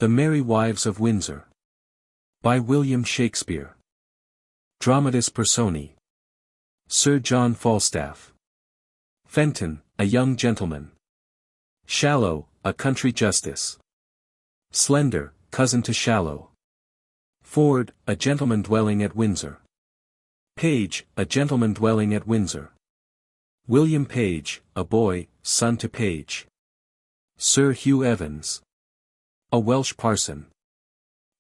The Merry Wives of Windsor. By William Shakespeare. Dramatis Personae. Sir John Falstaff. Fenton, a young gentleman. Shallow, a country justice. Slender, cousin to Shallow. Ford, a gentleman dwelling at Windsor. Page, a gentleman dwelling at Windsor. William Page, a boy, son to Page. Sir Hugh Evans. A Welsh parson.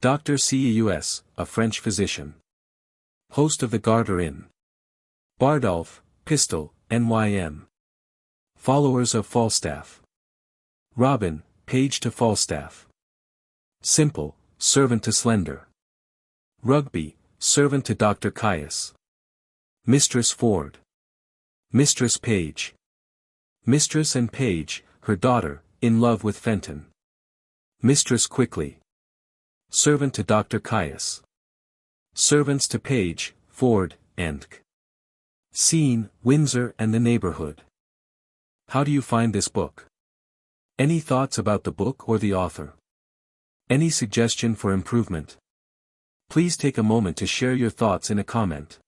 Dr. Caius, a French physician. Host of the Garter Inn. Bardolph, Pistol, Nym. Followers of Falstaff. Robin, page to Falstaff. Simple, servant to Slender. Rugby, servant to Dr. Caius. Mistress Ford. Mistress Page. Mistress and Page, her daughter, in love with Fenton. Mistress Quickly. Servant to Dr. Caius. Servants to Page, Ford, and Scene, Windsor and the neighborhood. How do you find this book? Any thoughts about the book or the author? Any suggestion for improvement? Please take a moment to share your thoughts in a comment.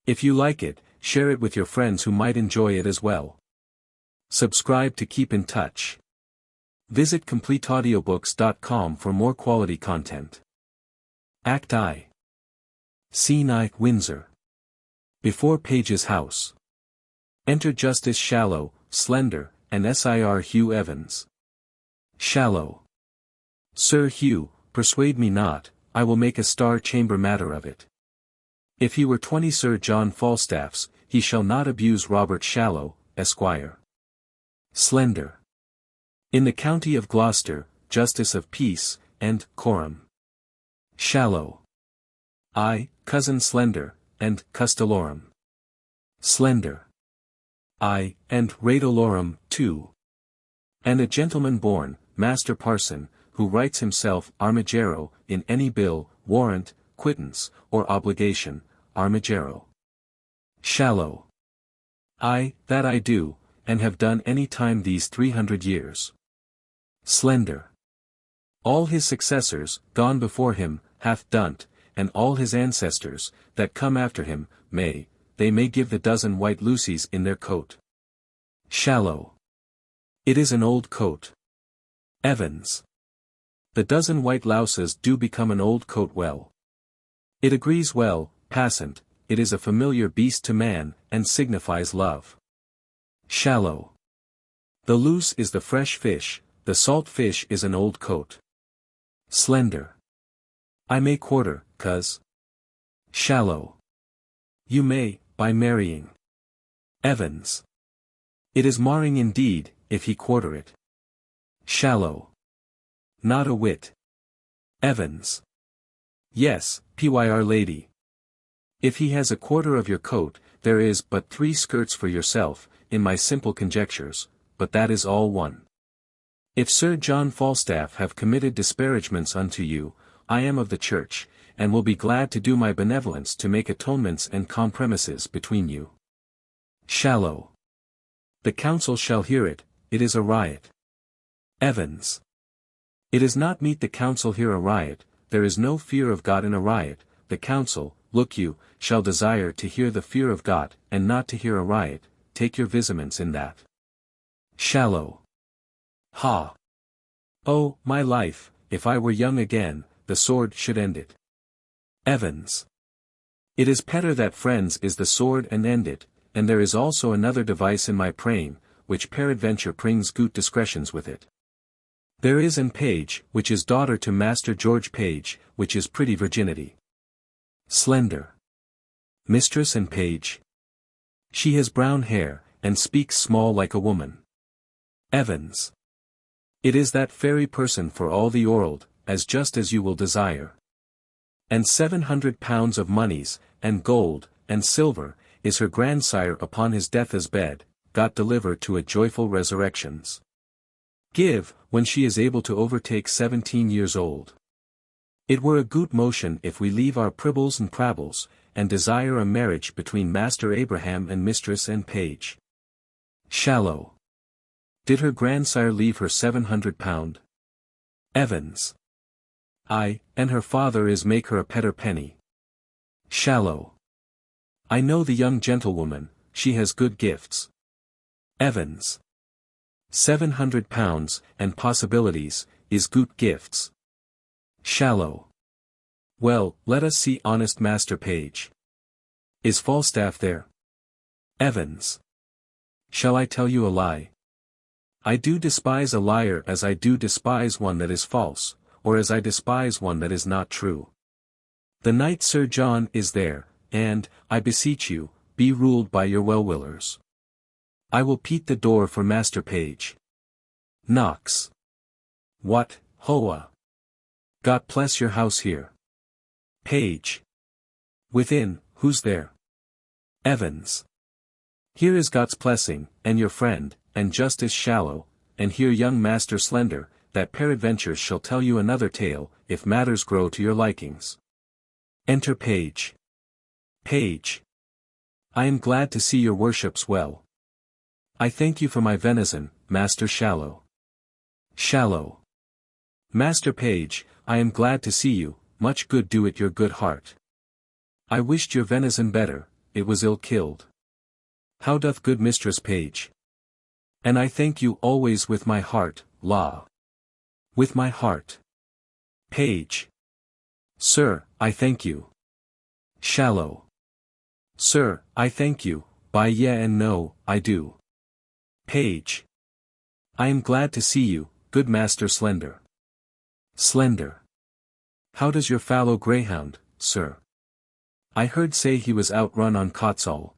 If you like it, share it with your friends who might enjoy it as well. Subscribe to keep in touch. Visit CompleteAudiobooks.com for more quality content. Act I. Scene I. Windsor. Before Page's house. Enter Justice Shallow, Slender, and Sir Hugh Evans. Shallow. Sir Hugh, persuade me not, I will make a Star Chamber matter of it. If he were 20 Sir John Falstaffs, he shall not abuse Robert Shallow, Esquire. Slender. In the county of Gloucester, Justice of Peace, and Coram. Shallow. I, cousin Slender, and Custalorum. Slender. I, and Radolorum, too. And a gentleman born, Master Parson, who writes himself Armigero, in any bill, warrant, quittance, or obligation, Armigero. Shallow. I, that I do, and have done any time these 300 years. Slender. All his successors, gone before him, hath done't, and all his ancestors, that come after him, they may give the dozen white Lucies in their coat. Shallow. It is an old coat. Evans. The dozen white louses do become an old coat well. It agrees well, passant, it is a familiar beast to man, and signifies love. Shallow. The loose is the fresh fish, the salt fish is an old coat. Slender. I may quarter, cuz. Shallow. You may, by marrying. Evans. It is marring indeed, if he quarter it. Shallow. Not a whit. Evans. Yes, Pyr lady. If he has a quarter of your coat, there is but 3 skirts for yourself, in my simple conjectures, but that is all one. If Sir John Falstaff have committed disparagements unto you, I am of the church, and will be glad to do my benevolence to make atonements and compromises between you. Shallow. The council shall hear it, it is a riot. Evans. It is not meet the council hear a riot, there is no fear of God in a riot, the council, look you, shall desire to hear the fear of God, and not to hear a riot, take your vizaments in that. Shallow. Ha! Oh, my life, if I were young again, the sword should end it. Evans. It is better that friends is the sword and end it, and there is also another device in my praying, which peradventure brings good discretions with it. There is an Page, which is daughter to Master George Page, which is pretty virginity. Slender. Mistress and Page. She has brown hair, and speaks small like a woman. Evans. It is that fairy person for all the world, as just as you will desire. And 700 pounds of moneys, and gold, and silver, is her grandsire upon his death's bed, got delivered to a joyful resurrections. Give, when she is able to overtake 17 years old. It were a good motion if we leave our pribbles and prabbles, and desire a marriage between Master Abraham and Mistress Anne Page. Shallow. Did her grandsire leave her £700? Evans. And her father is make her a petter penny. Shallow. I know the young gentlewoman, she has good gifts. Evans. £700, and possibilities, is good gifts. Shallow. Well, let us see honest Master Page. Is Falstaff there? Evans. Shall I tell you a lie? I do despise a liar as I do despise one that is false, or as I despise one that is not true. The knight Sir John is there, and, I beseech you, be ruled by your well-willers. I will peat the door for Master Page. Knocks. What, hoa! God bless your house here. Page. Within, who's there? Evans. Here is God's blessing, and your friend, and Justice Shallow, and here young Master Slender, that peradventure shall tell you another tale, if matters grow to your likings. Enter Page. Page. I am glad to see your worships well. I thank you for my venison, Master Shallow. Shallow. Master Page, I am glad to see you, much good do it your good heart. I wished your venison better, it was ill killed. How doth good Mistress Page? And I thank you always with my heart, la. With my heart. Page. Sir, I thank you. Shallow. Sir, I thank you, by yea and no, I do. Page. I am glad to see you, good Master Slender. Slender. How does your fallow greyhound, sir? I heard say he was outrun on Cotsall.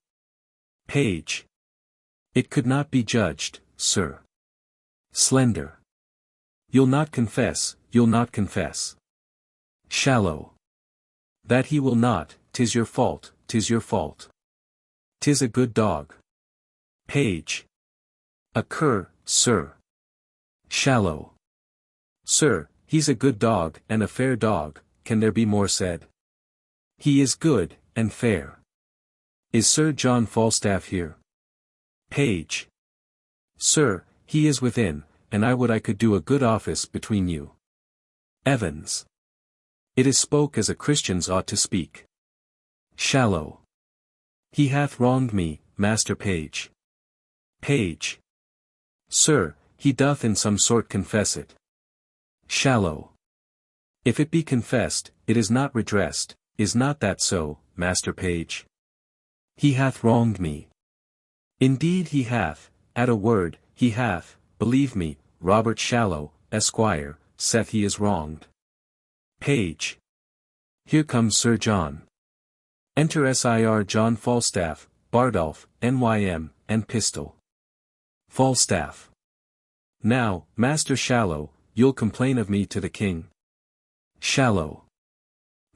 Page. It could not be judged, sir. Slender. You'll not confess, you'll not confess. Shallow. That he will not, 'tis your fault, 'tis your fault. 'Tis a good dog. Page. A cur, sir. Shallow. Sir, he's a good dog, and a fair dog, can there be more said? He is good, and fair. Is Sir John Falstaff here? Page. Sir, he is within, and I would I could do a good office between you. Evans. It is spoke as a Christians ought to speak. Shallow. He hath wronged me, Master Page. Page. Sir, he doth in some sort confess it. Shallow. If it be confessed, it is not redressed, is not that so, Master Page? He hath wronged me. Indeed he hath, at a word, he hath, believe me, Robert Shallow, Esquire, saith he is wronged. Page. Here comes Sir John. Enter Sir John Falstaff, Bardolph, Nym, and Pistol. Falstaff. Now, Master Shallow, you'll complain of me to the king. Shallow.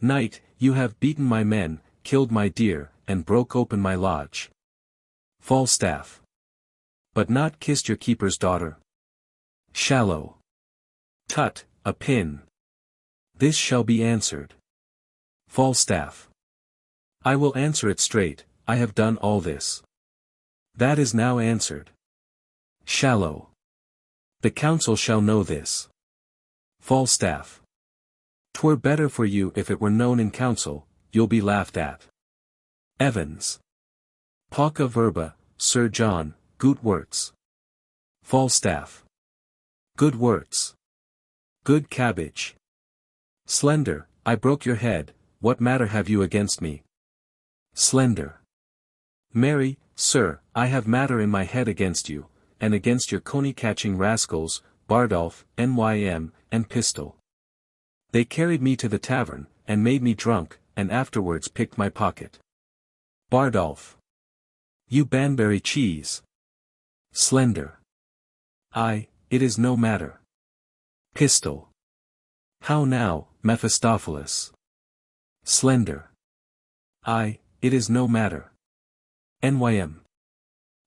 Knight, you have beaten my men, killed my deer, and broke open my lodge. Falstaff. But not kissed your keeper's daughter. Shallow. Tut, a pin. This shall be answered. Falstaff. I will answer it straight, I have done all this. That is now answered. Shallow. The council shall know this. Falstaff. 'Twere better for you if it were known in council, you'll be laughed at. Evans. Pauca verba, Sir John, gut words. Falstaff. Good words. Good cabbage. Slender, I broke your head, what matter have you against me? Slender. Marry, sir, I have matter in my head against you, and against your coney-catching rascals, Bardolph, Nym, and Pistol. They carried me to the tavern, and made me drunk, and afterwards picked my pocket. Bardolph. You Banbury cheese. Slender. It is no matter. Pistol. How now, Mephistopheles? Slender. It is no matter. Nym.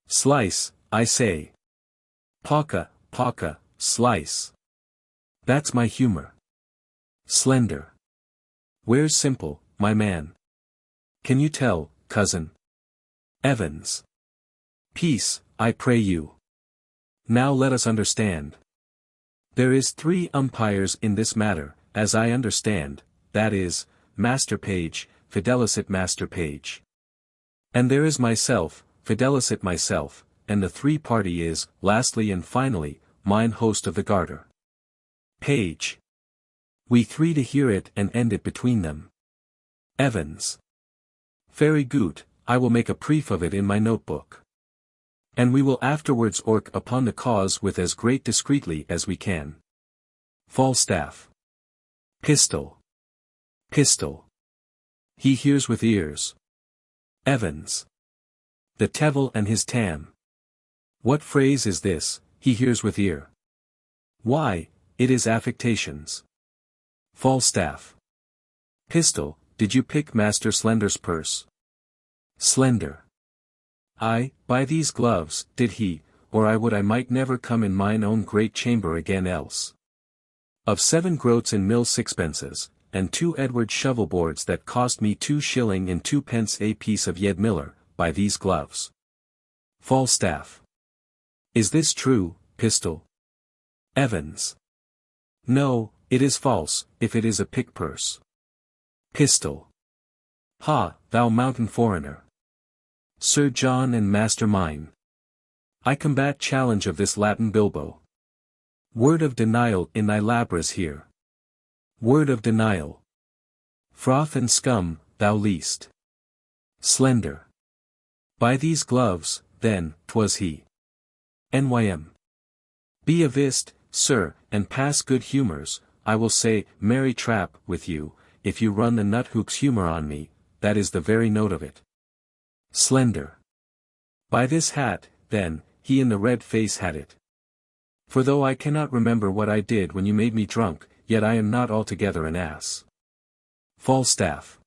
Slice, I say. Pauca, slice. That's my humor. Slender. Where's Simple, my man? Can you tell, cousin? Evans. Peace, I pray you. Now let us understand. There is 3 umpires in this matter, as I understand, that is, Master Page, fidelicet Master Page. And there is myself, fidelicet myself, and the three-party is, lastly and finally, mine host of the Garter. Page. We three to hear it and end it between them. Evans. Very good, I will make a brief of it in my notebook. And we will afterwards work upon the cause with as great discreetly as we can. Falstaff. Pistol. Pistol. He hears with ears. Evans. The devil and his tam. What phrase is this, he hears with ear? Why, it is affectations. Falstaff. Pistol, did you pick Master Slender's purse? Slender. Aye, by these gloves, did he, or I would I might never come in mine own great chamber again else. Of 7 groats in mill sixpences, and 2 Edward shovelboards that cost me 2 shilling and 2 pence a piece of yed miller, by these gloves. Falstaff. Is this true, Pistol? Evans. No, it is false, if it is a pick purse. Pistol. Ha, thou mountain foreigner. Sir John and master mine. I combat challenge of this Latin bilbo. Word of denial in thy labras here. Word of denial. Froth and scum, thou least. Slender. By these gloves, then, 'twas he. Nym. Be avist, sir, and pass good humours, I will say, merry trap, with you, if you run the nut-hook's humour on me, that is the very note of it. Slender. By this hat, then, he in the red face had it. For though I cannot remember what I did when you made me drunk, yet I am not altogether an ass. Falstaff.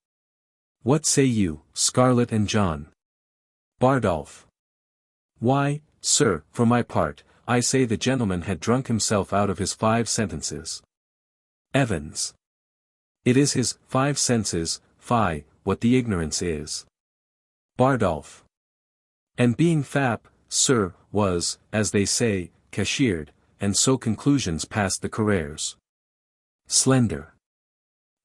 What say you, Scarlet and John? Bardolph. Why, sir, for my part, I say the gentleman had drunk himself out of his 5 sentences. Evans. It is his 5 senses, fie, what the ignorance is. Bardolph. And being fap, sir, was, as they say, cashiered, and so conclusions passed the careers. Slender.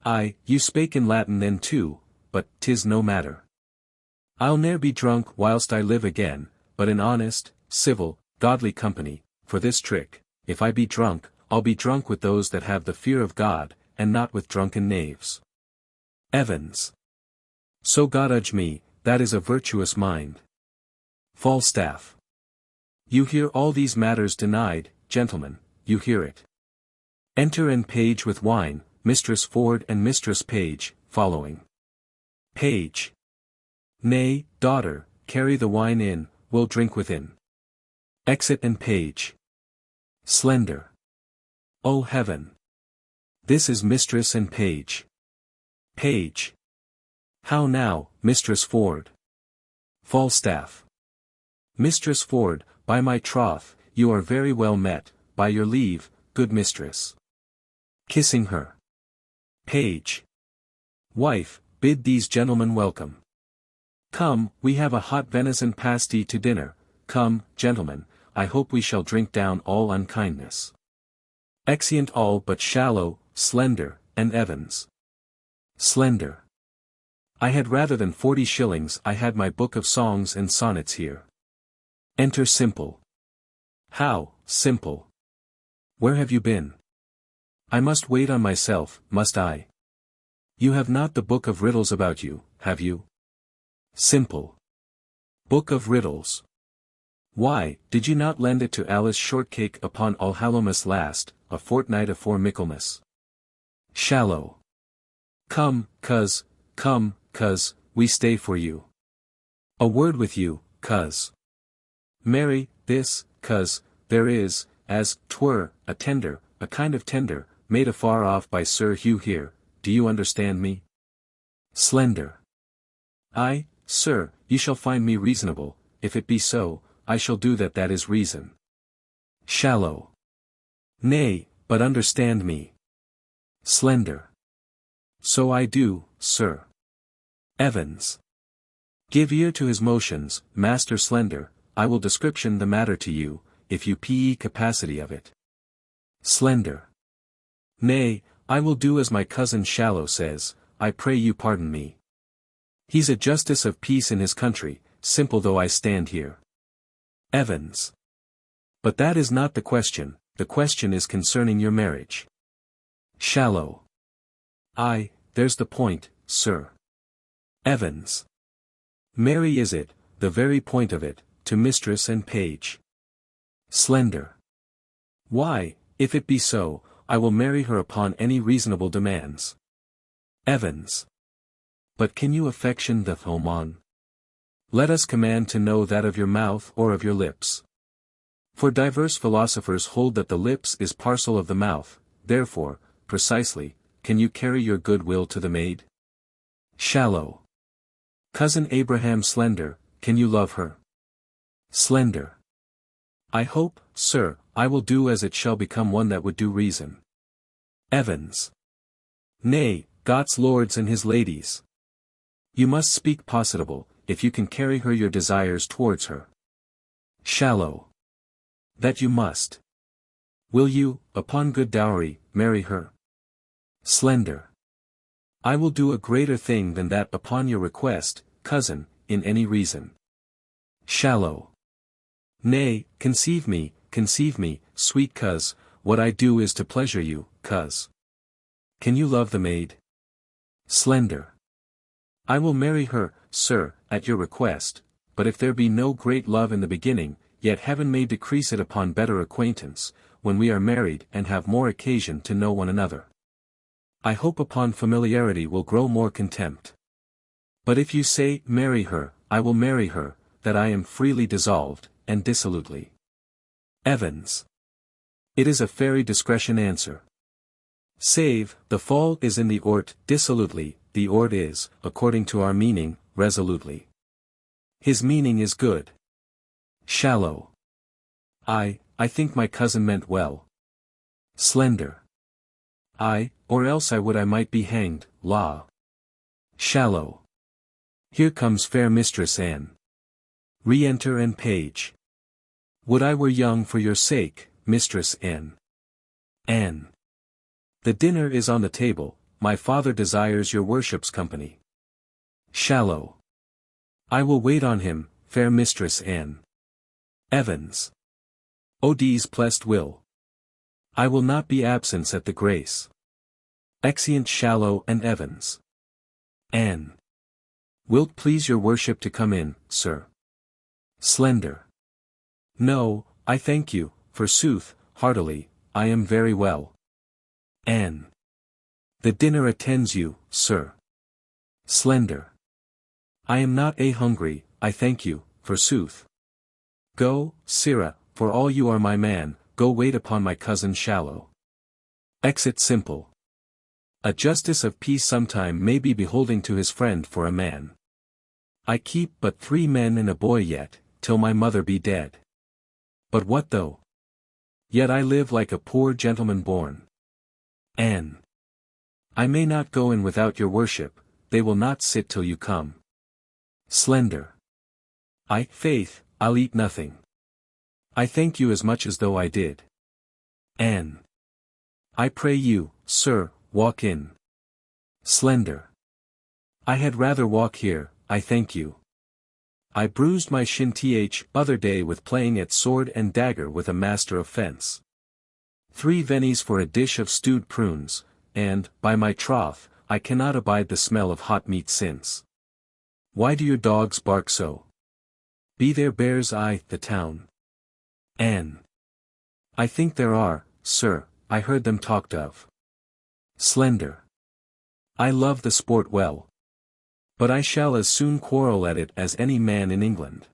Aye, you spake in Latin then too, but 'tis no matter. I'll ne'er be drunk whilst I live again, but in honest, civil, godly company, for this trick, if I be drunk, I'll be drunk with those that have the fear of God, and not with drunken knaves. Evans. So God udge me, that is a virtuous mind. Falstaff. You hear all these matters denied, gentlemen, you hear it. Enter and Page with wine, Mistress Ford and Mistress Page, following. Page. Nay, daughter, carry the wine in, we'll drink within. Exit and Page. Slender. O heaven! This is Mistress and Page. Page. How now, Mistress Ford? Falstaff. Mistress Ford, by my troth, you are very well met, by your leave, good mistress. Kissing her. Page. Wife, bid these gentlemen welcome. Come, we have a hot venison pasty to dinner, come, gentlemen, I hope we shall drink down all unkindness. Exeunt all but Shallow, Slender, and Evans. Slender. I had rather than 40 shillings I had my book of songs and sonnets here. Enter Simple. How, Simple? Where have you been? I must wait on myself, must I? You have not the book of riddles about you, have you? Simple. Book of riddles. Why, did you not lend it to Alice Shortcake upon Allhallowmas last, a fortnight afore Michaelmas? Shallow. Come, cuz, we stay for you. A word with you, cuz. Marry, this, cuz, there is, as 'twere, a tender, a kind of tender, made afar off by Sir Hugh here, do you understand me? Slender. Aye, sir, you shall find me reasonable, if it be so, I shall do that is reason. Shallow. Nay, but understand me. Slender. So I do, sir. Evans. Give ear to his motions, Master Slender, I will description the matter to you, if you pe capacity of it. Slender. Nay, I will do as my cousin Shallow says, I pray you pardon me. He's a justice of peace in his country, simple though I stand here. Evans. But that is not the question is concerning your marriage. Shallow. Aye, there's the point, sir. Evans. Marry is it, the very point of it, to Mistress Anne Page. Slender. Why, if it be so, I will marry her upon any reasonable demands. Evans. But can you affection the homon? Let us command to know that of your mouth or of your lips. For diverse philosophers hold that the lips is parcel of the mouth, therefore, precisely, can you carry your good will to the maid? Shallow. Cousin Abraham Slender, can you love her? Slender. I hope, sir, I will do as it shall become one that would do reason. Evans. Nay, God's lords and his ladies. You must speak positable, if you can carry her your desires towards her. Shallow. That you must. Will you, upon good dowry, marry her? Slender. I will do a greater thing than that upon your request, cousin, in any reason. Shallow. Nay, conceive me, sweet coz, what I do is to pleasure you, coz. Can you love the maid? Slender. I will marry her, sir, at your request, but if there be no great love in the beginning, yet heaven may decrease it upon better acquaintance, when we are married and have more occasion to know one another. I hope upon familiarity will grow more contempt. But if you say, marry her, I will marry her, that I am freely dissolved, and dissolutely. Evans. It is a fairy discretion answer. Save, the fall is in the ort, dissolutely, the ort is, according to our meaning, resolutely. His meaning is good. Shallow. I think my cousin meant well. Slender. Or else I would I might be hanged, law. Shallow. Here comes fair Mistress Anne. Re-enter Anne Page. Would I were young for your sake, Mistress Anne. Anne. The dinner is on the table, my father desires your worship's company. Shallow. I will wait on him, fair Mistress Anne. Evans. Odie's plessed will. I will not be absent at the grace. Exeunt Shallow and Evans. Anne. Wilt please your worship to come in, sir? Slender. No, I thank you, forsooth, heartily, I am very well. Anne. The dinner attends you, sir. Slender. I am not hungry, I thank you, forsooth. Go, sirrah, for all you are my man, go wait upon my cousin Shallow. Exit simple. A justice of peace sometime may be beholding to his friend for a man. I keep but 3 men and a boy yet, till my mother be dead. But what though? Yet I live like a poor gentleman born. Anne. I may not go in without your worship, they will not sit till you come. Slender. Faith, I'll eat nothing. I thank you as much as though I did. Anne. I pray you, sir, walk in. Slender. I had rather walk here, I thank you. I bruised my shin other day with playing at sword and dagger with a master of fence. 3 pennies for a dish of stewed prunes, and, by my troth, I cannot abide the smell of hot meat since. Why do your dogs bark so? Be there bears the town? Anne. I think there are, sir, I heard them talked of. Slender. I love the sport well. But I shall as soon quarrel at it as any man in England.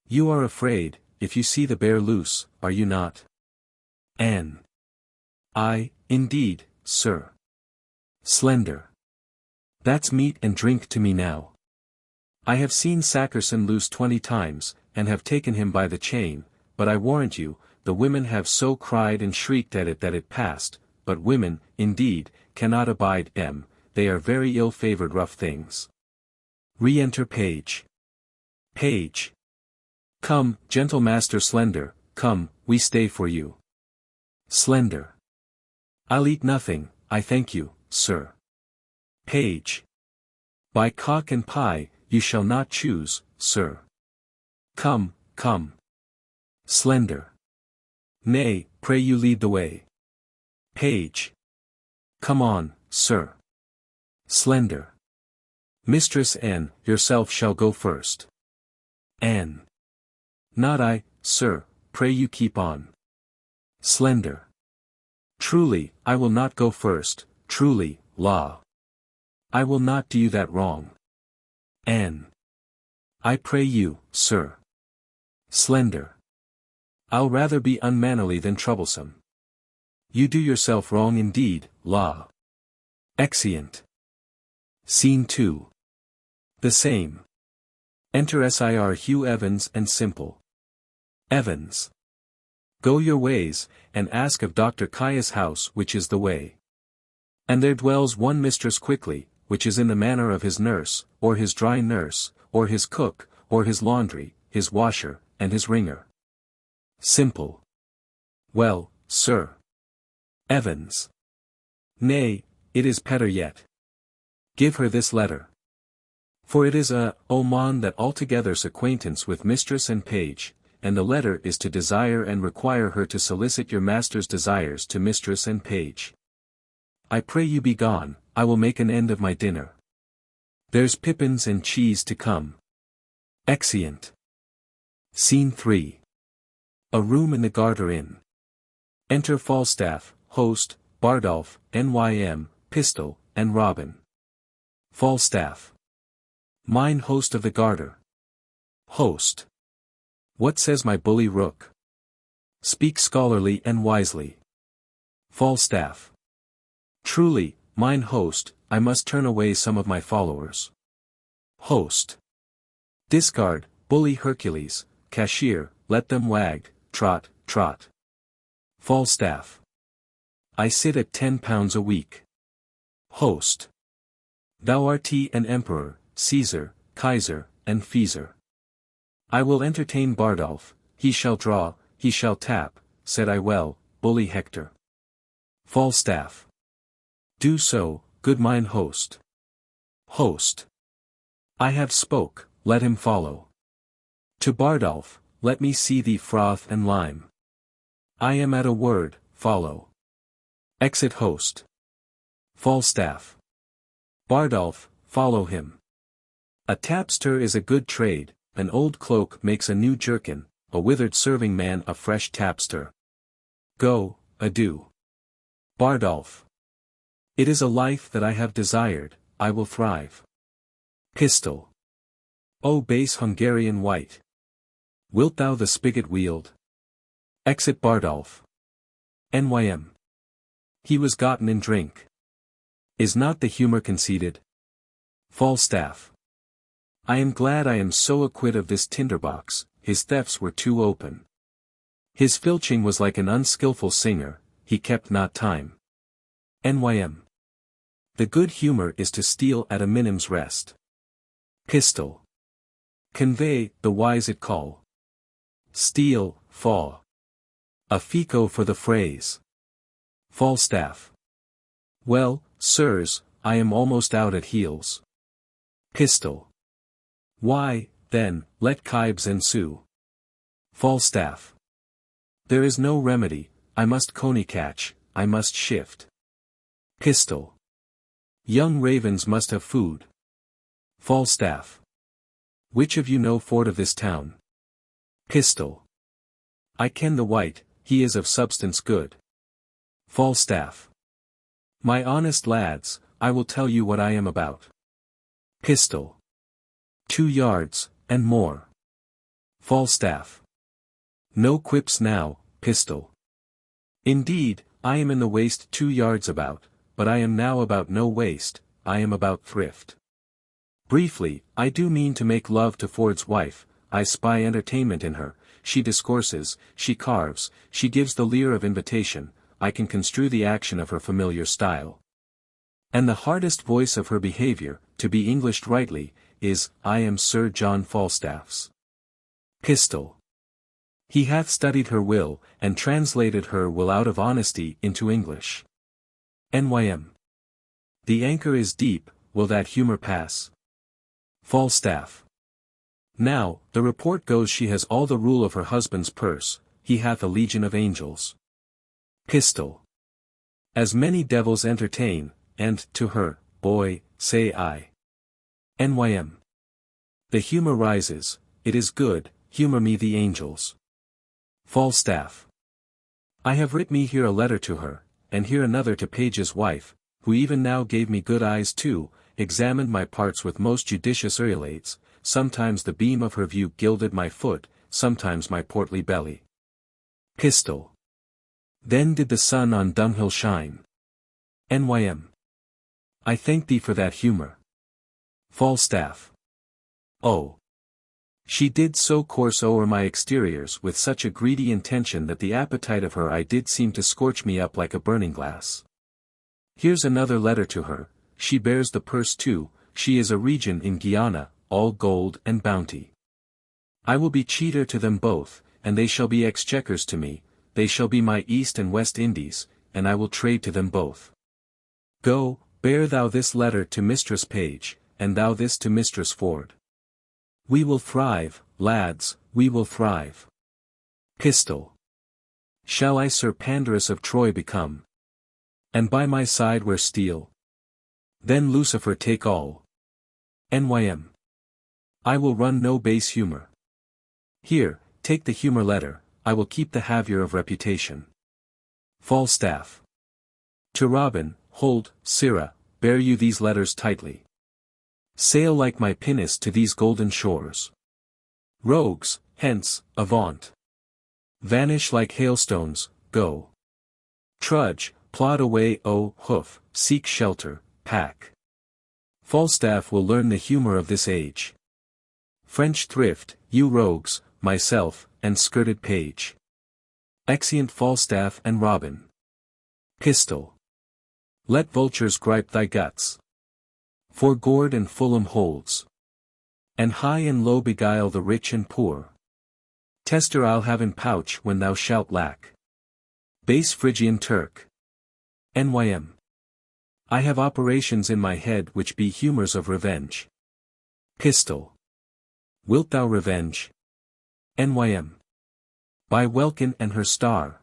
You are afraid, if you see the bear loose, are you not? Anne. Indeed, sir. Slender. That's meat and drink to me now. I have seen Sackerson loose 20 times, and have taken him by the chain, but I warrant you, the women have so cried and shrieked at it that it passed, but women, indeed, cannot abide they are very ill-favored rough things. Re-enter Page. Page. Come, gentle Master Slender, come, we stay for you. Slender. I'll eat nothing, I thank you, Sir. Page. By cock and pie, you shall not choose, Sir. Come, come. Slender. Nay, pray you lead the way. Page. Come on, Sir. Slender. Mistress Anne, yourself shall go first. Anne. Not I, Sir, pray you keep on. Slender. Truly, I will not go first, truly, law. I will not do you that wrong. Anne. I pray you, Sir. Slender. I'll rather be unmannerly than troublesome. You do yourself wrong indeed, law. Exeunt. Scene 2. The same. Enter Sir Hugh Evans and Simple. Evans. Go your ways, and ask of Dr. Caius' house which is the way. And there dwells one mistress quickly, which is in the manner of his nurse, or his dry nurse, or his cook, or his laundry, his washer, and his wringer. Simple. Well, Sir. Evans. Nay, it is better yet. Give her this letter. For it is a man that altogether's acquaintance with Mistress Anne Page, and the letter is to desire and require her to solicit your master's desires to Mistress Anne Page. I pray you be gone, I will make an end of my dinner. There's pippins and cheese to come. Exeunt. Scene 3. A room in the Garter Inn. Enter Falstaff, host, Bardolph, Nym, Pistol, and Robin. Falstaff. Mine host of the Garter. Host. What says my bully rook? Speak scholarly and wisely. Falstaff. Truly, mine host, I must turn away some of my followers. Host. Discard, bully Hercules, cashier, let them wag, trot, trot. Falstaff. I sit at £10 a week. Host. Thou art an emperor, Caesar, Kaiser, and Feezer. I will entertain Bardolph, he shall draw, he shall tap, said I well, bully Hector. Falstaff. Do so, good mine host. Host. I have spoke, let him follow. To Bardolph, let me see thee froth and lime. I am at a word, follow. Exit host. Falstaff. Bardolph, follow him. A tapster is a good trade, an old cloak makes a new jerkin, a withered serving man a fresh tapster. Go, adieu. Bardolph. It is a life that I have desired, I will thrive. Pistol. O base Hungarian wight! Wilt thou the spigot wield? Exit Bardolph. Nym. He was gotten in drink. Is not the humour conceited? Falstaff. I am glad I am so acquit of this tinderbox, his thefts were too open. His filching was like an unskilful singer, he kept not time. Nym. The good humour is to steal at a minim's rest. Pistol. Convey, the wise it call. Steal, faw. A fico for the phrase. Falstaff. Well, sirs, I am almost out at heels. Pistol. Why, then, let gibes ensue. Falstaff. There is no remedy, I must coney catch, I must shift. Pistol. Young ravens must have food. Falstaff. Which of you know Ford of this town? Pistol. I ken the wight, he is of substance good. Falstaff. My honest lads, I will tell you what I am about. Pistol. 2 yards, and more. Falstaff. No quips now, Pistol. Indeed, I am in the waist 2 yards about, but I am now about no waste, I am about thrift. Briefly, I do mean to make love to Ford's wife, I spy entertainment in her, she discourses, she carves, she gives the leer of invitation, I can construe the action of her familiar style. And the hardest voice of her behaviour, to be Englished rightly, is, I am Sir John Falstaff's. Pistol. He hath studied her will, and translated her will out of honesty into English. Nym. The anchor is deep, will that humor pass? Falstaff. Now, the report goes she has all the rule of her husband's purse, he hath a legion of angels. Pistol. As many devils entertain, and, to her, boy, say I. Nym. The humor rises, it is good, humor me the angels. Falstaff. I have writ me here a letter to her, and here another to Page's wife, who even now gave me good eyes too, examined my parts with most judicious earlates, sometimes the beam of her view gilded my foot, sometimes my portly belly. Pistol. Then did the sun on dunghill shine. Nym. I thank thee for that humor. Falstaff. Oh. She did so course o'er my exteriors with such a greedy intention that the appetite of her eye did seem to scorch me up like a burning glass. Here's another letter to her, she bears the purse too, she is a regent in Guiana, all gold and bounty. I will be cheater to them both, and they shall be exchequers to me, they shall be my East and West Indies, and I will trade to them both. Go, bear thou this letter to Mistress Page, and thou this to Mistress Ford. We will thrive, lads, we will thrive. Pistol. Shall I Sir Pandarus of Troy become? And by my side wear steel? Then Lucifer take all. Nym. I will run no base humor. Here, take the humor letter, I will keep the haviour of reputation. Falstaff. To Robin, hold, sirrah, bear you these letters tightly. Sail like my pinnace to these golden shores. Rogues, hence, avaunt. Vanish like hailstones, go. Trudge, plod away, O hoof, seek shelter, pack. Falstaff will learn the humor of this age. French thrift, you rogues, myself, and skirted page. Exeunt Falstaff and Robin. Pistol. Let vultures gripe thy guts. For Gord and Fulham holds. And high and low beguile the rich and poor. Tester I'll have in pouch when thou shalt lack. Base Phrygian Turk. Nym. I have operations in my head which be humours of revenge. Pistol. Wilt thou revenge? Nym. By Welkin and her star.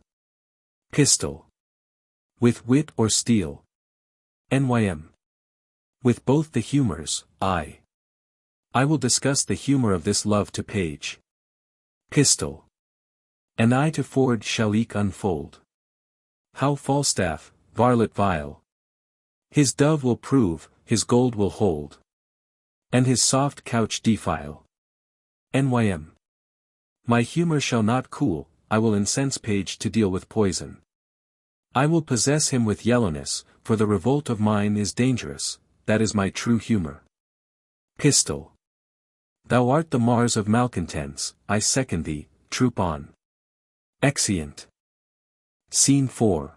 Pistol. With wit or steel? Nym. With both the humours, I will discuss the humour of this love to Page. Pistol. And I to Ford shall eke unfold. How Falstaff, varlet vile. His dove will prove, his gold will hold. And his soft couch defile. Nym. My humour shall not cool, I will incense Page to deal with poison. I will possess him with yellowness, for the revolt of mine is dangerous. That is my true humor. Pistol. Thou art the Mars of malcontents, I second thee, troop on. Exeunt. Scene 4.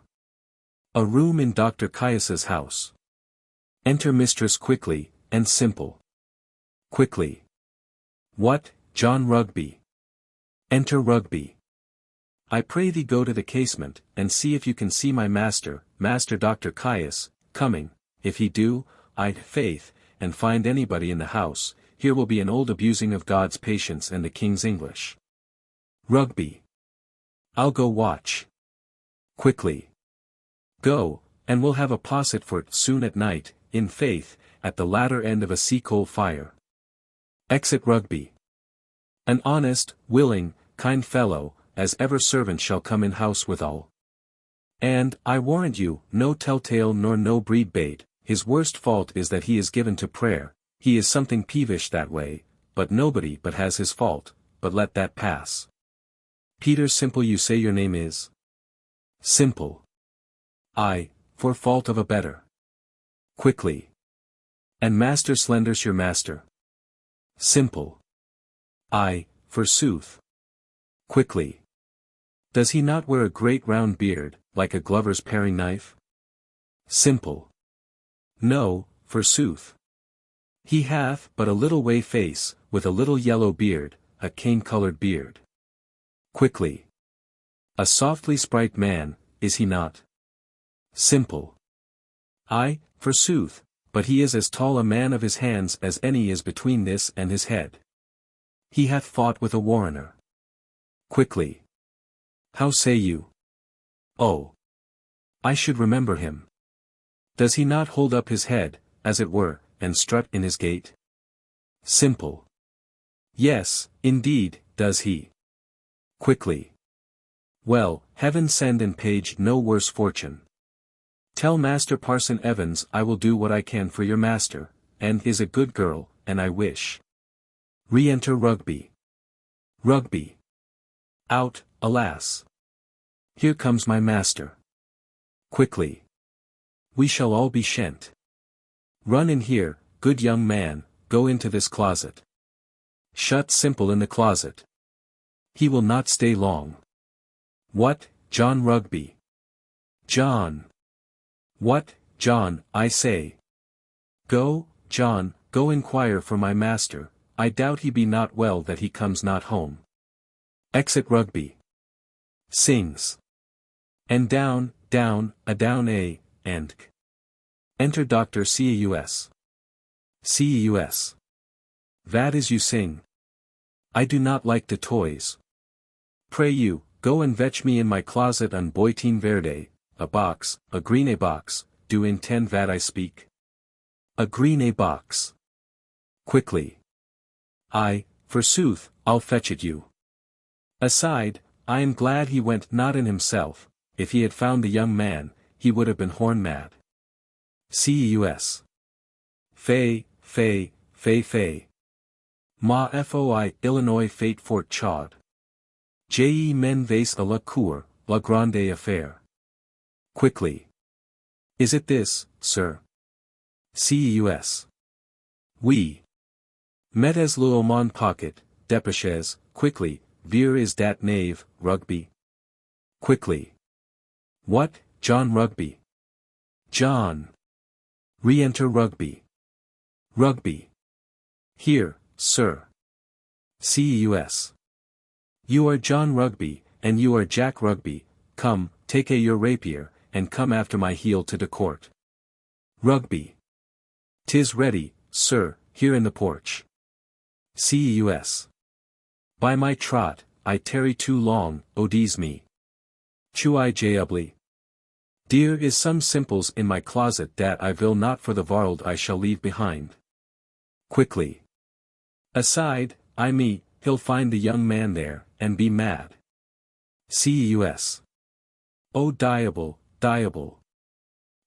A room in Dr. Caius's house. Enter Mistress quickly, and simple. Quickly. What, John Rugby? Enter Rugby. I pray thee go to the casement, and see if you can see my master, Master Dr. Caius, coming. If he do, faith, and find anybody in the house, here will be an old abusing of God's patience and the King's English. Rugby. I'll go watch. Quickly. Go, and we'll have a posset for it soon at night, in faith, at the latter end of a sea-coal fire. Exit Rugby. An honest, willing, kind fellow, as ever servant shall come in house withal. And, I warrant you, no telltale nor no breed bait. His worst fault is that he is given to prayer, he is something peevish that way, but nobody but has his fault, but let that pass. Peter Simple, you say your name is? Simple. I, for fault of a better. Quickly. And Master Slender's your master? Simple. I, forsooth. Quickly. Does he not wear a great round beard, like a glover's paring knife? Simple. No, forsooth. He hath but a little way face, with a little yellow beard, a cane-coloured beard. Quickly. A softly sprite man, is he not? Simple. Ay, forsooth, but he is as tall a man of his hands as any is between this and his head. He hath fought with a warrener. Quickly. How say you? Oh. I should remember him. Does he not hold up his head, as it were, and strut in his gait? Simple. Yes, indeed, does he. Quickly. Well, heaven send Anne Page no worse fortune. Tell Master Parson Evans I will do what I can for your master, and is a good girl, and I wish. Re-enter Rugby. Rugby. Out, alas. Here comes my master. Quickly. We shall all be shent. Run in here, good young man, go into this closet. Shut Simple in the closet. He will not stay long. What, John Rugby? John. What, John, I say. Go, John, go inquire for my master, I doubt he be not well that he comes not home. Exit Rugby. Sings. And down, down, and k. Enter Dr. Caius. Caius. That is you sing. I do not like the toys. Pray you, go and fetch me in my closet un boitin verde, a box, a green a box, do intend that I speak? A green a box. Quickly. Ay, forsooth, I'll fetch it you. Aside, I am glad he went not in himself, if he had found the young man, he would have been horn mad. Cus. Fay. Ma foi Illinois fate fort chaud. Je men vase a la cour, la grande affaire. Quickly. Is it this, sir? Cus. Oui. Mettez le mon pocket, dépêchez, quickly, vir is dat knave, Rugby. Quickly. What, John Rugby? John. Re-enter Rugby. Rugby. Here, sir. Cus. You are John Rugby, and you are Jack Rugby, come, take your rapier, and come after my heel to the court. Rugby. 'Tis ready, sir, here in the porch. Cus. By my trot, I tarry too long, odies me. Chui jably. Dear is some simples in my closet dat I will not for the varld I shall leave behind. Quickly. Aside, I me, he'll find the young man there, and be mad. Cus. Oh diable.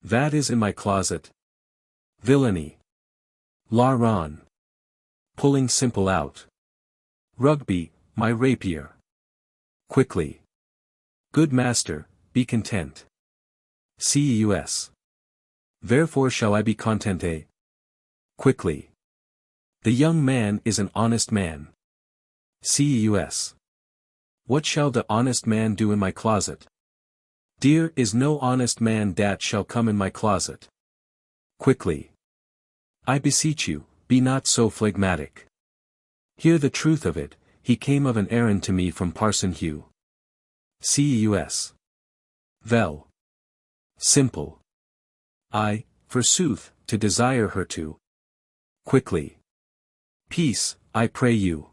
That is in my closet. Villainy. Laron. Pulling Simple out. Rugby, my rapier. Quickly. Good master, be content. Cus. Therefore shall I be contenté. Quickly. The young man is an honest man. Cus. What shall the honest man do in my closet? Dear is no honest man dat shall come in my closet. Quickly. I beseech you, be not so phlegmatic. Hear the truth of it, he came of an errand to me from Parson Hugh. Cus. Vel. Simple. I, forsooth, to desire her to. Quickly. Peace, I pray you.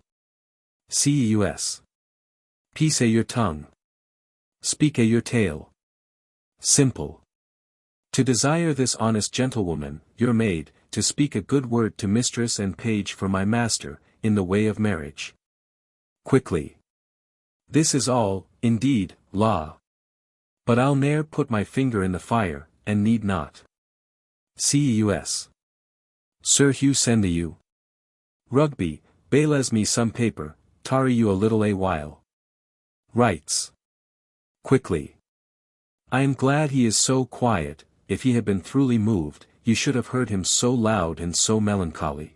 Cus. Peace a your tongue. Speak a your tale. Simple. To desire this honest gentlewoman, your maid, to speak a good word to Mistress Anne Page for my master, in the way of marriage. Quickly. This is all, indeed, law. But I'll ne'er put my finger in the fire, and need not. Cus. Sir Hugh send you. Rugby, bailes me some paper, tarry you a little a while. Writes. Quickly. I am glad he is so quiet, if he had been throughly moved, you should have heard him so loud and so melancholy.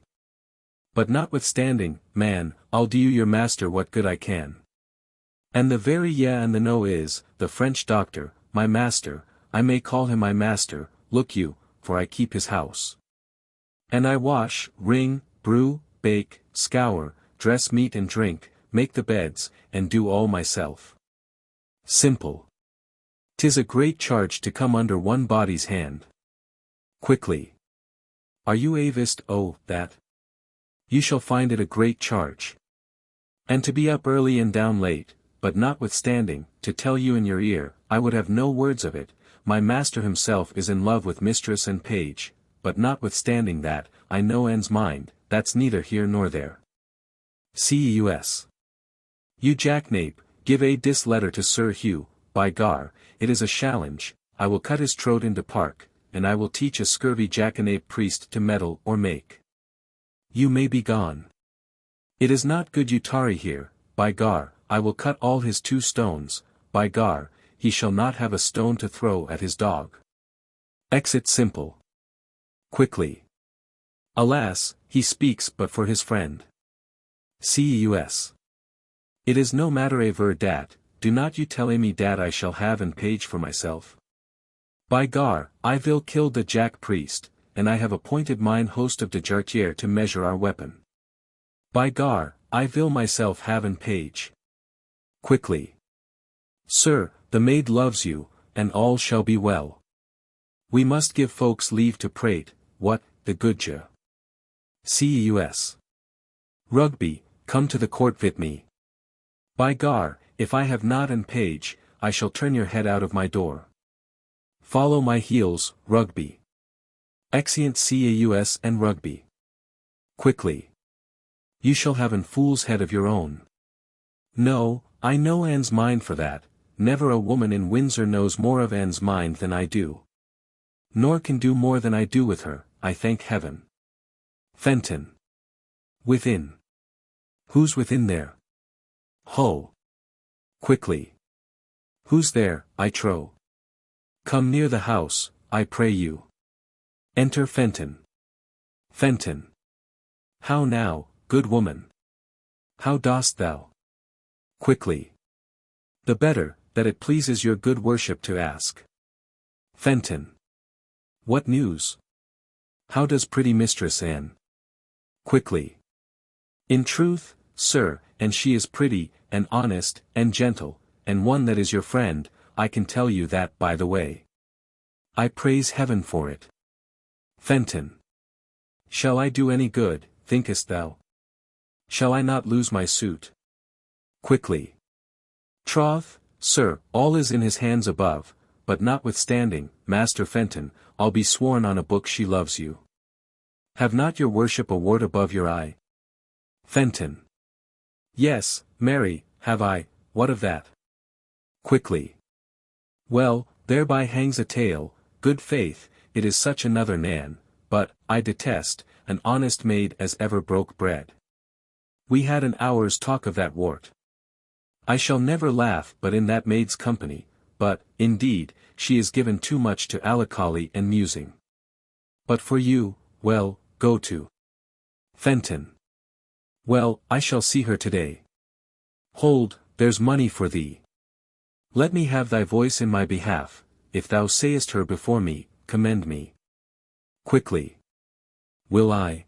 But notwithstanding, man, I'll do your master what good I can. And the very yeah and the no is, the French doctor, my master, I may call him my master, look you, for I keep his house. And I wash, wring, brew, bake, scour, dress meat and drink, make the beds, and do all myself. Simple. 'Tis a great charge to come under one body's hand. Quickly. Are you avist? Oh, that. You shall find it a great charge. And to be up early and down late, but notwithstanding, to tell you in your ear, I would have no words of it, my master himself is in love with Mistress Anne Page, but notwithstanding that, I know Anne's mind, that's neither here nor there. Cus. You jacknape, give a dis letter to Sir Hugh, by gar, it is a challenge, I will cut his throat into park, and I will teach a scurvy jackanape priest to meddle or make. You may be gone. It is not good you tarry here, by gar, I will cut all his 2 stones, by gar, he shall not have a stone to throw at his dog. Exit simple. Quickly. Alas, he speaks but for his friend. Cus. It is no matter a ver dat, do not you tell me dat I shall have Anne Page for myself. By gar, I will kill the jack priest, and I have appointed mine host of de Jartier to measure our weapon. By gar, I will myself have Anne Page. Quickly. Sir, the maid loves you, and all shall be well. We must give folks leave to prate, what, the goodja. Cus. Rugby, come to the court vit me. By gar, if I have not Anne Page, I shall turn your head out of my door. Follow my heels, Rugby. Exeunt Cus and Rugby. Quickly. You shall have an fool's head of your own. No, I know Anne's mind for that, never a woman in Windsor knows more of Anne's mind than I do. Nor can do more than I do with her, I thank heaven. Fenton. Within. Who's within there? Ho. Quickly. Who's there, I trow? Come near the house, I pray you. Enter Fenton. Fenton. How now, good woman? How dost thou? Quickly. The better, that it pleases your good worship to ask. Fenton. What news? How does pretty Mistress Anne? Quickly. In truth, sir, and she is pretty, and honest, and gentle, and one that is your friend, I can tell you that by the way. I praise heaven for it. Fenton. Shall I do any good, thinkest thou? Shall I not lose my suit? Quickly. Troth, sir, all is in his hands above, but notwithstanding, Master Fenton, I'll be sworn on a book she loves you. Have not your worship a wart above your eye? Fenton. Yes, marry, have I, what of that? Quickly. Well, thereby hangs a tale, good faith, it is such another Nan, but, I detest, an honest maid as ever broke bread. We had an hour's talk of that wart. I shall never laugh but in that maid's company, but, indeed, she is given too much to melancholy and musing. But for you, well, go to. Fenton. Well, I shall see her today. Hold, there's money for thee. Let me have thy voice in my behalf, if thou sayest her before me, commend me. Quickly. Will I?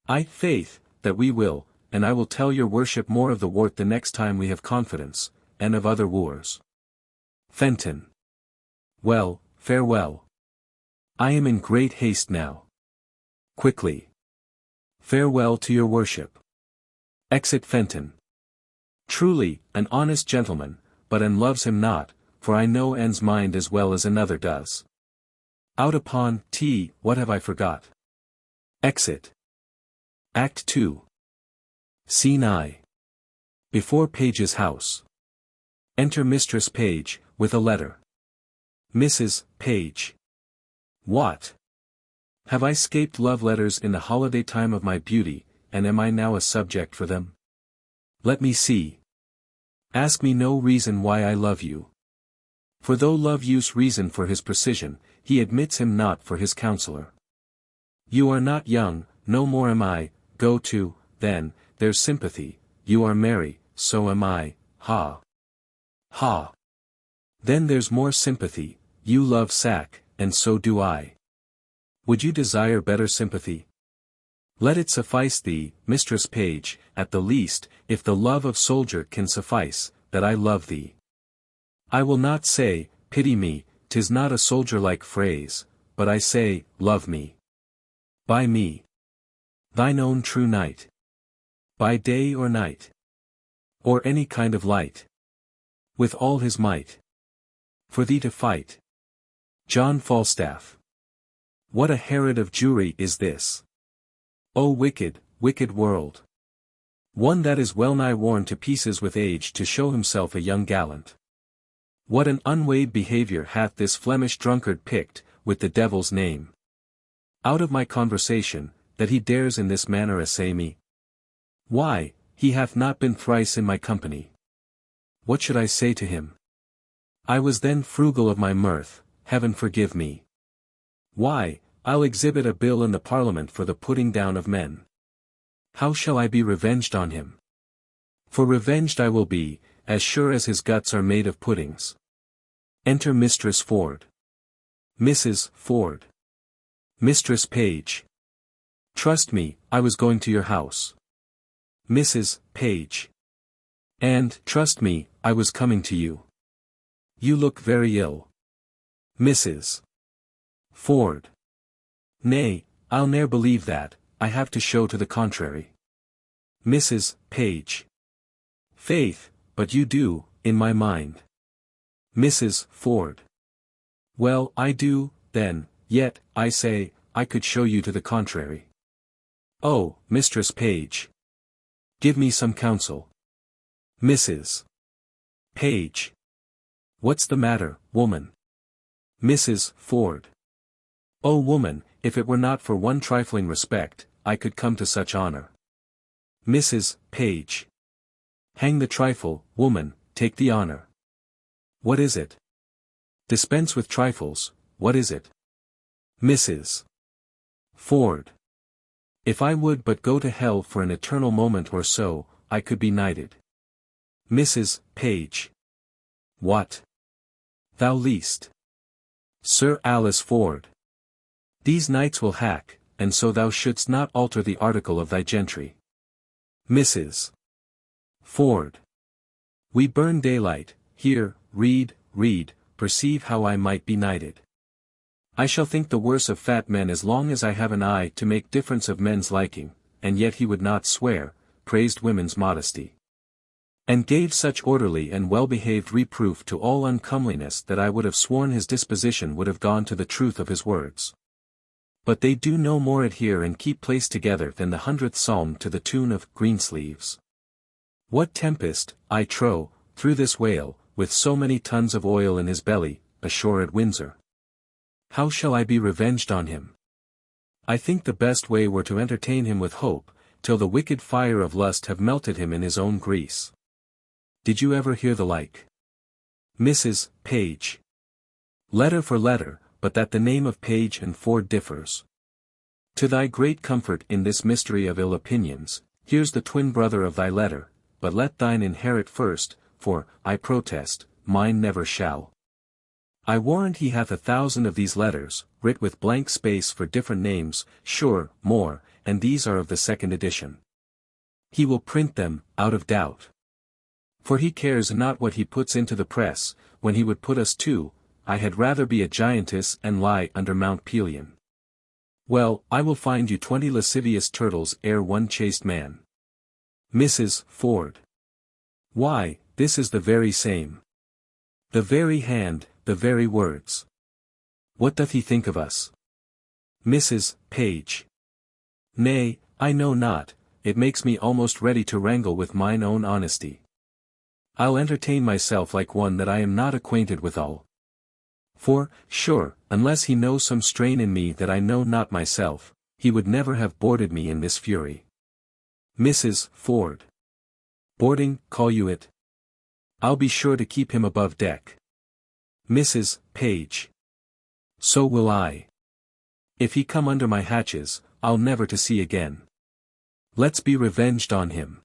Faith, that we will, and I will tell your worship more of the wart the next time we have confidence, and of other wooers. Fenton. Well, farewell. I am in great haste now. Quickly. Farewell to your worship. Exit Fenton. Truly, an honest gentleman, but Anne loves him not, for I know Anne's mind as well as another does. Out upon what have I forgot? Exit. Act 2. Scene I. Before Page's house. Enter Mistress Page, with a letter. Mrs. Page. What? Have I scaped love letters in the holiday time of my beauty, and am I now a subject for them? Let me see. Ask me no reason why I love you. For though love use reason for his precision, he admits him not for his counselor. You are not young, no more am I, go to, then, there's sympathy, you are merry, so am I, ha. Ha. Then there's more sympathy, you love sack, and so do I. Would you desire better sympathy? Let it suffice thee, Mistress Page, at the least, if the love of soldier can suffice, that I love thee. I will not say, pity me, 'tis not a soldier-like phrase, but I say, love me. By me. Thine own true knight. By day or night. Or any kind of light. With all his might. For thee to fight. John Falstaff. What a Herod of Jewry is this! O wicked, wicked world! One that is well nigh worn to pieces with age to show himself a young gallant. What an unweighed behaviour hath this Flemish drunkard picked, with the devil's name, out of my conversation, that he dares in this manner assay me? Why, he hath not been thrice in my company. What should I say to him? I was then frugal of my mirth, heaven forgive me. Why, I'll exhibit a bill in the Parliament for the putting down of men. How shall I be revenged on him? For revenged I will be, as sure as his guts are made of puddings. Enter Mistress Ford. Mrs. Ford. Mistress Page. Trust me, I was going to your house. Mrs. Page. And, trust me, I was coming to you. You look very ill. Mrs. Ford. Nay, I'll ne'er believe that, I have to show to the contrary. Mrs. Page. Faith, but you do, in my mind. Mrs. Ford. Well, I do, then, yet, I say, I could show you to the contrary. Oh, Mistress Page. Give me some counsel. Mrs. Page. What's the matter, woman? Mrs. Ford. Oh woman, if it were not for one trifling respect, I could come to such honor. Mrs. Page. Hang the trifle, woman, take the honor. What is it? Dispense with trifles, what is it? Mrs. Ford. If I would but go to hell for an eternal moment or so, I could be knighted. Mrs. Page. What? Thou least. Sir Alice Ford. These knights will hack, and so thou shouldst not alter the article of thy gentry. Mrs. Ford. We burn daylight, hear, read, perceive how I might be knighted. I shall think the worse of fat men as long as I have an eye to make difference of men's liking, and yet he would not swear, praised women's modesty. And gave such orderly and well-behaved reproof to all uncomeliness that I would have sworn his disposition would have gone to the truth of his words. But they do no more adhere and keep place together than the 100th Psalm to the tune of Greensleeves. What tempest, I trow, through this whale, with so many tons of oil in his belly, ashore at Windsor? How shall I be revenged on him? I think the best way were to entertain him with hope, till the wicked fire of lust have melted him in his own grease. Did you ever hear the like? Mrs. Page. Letter for letter, but that the name of Page and Ford differs. To thy great comfort in this mystery of ill opinions, here's the twin brother of thy letter, but let thine inherit first, for, I protest, mine never shall. I warrant he hath 1,000 of these letters, writ with blank space for different names, sure, more, and these are of the second edition. He will print them, out of doubt. For he cares not what he puts into the press, when he would put us to, I had rather be a giantess and lie under Mount Pelion. Well, I will find you 20 lascivious turtles ere one chaste man. Mrs. Ford. Why, this is the very same. The very hand, the very words. What doth he think of us? Mrs. Page. Nay, I know not, it makes me almost ready to wrangle with mine own honesty. I'll entertain myself like one that I am not acquainted withal. For, sure, unless he knows some strain in me that I know not myself, he would never have boarded me in this fury. Mrs. Ford. Boarding, call you it? I'll be sure to keep him above deck. Mrs. Page. So will I. If he come under my hatches, I'll never to see again. Let's be revenged on him.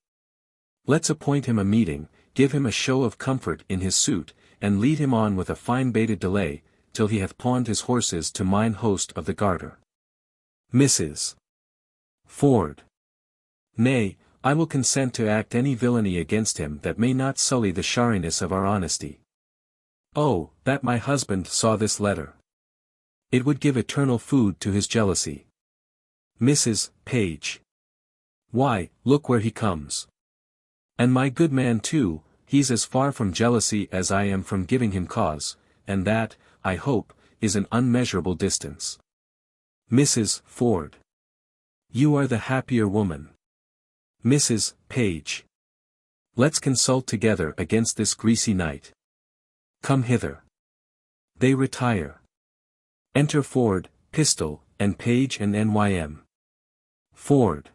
Let's appoint him a meeting, give him a show of comfort in his suit, and lead him on with a fine baited delay, till he hath pawned his horses to mine host of the Garter. Mrs. Ford. Nay, I will consent to act any villainy against him that may not sully the shariness of our honesty. Oh, that my husband saw this letter! It would give eternal food to his jealousy. Mrs. Page. Why, look where he comes. And my good man too, he's as far from jealousy as I am from giving him cause, and that, I hope, is an unmeasurable distance. Mrs. Ford. You are the happier woman. Mrs. Page. Let's consult together against this greasy night. Come hither. They retire. Enter Ford, Pistol, and Page and Nym. Ford.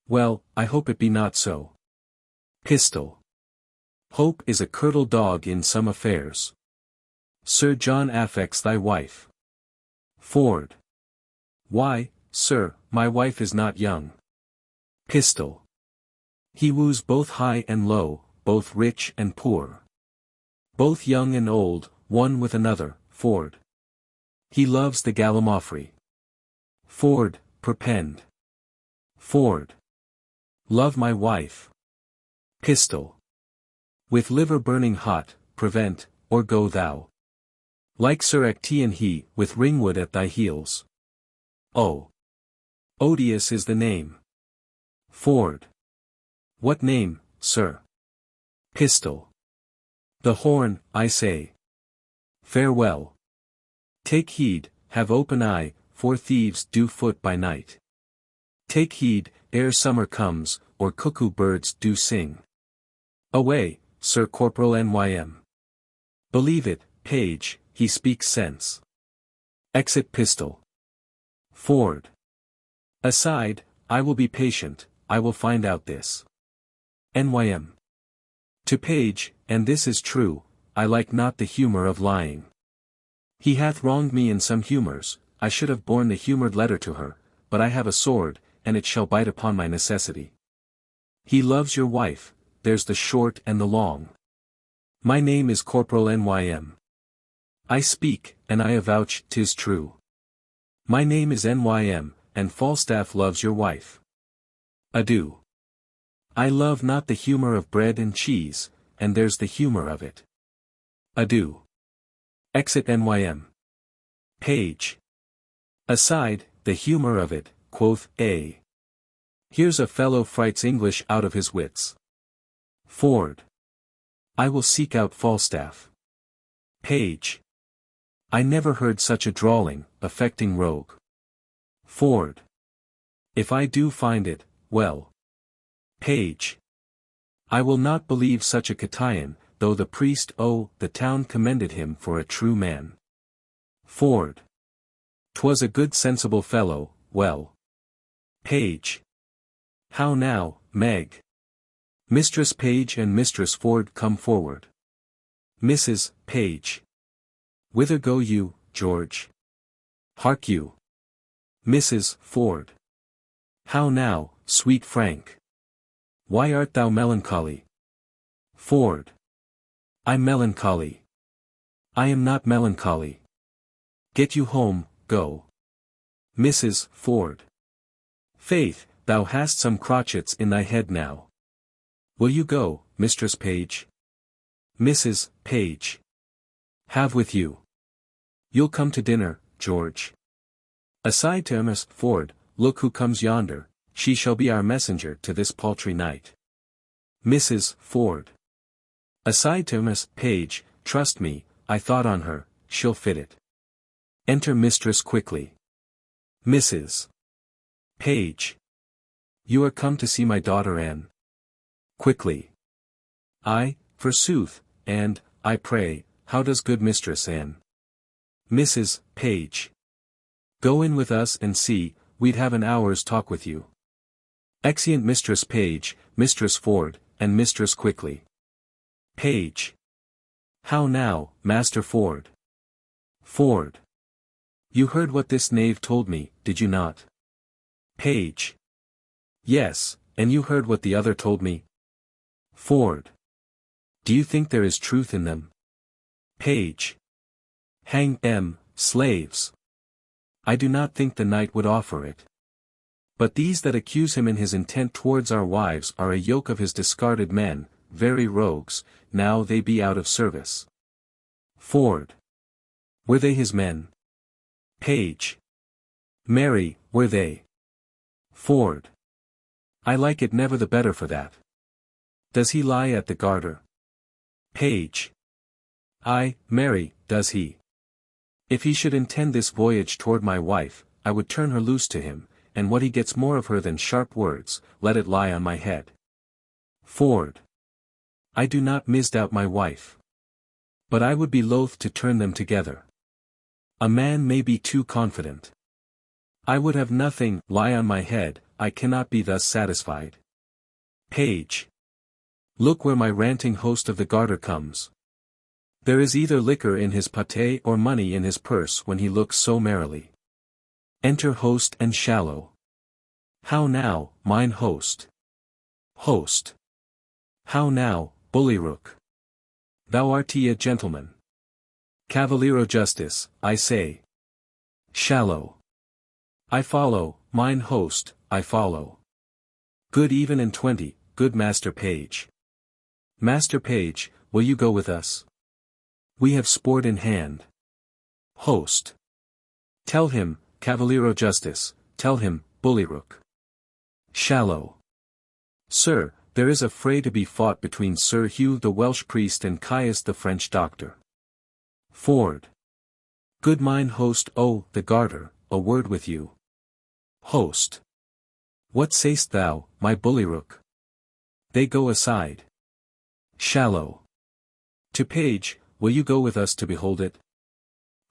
Well, I hope it be not so. Pistol. Hope is a curtal dog in some affairs. Sir John affects thy wife. Ford. Why, sir, my wife is not young. Pistol. He woos both high and low, both rich and poor. Both young and old, one with another, Ford. He loves the gallimaufry. Ford, perpend. Ford. Love my wife. Pistol. With liver burning hot, prevent, or go thou. Like Sir Actaeon he, with Ringwood at thy heels. Oh. Odious is the name. Ford. What name, sir? Pistol. The horn, I say. Farewell. Take heed, have open eye, for thieves do foot by night. Take heed, ere summer comes, or cuckoo birds do sing. Away, Sir Corporal Nym. Believe it, Page, he speaks sense. Exit Pistol. Ford. Aside, I will be patient, I will find out this. Nym. To Page, and this is true, I like not the humour of lying. He hath wronged me in some humours, I should have borne the humoured letter to her, but I have a sword, and it shall bite upon my necessity. He loves your wife, there's the short and the long. My name is Corporal Nym. I speak, and I avouch 'tis true. My name is Nym, and Falstaff loves your wife. Adieu. I love not the humour of bread and cheese, and there's the humour of it. Adieu. Exit Nym. Page. Aside, the humour of it, quoth A. Here's a fellow frights English out of his wits. Ford. I will seek out Falstaff. Page. I never heard such a drawling, affecting rogue. Ford. If I do find it, well. Page. I will not believe such a Catian, though the priest the town commended him for a true man. Ford. 'Twas a good sensible fellow, well. Page. How now, Meg? Mistress Page and Mistress Ford come forward. Mrs. Page. Whither go you, George? Hark you. Mrs. Ford. How now, sweet Frank? Why art thou melancholy? Ford. I'm melancholy. I am not melancholy. Get you home, go. Mrs. Ford. Faith, thou hast some crotchets in thy head now. Will you go, Mistress Page? Mrs. Page. Have with you. You'll come to dinner, George. Aside to Miss Ford, look who comes yonder, she shall be our messenger to this paltry night. Mrs. Ford. Aside to Miss Page, trust me, I thought on her, she'll fit it. Enter Mistress quickly. Mrs. Page. You are come to see my daughter Anne. Quickly. Aye, forsooth, and, I pray, how does good Mistress Anne? Mrs. Page. Go in with us and see, we'd have an hour's talk with you. Exeunt Mistress Page, Mistress Ford, and Mistress Quickly. Page. How now, Master Ford? Ford. You heard what this knave told me, did you not? Page. Yes, and you heard what the other told me? Ford. Do you think there is truth in them? Page. Hang slaves. I do not think the knight would offer it. But these that accuse him in his intent towards our wives are a yoke of his discarded men, very rogues, now they be out of service. Ford. Were they his men? Page. Marry, were they? Ford. I like it never the better for that. Does he lie at the Garter? Page. Ay, marry, does he? If he should intend this voyage toward my wife, I would turn her loose to him, and what he gets more of her than sharp words, let it lie on my head. Ford. I do not misdoubt my wife. But I would be loath to turn them together. A man may be too confident. I would have nothing lie on my head, I cannot be thus satisfied. Page. Look where my ranting host of the Garter comes. There is either liquor in his pate or money in his purse when he looks so merrily. Enter host and shallow. How now, mine host? Host. How now, bullyrook? Thou art a gentleman. Cavaliero justice, I say. Shallow. I follow, mine host, I follow. Good even and 20, good Master Page. Master Page, will you go with us? We have sport in hand. Host. Tell him, Cavaliero justice, tell him, bullyrook. Shallow. Sir, there is a fray to be fought between Sir Hugh the Welsh priest and Caius the French doctor. Ford. Good mine host, oh, the Garter, a word with you. Host. What say'st thou, my bullyrook? They go aside. Shallow. To Page, will you go with us to behold it?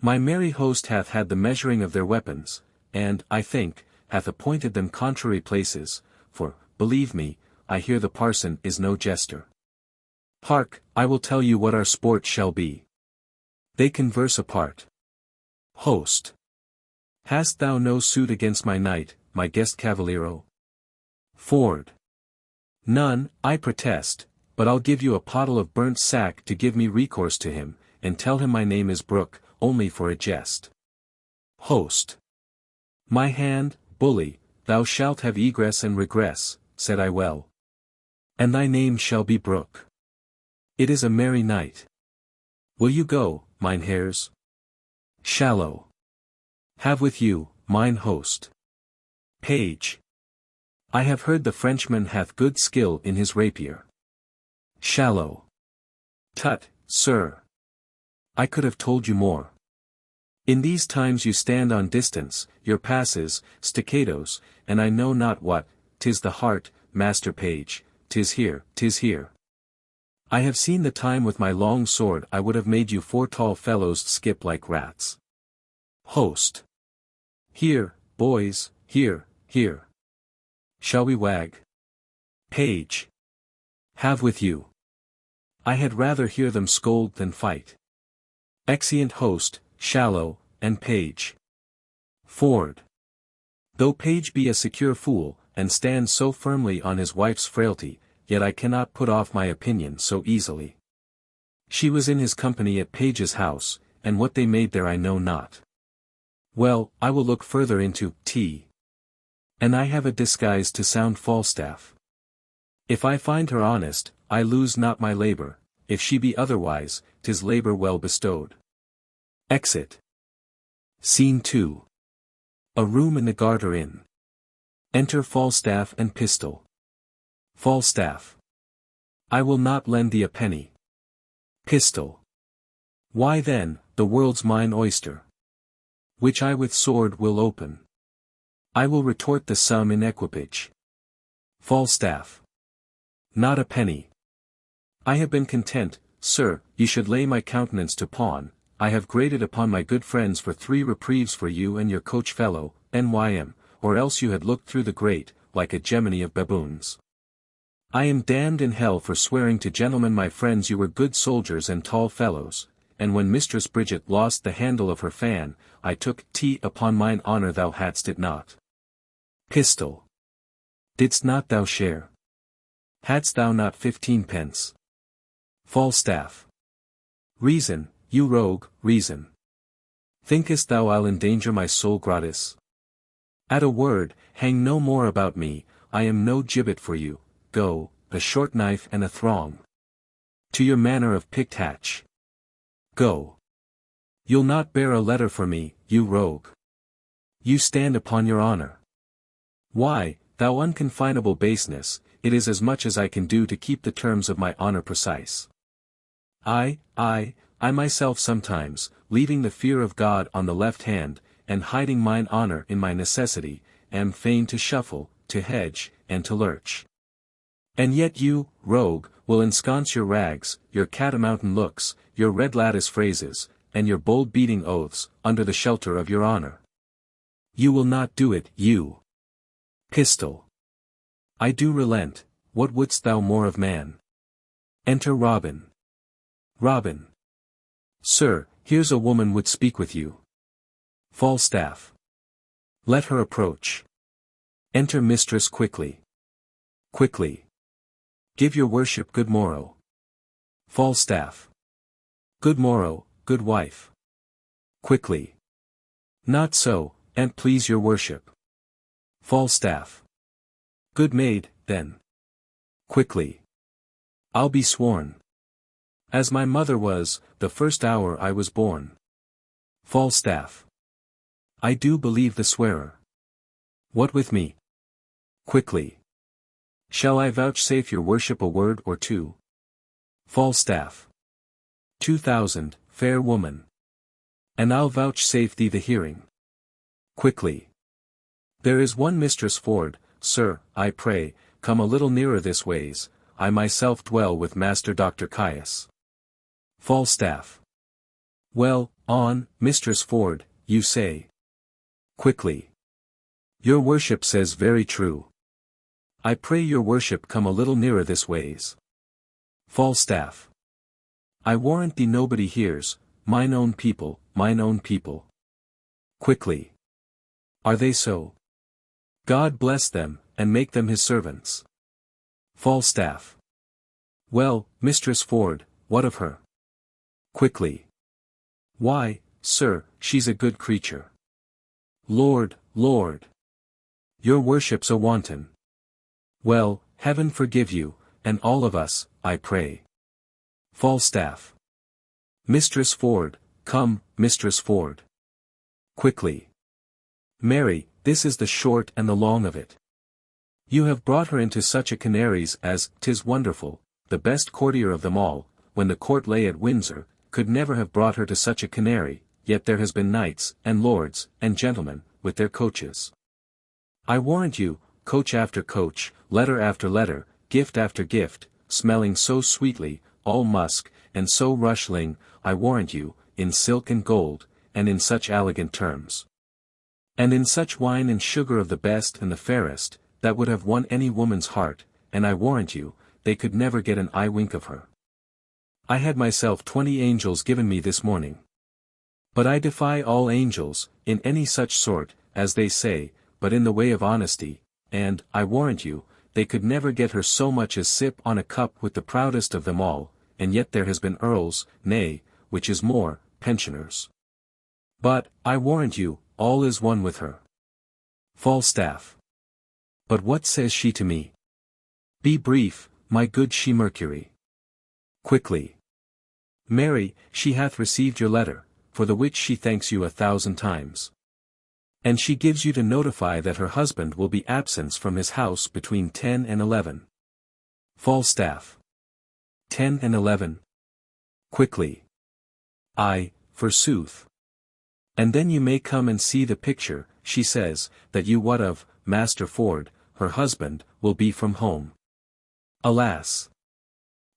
My merry host hath had the measuring of their weapons, and, I think, hath appointed them contrary places, for, believe me, I hear the parson is no jester. Hark, I will tell you what our sport shall be. They converse apart. Host. Hast thou no suit against my knight, my guest Cavaliero? Ford. None, I protest, but I'll give you a pottle of burnt sack to give me recourse to him, and tell him my name is Brook, only for a jest. Host. My hand, bully, thou shalt have egress and regress, said I well. And thy name shall be Brook. It is a merry night. Will you go, mine hares? Shallow. Have with you, mine host. Page. I have heard the Frenchman hath good skill in his rapier. Shallow. Tut, sir. I could have told you more. In these times you stand on distance, your passes, staccatos, and I know not what, 'tis the heart, Master Page, 'tis here, 'tis here. I have seen the time with my long sword I would have made you 4 tall fellows skip like rats. Host. Here, boys, here, here. Shall we wag? Page. Have with you. I had rather hear them scold than fight. Exeunt host, Shallow, and Page. Ford. Though Page be a secure fool, and stands so firmly on his wife's frailty, yet I cannot put off my opinion so easily. She was in his company at Page's house, and what they made there I know not. Well, I will look further into T. And I have a disguise to sound Falstaff. If I find her honest, I lose not my labor, if she be otherwise, 'tis labor well bestowed. Exit. Scene 2. A room in the Garter Inn. Enter Falstaff and Pistol. Falstaff. I will not lend thee a penny. Pistol. Why then, the world's mine oyster. Which I with sword will open. I will retort the sum in equipage. Falstaff. Not a penny. I have been content, sir, ye should lay my countenance to pawn. I have graded upon my good friends for 3 reprieves for you and your coach fellow, Nym, or else you had looked through the grate, like a gemini of baboons. I am damned in hell for swearing to gentlemen my friends you were good soldiers and tall fellows, and when Mistress Bridget lost the handle of her fan, I took tea upon mine honour thou hadst it not. Pistol. Didst not thou share? Hadst thou not 15 pence? Falstaff. Reason, you rogue, reason. Thinkest thou I'll endanger my soul gratis? At a word, hang no more about me, I am no gibbet for you, go, a short knife and a throng. To your manor of picked hatch. Go. You'll not bear a letter for me, you rogue. You stand upon your honor. Why, thou unconfinable baseness, it is as much as I can do to keep the terms of my honor precise. I myself sometimes, leaving the fear of God on the left hand, and hiding mine honor in my necessity, am fain to shuffle, to hedge, and to lurch. And yet you, rogue, will ensconce your rags, your catamountain looks, your red lattice phrases, and your bold beating oaths, under the shelter of your honor. You will not do it, you pistol. I do relent, what wouldst thou more of man? Enter Robin. Robin. Sir, here's a woman would speak with you. Falstaff. Let her approach. Enter mistress quickly. Quickly. Give your worship good morrow. Falstaff. Good morrow, good wife. Quickly. Not so, an't please your worship. Falstaff. Good maid, then. Quickly. I'll be sworn. As my mother was, the first hour I was born. Falstaff. I do believe the swearer. What with me? Quickly. Shall I vouchsafe your worship a word or two? Falstaff. 2,000, fair woman. And I'll vouchsafe thee the hearing. Quickly. There is one Mistress Ford, sir, I pray, come a little nearer this ways, I myself dwell with Master Dr. Caius. Falstaff. Well, on, Mistress Ford, you say. Quickly. Your worship says very true. I pray your worship come a little nearer this ways. Falstaff. I warrant thee nobody hears, mine own people, mine own people. Quickly. Are they so? God bless them, and make them his servants. Falstaff. Well, Mistress Ford, what of her? Quickly. Why, sir, she's a good creature. Lord, Lord. Your worship's a wanton. Well, heaven forgive you, and all of us, I pray. Falstaff. Mistress Ford, come, Mistress Ford. Quickly. Mary, this is the short and the long of it. You have brought her into such a canaries as, 'tis wonderful, the best courtier of them all, when the court lay at Windsor, could never have brought her to such a canary, yet there has been knights, and lords, and gentlemen, with their coaches. I warrant you, coach after coach, letter after letter, gift after gift, smelling so sweetly, all musk, and so rushling, I warrant you, in silk and gold, and in such elegant terms. And in such wine and sugar of the best and the fairest, that would have won any woman's heart, and I warrant you, they could never get an eye wink of her. I had myself 20 angels given me this morning. But I defy all angels, in any such sort, as they say, but in the way of honesty, and, I warrant you, they could never get her so much as sip on a cup with the proudest of them all, and yet there has been earls, nay, which is more, pensioners. But, I warrant you, all is one with her. Falstaff. But what says she to me? Be brief, my good she Mercury. Quickly. Mary, she hath received your letter, for the which she thanks you 1,000 times. And she gives you to notify that her husband will be absent from his house between 10 and 11. Falstaff. 10 and 11. Quickly. Aye, forsooth. And then you may come and see the picture, she says, that you what of, Master Ford, her husband, will be from home. Alas!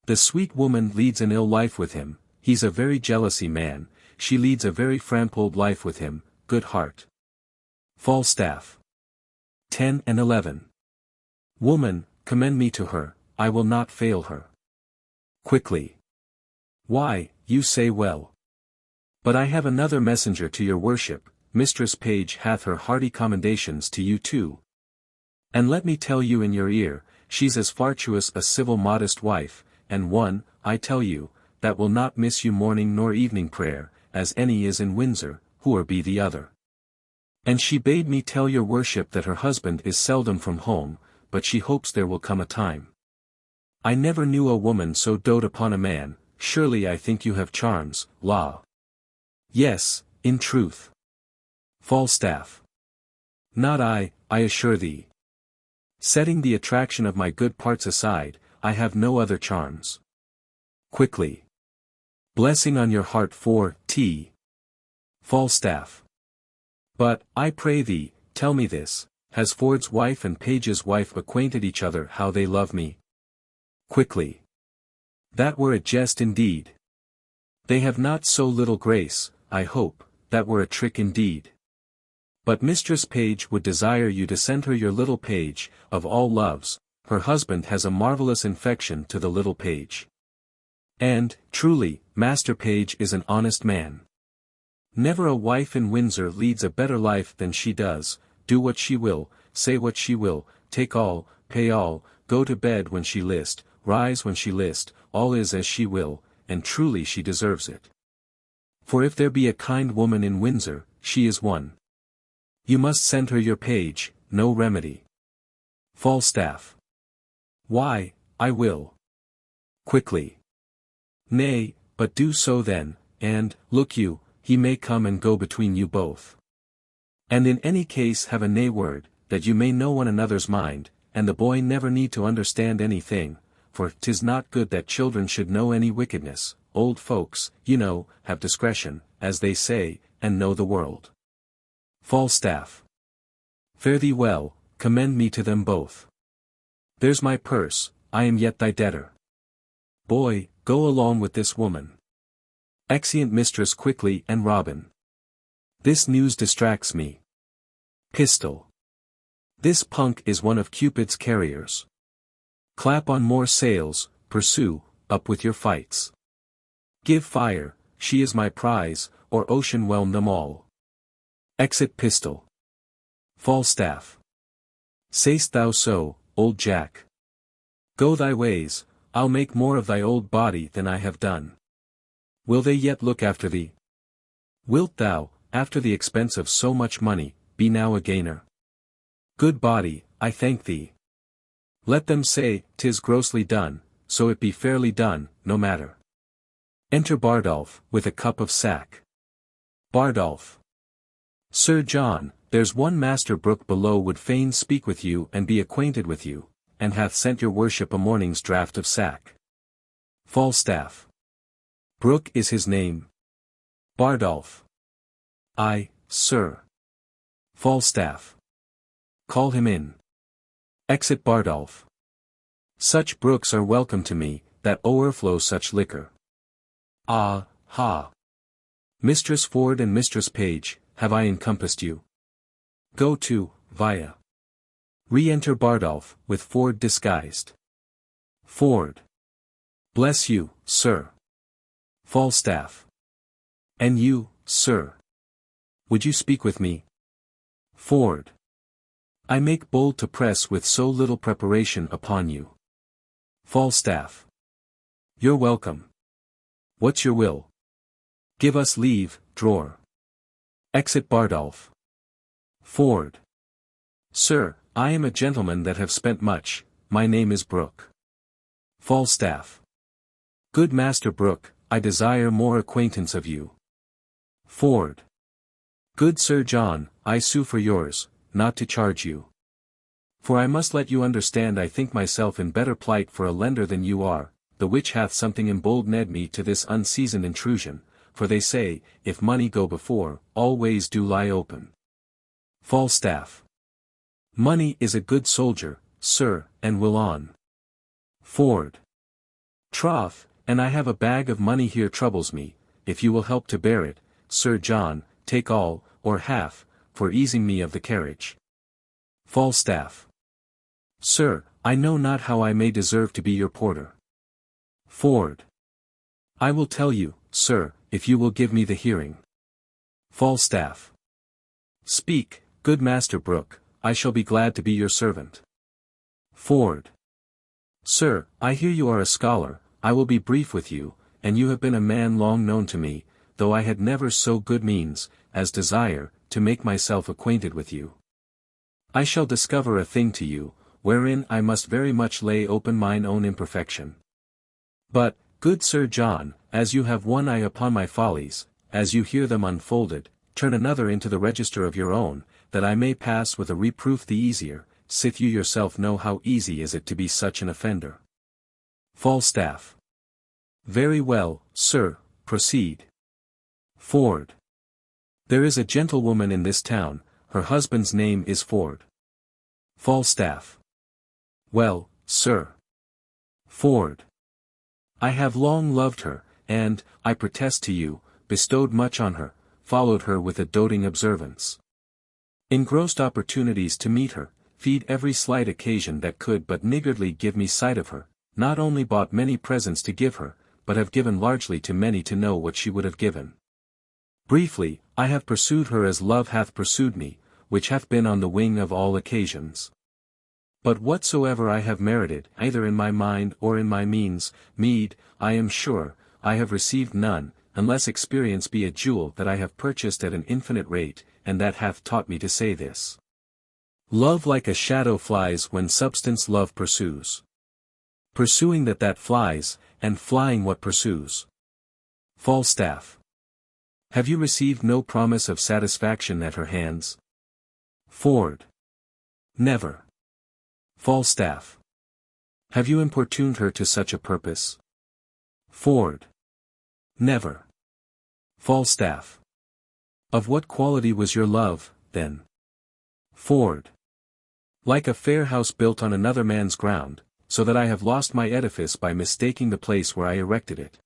The sweet woman leads an ill life with him, he's a very jealousy man, she leads a very frampold life with him, good heart. Falstaff. 10 and 11. Woman, commend me to her, I will not fail her. Quickly. Why, you say well. But I have another messenger to your worship, Mistress Page hath her hearty commendations to you too. And let me tell you in your ear, she's as virtuous a civil modest wife, and one, I tell you, that will not miss you morning nor evening prayer, as any is in Windsor, who or be the other. And she bade me tell your worship that her husband is seldom from home, but she hopes there will come a time. I never knew a woman so dote upon a man, surely I think you have charms, la. Yes, in truth. Falstaff. Not I assure thee. Setting the attraction of my good parts aside, I have no other charms. Quickly. Blessing on your heart for T. Falstaff. But, I pray thee, tell me this, has Ford's wife and Page's wife acquainted each other how they love me? Quickly. That were a jest indeed. They have not so little grace, I hope, that were a trick indeed. But Mistress Page would desire you to send her your little page, of all loves, her husband has a marvellous infection to the little page. And, truly, Master Page is an honest man. Never a wife in Windsor leads a better life than she does, do what she will, say what she will, take all, pay all, go to bed when she list, rise when she list, all is as she will, and truly she deserves it. For if there be a kind woman in Windsor, she is one. You must send her your page, no remedy. Falstaff. Why, I will. Quickly. Nay, but do so then, and, look you, he may come and go between you both. And in any case have a nay word, that you may know one another's mind, and the boy never need to understand anything, for 'tis not good that children should know any wickedness. Old folks, you know, have discretion, as they say, and know the world. Falstaff. Fare thee well, commend me to them both. There's my purse, I am yet thy debtor. Boy, go along with this woman. Exeunt Mistress quickly and Robin. This news distracts me. Pistol. This punk is one of Cupid's carriers. Clap on more sails, pursue, up with your fights. Give fire, she is my prize, or ocean whelm them all. Exit Pistol. Falstaff. Say'st thou so, old Jack? Go thy ways, I'll make more of thy old body than I have done. Will they yet look after thee? Wilt thou, after the expense of so much money, be now a gainer? Good body, I thank thee. Let them say, 'tis grossly done, so it be fairly done, no matter. Enter Bardolph, with a cup of sack. Bardolph. Sir John, there's one Master Brook below would fain speak with you and be acquainted with you, and hath sent your worship a morning's draught of sack. Falstaff. Brook is his name. Bardolph. Aye, sir. Falstaff. Call him in. Exit Bardolph. Such brooks are welcome to me, that o'erflow such liquor. Ah, ha. Mistress Ford and Mistress Page, have I encompassed you? Go to, via. Re-enter Bardolph, with Ford disguised. Ford. Bless you, sir. Falstaff. And you, sir. Would you speak with me? Ford. I make bold to press with so little preparation upon you. Falstaff. You're welcome. What's your will? Give us leave, drawer. Exit Bardolph. Ford. Sir, I am a gentleman that have spent much, my name is Brook. Falstaff. Good Master Brook, I desire more acquaintance of you. Ford. Good Sir John, I sue for yours, not to charge you. For I must let you understand I think myself in better plight for a lender than you are, the which hath something emboldened me to this unseasoned intrusion, for they say, if money go before, all ways do lie open. Falstaff. Money is a good soldier, sir, and will on. Ford. Troth, and I have a bag of money here troubles me, if you will help to bear it, Sir John, take all, or half, for easing me of the carriage. Falstaff. Sir, I know not how I may deserve to be your porter. Ford. I will tell you, sir, if you will give me the hearing. Falstaff. Speak, good Master Brook, I shall be glad to be your servant. Ford. Sir, I hear you are a scholar, I will be brief with you, and you have been a man long known to me, though I had never so good means, as desire, to make myself acquainted with you. I shall discover a thing to you, wherein I must very much lay open mine own imperfection. But, good Sir John, as you have one eye upon my follies, as you hear them unfolded, turn another into the register of your own, that I may pass with a reproof the easier, sith you yourself know how easy is it to be such an offender. Falstaff. Very well, sir, proceed. Ford. There is a gentlewoman in this town, her husband's name is Ford. Falstaff. Well, sir. Ford. I have long loved her, and, I protest to you, bestowed much on her, followed her with a doting observance. Engrossed opportunities to meet her, feed every slight occasion that could but niggardly give me sight of her, not only bought many presents to give her, but have given largely to many to know what she would have given. Briefly, I have pursued her as love hath pursued me, which hath been on the wing of all occasions. But whatsoever I have merited, either in my mind or in my meed, I am sure, I have received none, unless experience be a jewel that I have purchased at an infinite rate, and that hath taught me to say this. Love like a shadow flies when substance love pursues. Pursuing that flies, and flying what pursues. Falstaff. Have you received no promise of satisfaction at her hands? Ford. Never. Falstaff. Have you importuned her to such a purpose? Ford. Never. Falstaff. Of what quality was your love, then? Ford. Like a fair house built on another man's ground, so that I have lost my edifice by mistaking the place where I erected it.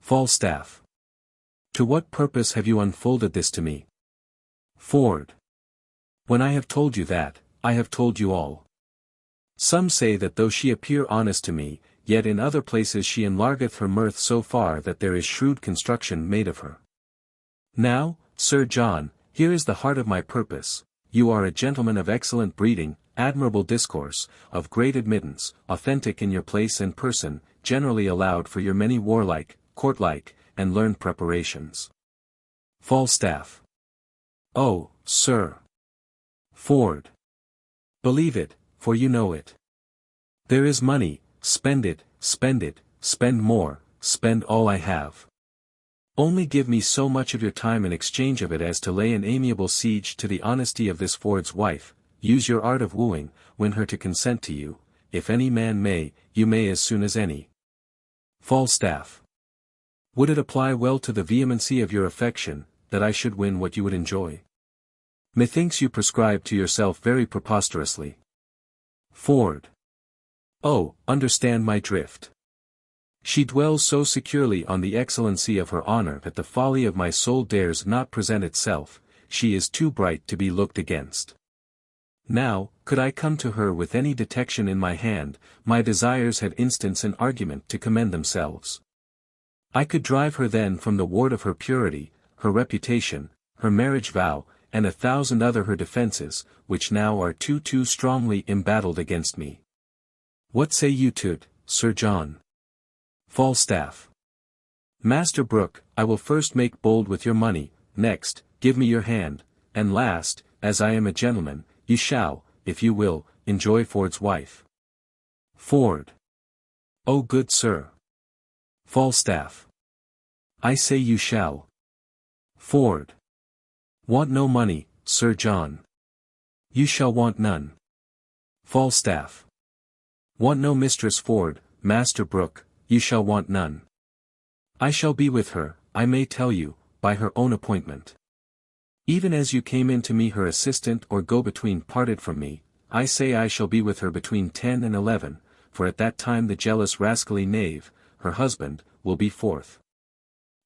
Falstaff. To what purpose have you unfolded this to me? Ford. When I have told you that, I have told you all. Some say that though she appear honest to me, yet in other places she enlargeth her mirth so far that there is shrewd construction made of her. Now, Sir John, here is the heart of my purpose. You are a gentleman of excellent breeding, admirable discourse, of great admittance, authentic in your place and person, generally allowed for your many warlike, courtlike, and learned preparations. Falstaff. Oh, sir. Ford. Believe it, for you know it. There is money, spend it, spend more, spend all I have. Only give me so much of your time in exchange of it as to lay an amiable siege to the honesty of this Ford's wife, use your art of wooing, win her to consent to you, if any man may, you may as soon as any. Falstaff. Would it apply well to the vehemency of your affection, that I should win what you would enjoy? Methinks you prescribe to yourself very preposterously. Ford. Oh, understand my drift. She dwells so securely on the excellency of her honor that the folly of my soul dares not present itself, she is too bright to be looked against. Now, could I come to her with any detection in my hand, my desires had instance and argument to commend themselves. I could drive her then from the ward of her purity, her reputation, her marriage vow, and 1,000 other her defences, which now are too strongly embattled against me. What say you to't, Sir John? Falstaff. Master Brook, I will first make bold with your money, next, give me your hand, and last, as I am a gentleman, you shall, if you will, enjoy Ford's wife. Ford. Oh good sir. Falstaff. I say you shall. Ford. Want no money, Sir John. You shall want none. Falstaff. Want no Mistress Ford, Master Brook, you shall want none. I shall be with her, I may tell you, by her own appointment. Even as you came in to me her assistant or go-between parted from me, I say I shall be with her between 10 and 11, for at that time the jealous rascally knave, her husband, will be forth.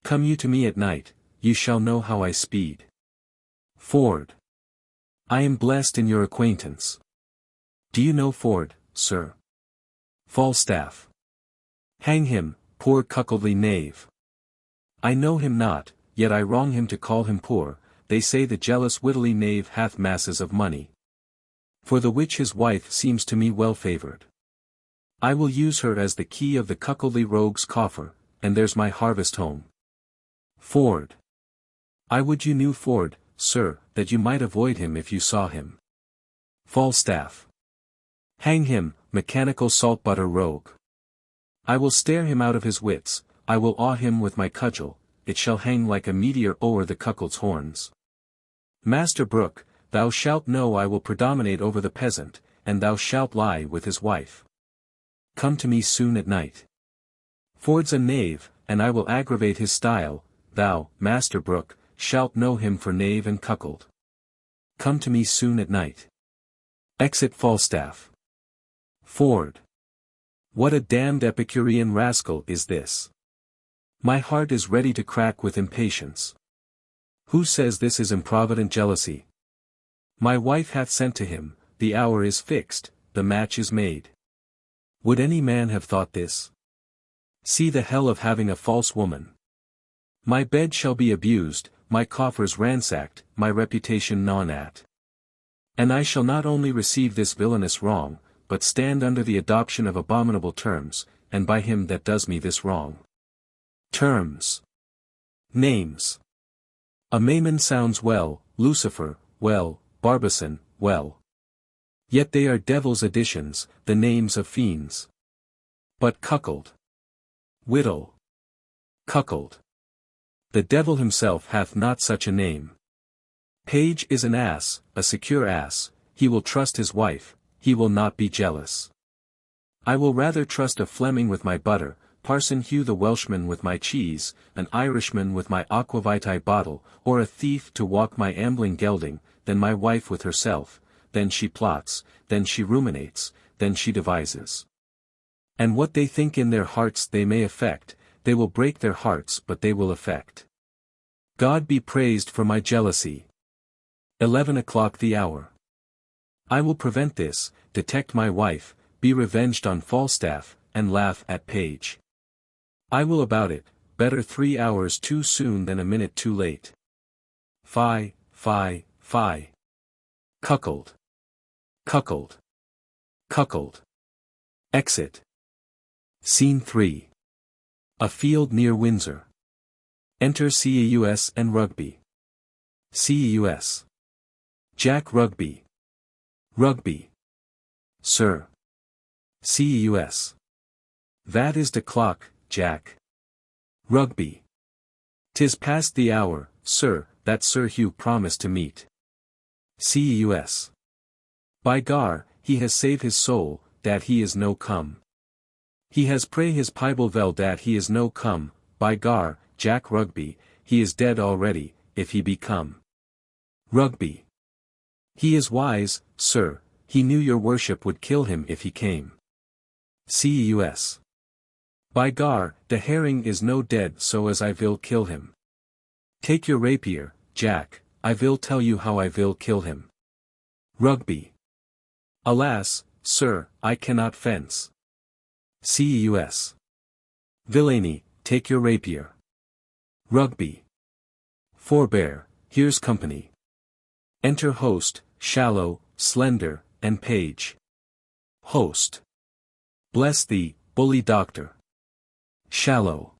Come you to me at night, you shall know how I speed. Ford. I am blessed in your acquaintance. Do you know Ford, sir? Falstaff. Hang him, poor cuckoldly knave. I know him not, yet I wrong him to call him poor, they say the jealous wittly knave hath masses of money. For the which his wife seems to me well favoured. I will use her as the key of the cuckoldly rogue's coffer, and there's my harvest home. Ford. I would you knew Ford, sir, that you might avoid him if you saw him. Falstaff. Hang him, mechanical salt-butter rogue. I will stare him out of his wits, I will awe him with my cudgel, it shall hang like a meteor o'er the cuckold's horns. Master Brook, thou shalt know I will predominate over the peasant, and thou shalt lie with his wife. Come to me soon at night. Ford's a knave, and I will aggravate his style, thou, Master Brook, shalt know him for knave and cuckold. Come to me soon at night. Exit Falstaff. Ford. What a damned Epicurean rascal is this! My heart is ready to crack with impatience. Who says this is improvident jealousy? My wife hath sent to him, the hour is fixed, the match is made. Would any man have thought this? See the hell of having a false woman. My bed shall be abused, my coffers ransacked, my reputation gnawn at. And I shall not only receive this villainous wrong, but stand under the adoption of abominable terms, and by him that does me this wrong. Terms. Names. A Mammon sounds well, Lucifer, well, Barbazon, well. Yet they are devil's additions, the names of fiends. But cuckold. Whittle. Cuckold. The devil himself hath not such a name. Page is an ass, a secure ass, he will trust his wife, he will not be jealous. I will rather trust a Fleming with my butter, Parson Hugh the Welshman with my cheese, an Irishman with my aquavitae bottle, or a thief to walk my ambling gelding, than my wife with herself, then she plots, then she ruminates, then she devises. And what they think in their hearts they may effect, they will break their hearts but they will effect. God be praised for my jealousy. 11 o'clock the hour. I will prevent this, detect my wife, be revenged on Falstaff, and laugh at Page. I will about it, better 3 hours too soon than a minute too late. Fie, fie, fie. Cuckold. Cuckold. Cuckold. Exit. Scene 3. A field near Windsor. Enter Caius and Rugby. Caius. Jack Rugby. Rugby. Sir. Caius. That is the clock, Jack. Rugby. 'Tis past the hour, sir, that Sir Hugh promised to meet. Caius. By gar, he has saved his soul, that he is no come. He has pray his piebald vel that he is no come, by gar, Jack Rugby, he is dead already, if he be come. Rugby. He is wise, sir, he knew your worship would kill him if he came. Caius. By gar, the herring is no dead so as I will kill him. Take your rapier, Jack, I will tell you how I will kill him. Rugby. Alas, sir, I cannot fence. Caius. Villainy, take your rapier. Rugby. Forbear, here's company. Enter host, Shallow, Slender, and Page. Host. Bless thee, bully doctor. Shallow.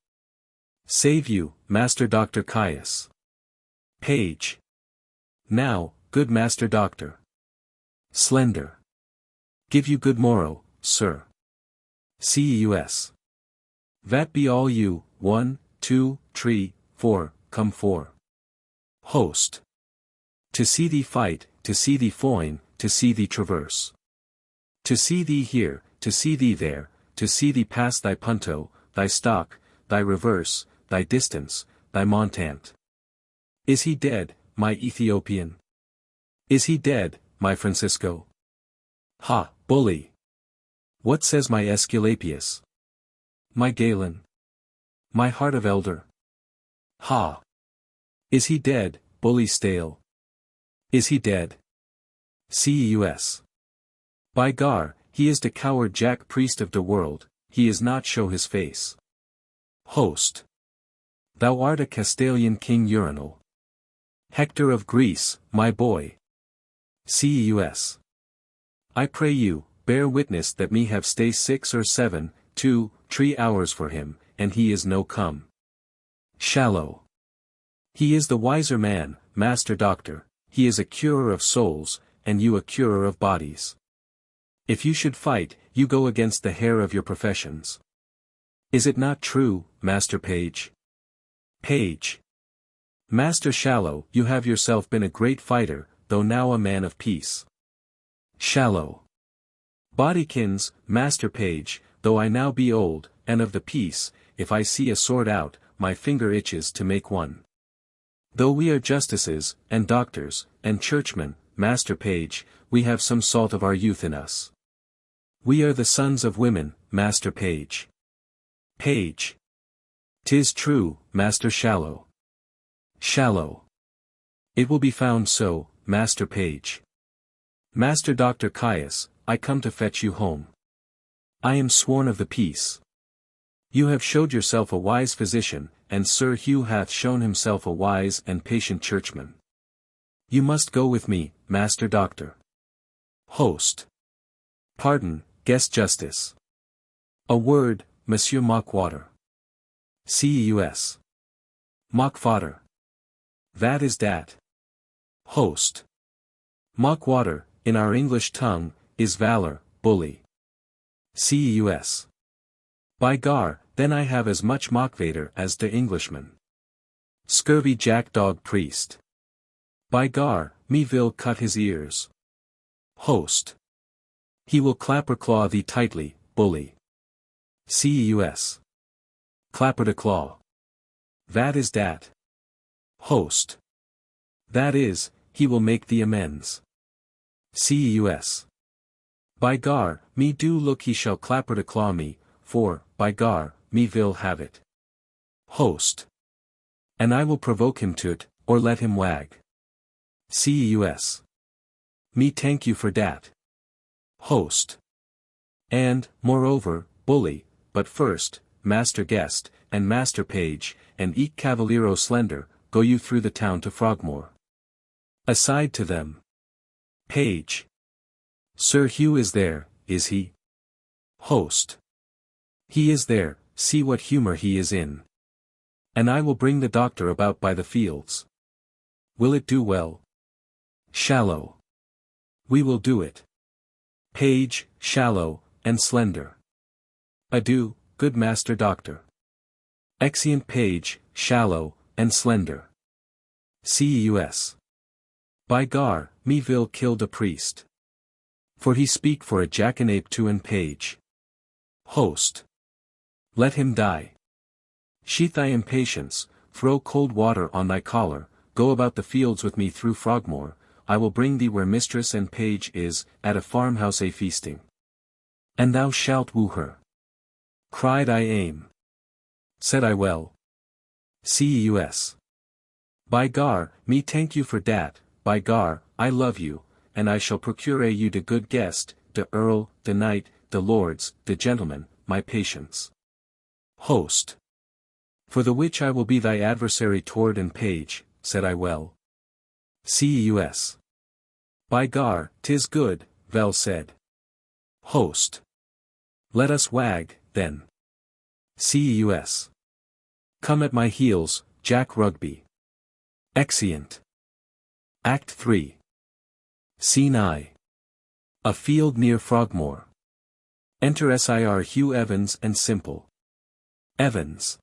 Save you, Master Dr. Caius. Page. Now, good Master Doctor. Slender. Give you good morrow, sir. Caius. That be all you, 1, 2, 3, 4, come 4. Host. To see thee fight, to see thee foin, to see thee traverse. To see thee here, to see thee there, to see thee pass thy punto, thy stock, thy reverse, thy distance, thy montant. Is he dead, my Ethiopian? Is he dead, my Francisco? Ha, bully! What says my Aesculapius? My Galen? My heart of elder? Ha! Is he dead, bully stale? Is he dead? Caius. By gar, he is the coward Jack priest of the world, he is not show his face. Host. Thou art a Castilian king urinal. Hector of Greece, my boy. Caius. I pray you, bear witness that me have stay 6 or 7, 2, 3 hours for him, and he is no come. Shallow. He is the wiser man, Master Doctor, he is a curer of souls, and you a curer of bodies. If you should fight, you go against the hair of your professions. Is it not true, Master Page? Page. Master Shallow, you have yourself been a great fighter, though now a man of peace. Shallow. Bodykins, Master Page, though I now be old, and of the peace, if I see a sword out, my finger itches to make one. Though we are justices, and doctors, and churchmen, Master Page, we have some salt of our youth in us. We are the sons of women, Master Page. Page. 'Tis true, Master Shallow. Shallow. It will be found so, Master Page. Master Dr. Caius, I come to fetch you home. I am sworn of the peace. You have showed yourself a wise physician, and Sir Hugh hath shown himself a wise and patient churchman. You must go with me, Master Doctor. Host. Pardon, guest justice. A word, Monsieur Mockwater. Cus. Mockfodder. That is dat. Host. Mockwater, in our English tongue, is valor, bully. Cus. By gar, then I have as much mockvader as the Englishman. Scurvy jackdog priest. By gar, me vil cut his ears. Host. He will clapper claw thee tightly, bully. Cus. Clapper to claw. That is dat. Host. That is, he will make thee amends. Cus. By gar, me do look he shall clapper to claw me, for, by gar, me vil have it. Host. And I will provoke him to't, or let him wag. Cus. Me thank you for dat. Host. And, moreover, bully, but first, Master Guest, and Master Page, and eke Cavaliero Slender, go you through the town to Frogmore. Aside to them. Page. Sir Hugh is there, is he? Host. He is there, see what humor he is in. And I will bring the doctor about by the fields. Will it do well? Shallow. We will do it. Page, Shallow, and Slender. Adieu, good Master Doctor. Exeunt Page, Shallow, and Slender. Cus. By gar, me vil kill the priest. For he speak for a jackanape to an Page. Host. Let him die. Sheath thy impatience, throw cold water on thy collar, go about the fields with me through Frogmore, I will bring thee where Mistress Anne Page is, at a farmhouse a feasting. And thou shalt woo her. Cried I aim. Said I well. Cus. By gar, me thank you for dat, by gar, I love you, and I shall procure you de good guest, de earl, de knight, de lords, de gentlemen, my patience. Host. For the which I will be thy adversary toward and Page, said I well. Cus. By gar, 'tis good, vel said. Host. Let us wag, then. Cus. Come at my heels, Jack Rugby. Exeunt. Act 3. Scene I. A field near Frogmore. Enter Sir Hugh Evans and Simple. Evans.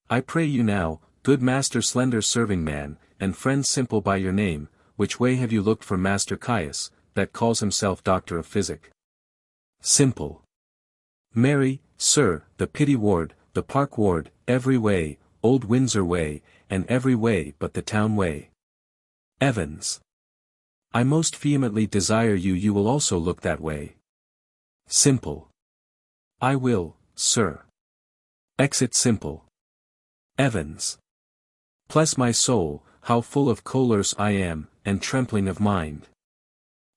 I pray you now, good Master Slender serving man, and friend Simple by your name, which way have you looked for Master Caius, that calls himself Doctor of Physic? Simple. Marry, sir, the Pity Ward, the Park Ward, every way, Old Windsor way, and every way but the town way. Evans. I most vehemently desire you will also look that way. Simple. I will, sir. Exit Simple. Evans. Bless my soul, how full of choler's I am, and trembling of mind.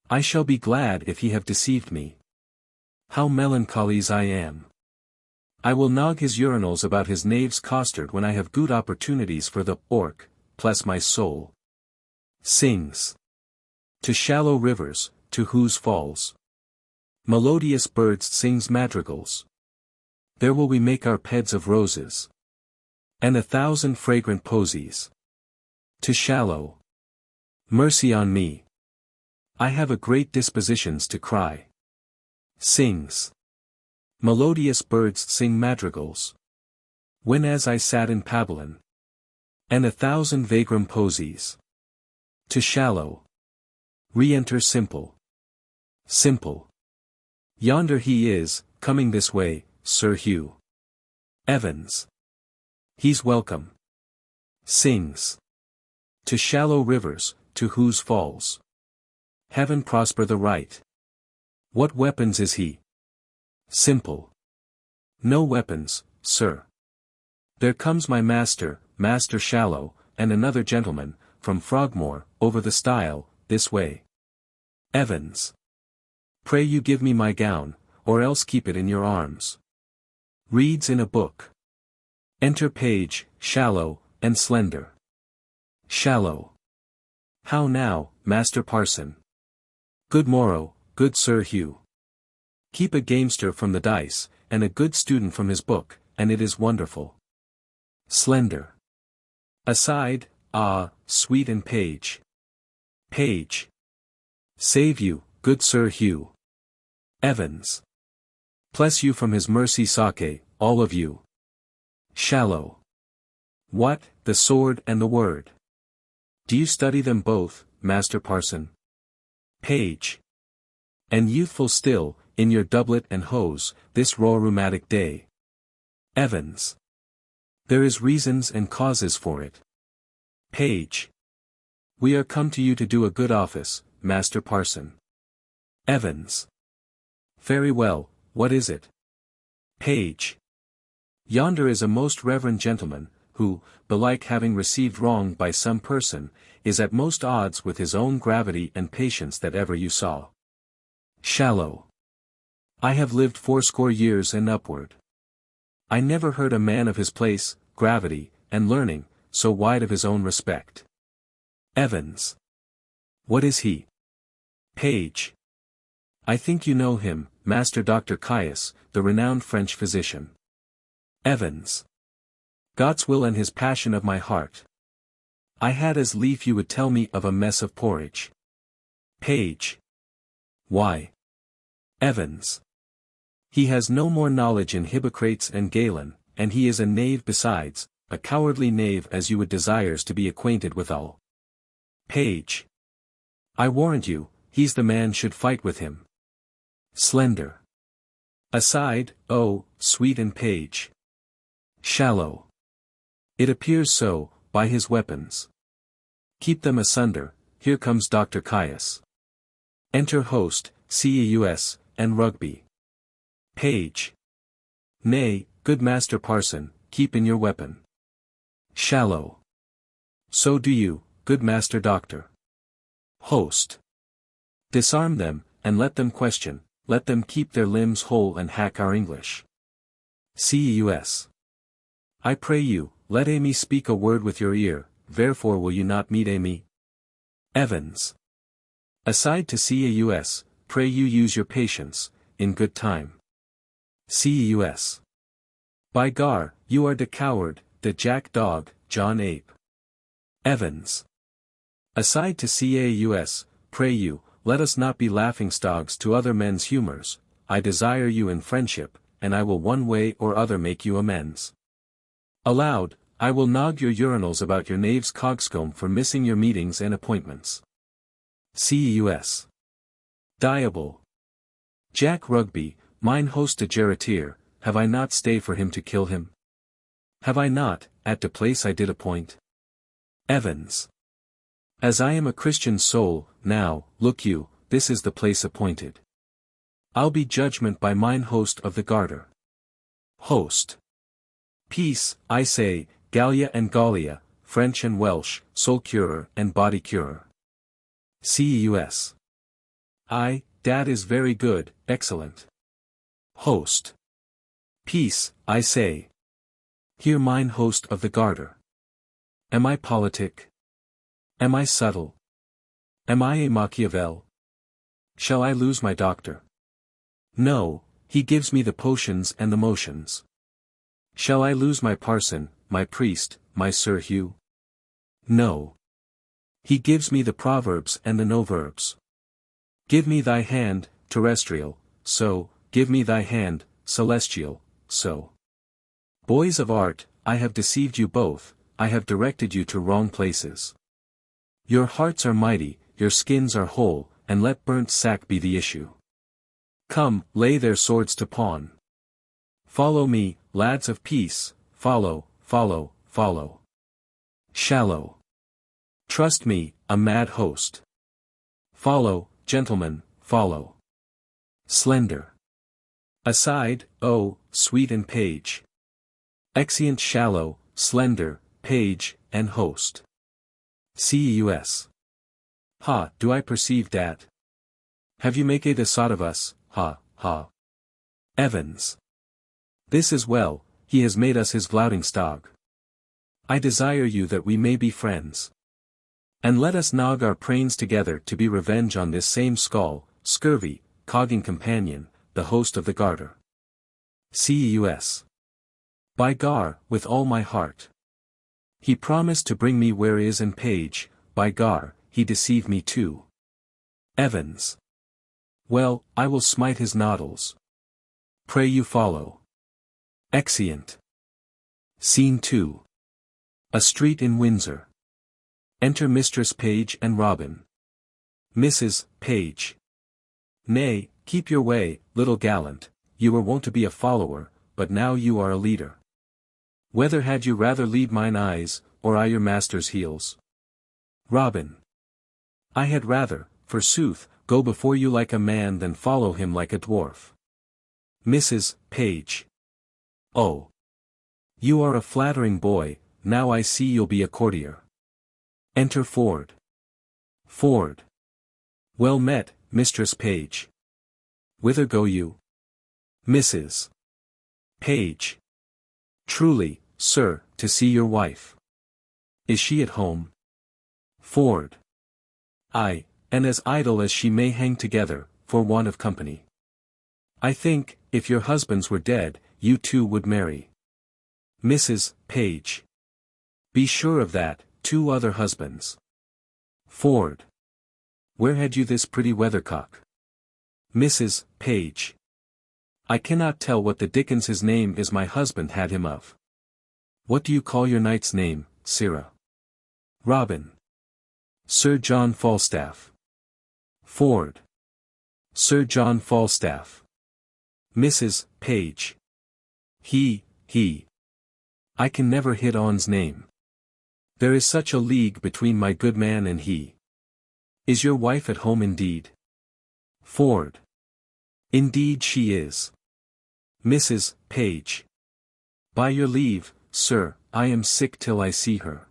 I shall be glad if he have deceived me. How melancholy's I am. I will nog his urinals about his knave's costard when I have good opportunities for the orc, bless my soul. Sings. To shallow rivers, to whose falls melodious birds sings madrigals. There will we make our beds of roses, and 1,000 fragrant posies. To shallow. Mercy on me. I have a great dispositions to cry. Sings. Melodious birds sing madrigals. When as I sat in pavilion, and 1,000 vagrom posies. To shallow. Re-enter Simple. Simple. Yonder he is, coming this way, Sir Hugh Evans. He's welcome. Sings. To shallow rivers, to whose falls Heaven prosper the right. What weapons is he? Simple. No weapons, sir. There comes my master, Master Shallow, and another gentleman, from Frogmore, over the stile, this way. Evans. Pray you give me my gown, or else keep it in your arms. Reads in a book. Enter Page, Shallow, and Slender. Shallow. How now, Master Parson? Good morrow, good Sir Hugh. Keep a gamester from the dice, and a good student from his book, and it is wonderful. Slender. Aside, ah, sweet and Page. Page. Save you, good Sir Hugh Evans. Bless you from his mercy sake, all of you. Shallow. What, the sword and the word? Do you study them both, Master Parson? Page. And youthful still, in your doublet and hose, this raw rheumatic day. Evans. There is reasons and causes for it. Page. We are come to you to do a good office, Master Parson. Evans. Very well, what is it? Page. Yonder is a most reverend gentleman, who, belike having received wrong by some person, is at most odds with his own gravity and patience that ever you saw. Shallow. I have lived 80 years and upward. I never heard a man of his place, gravity, and learning, so wide of his own respect. Evans. What is he? Page. I think you know him, Master Dr. Caius, the renowned French physician. Evans. God's will and his passion of my heart. I had as lief you would tell me of a mess of porridge. Page. Why? Evans. He has no more knowledge in Hippocrates and Galen, and he is a knave besides, a cowardly knave as you would desires to be acquainted withal. Page. I warrant you, he's the man should fight with him. Slender. Aside, oh, sweet and Page. Shallow. It appears so, by his weapons. Keep them asunder, here comes Dr. Caius. Enter host, Caius, and Rugby. Page. Nay, good Master Parson, keep in your weapon. Shallow. So do you, good Master Doctor. Host. Disarm them, and let them question, let them keep their limbs whole and hack our English. Caius. I pray you, let Amy speak a word with your ear, therefore will you not meet Amy? Evans. Aside to Caius, pray you use your patience, in good time. Caius. By gar, you are de coward, de jack dog, John Ape. Evans. Aside to Caius, pray you, let us not be laughingstocks to other men's humours, I desire you in friendship, and I will one way or other make you amends. Aloud, I will nog your urinals about your knave's coxcomb for missing your meetings and appointments. Caius. Diable. Jack Rugby, mine host a geratier, have I not stay for him to kill him? Have I not, at the place I did appoint? Evans. As I am a Christian soul, now, look you, this is the place appointed. I'll be judgment by mine host of the Garter. Host. Peace, I say, Gallia and Gallia, French and Welsh, soul curer and body curer. Caius. Aye, that is very good, excellent. Host. Peace, I say. Hear mine host of the Garter. Am I politic? Am I subtle? Am I a Machiavel? Shall I lose my doctor? No, he gives me the potions and the motions. Shall I lose my parson, my priest, my Sir Hugh? No. He gives me the proverbs and the no-verbs. Give me thy hand, terrestrial, so, give me thy hand, celestial, so. Boys of art, I have deceived you both, I have directed you to wrong places. Your hearts are mighty, your skins are whole, and let burnt sack be the issue. Come, lay their swords to pawn. Follow me, lads of peace, follow, follow, follow. Shallow. Trust me, a mad host. Follow, gentlemen, follow. Slender. Aside, oh, sweet and page. Exeunt shallow, slender, page, and host. Cus. Ha, do I perceive dat? Have you make a sot of us, ha, ha. Evans. This is well, he has made us his vloutingstog. I desire you that we may be friends. And let us nog our prains together to be revenge on this same skull, scurvy, cogging companion, the host of the Garter. Cus. By Gar, with all my heart. He promised to bring me where is and page, by Gar, he deceived me too. Evans. Well, I will smite his noddles. Pray you follow. Exeunt. Scene 2. A street in Windsor. Enter Mistress Page and Robin. Mrs. Page. Nay, keep your way, little gallant, you were wont to be a follower, but now you are a leader. Whether had you rather lead mine eyes, or I your master's heels? Robin. I had rather, forsooth, go before you like a man than follow him like a dwarf. Mrs. Page. Oh. You are a flattering boy, now I see you'll be a courtier. Enter Ford. Ford. Well met, Mistress Page. Whither go you? Mrs. Page. Truly, sir, to see your wife. Is she at home? Ford. Aye, and as idle as she may hang together, for want of company. I think, if your husbands were dead, you two would marry. Mrs. Page. Be sure of that, 2 other husbands. Ford. Where had you this pretty weathercock? Mrs. Page. I cannot tell what the dickens his name is my husband had him of. What do you call your knight's name, sirrah? Robin. Sir John Falstaff. Ford. Sir John Falstaff. Mrs. Page. He. I can never hit on's name. There is such a league between my good man and he. Is your wife at home indeed? Ford. Indeed she is. Mrs. Page. By your leave, sir, I am sick till I see her.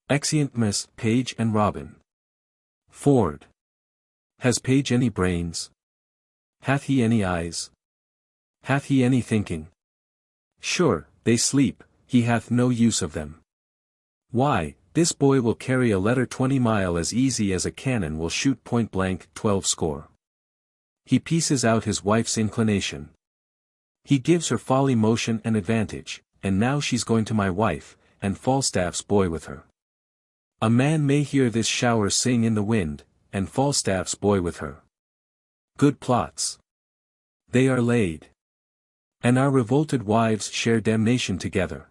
Exeunt Miss Page and Robin. Ford. Has Page any brains? Hath he any eyes? Hath he any thinking? Sure, they sleep, he hath no use of them. Why, this boy will carry a letter 20 mile as easy as a cannon will shoot point blank 12 score. He pieces out his wife's inclination. He gives her folly motion and advantage, and now she's going to my wife, and Falstaff's boy with her. A man may hear this shower sing in the wind, and Falstaff's boy with her. Good plots. They are laid. And our revolted wives share damnation together.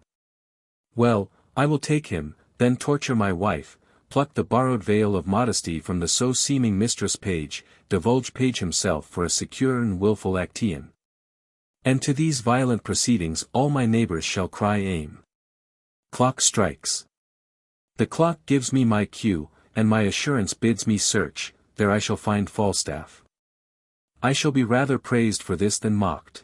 Well, I will take him, then torture my wife, pluck the borrowed veil of modesty from the so seeming Mistress Page, divulge Page himself for a secure and wilful Acteon. And to these violent proceedings all my neighbors shall cry aim. Clock strikes. The clock gives me my cue, and my assurance bids me search, there I shall find Falstaff. I shall be rather praised for this than mocked.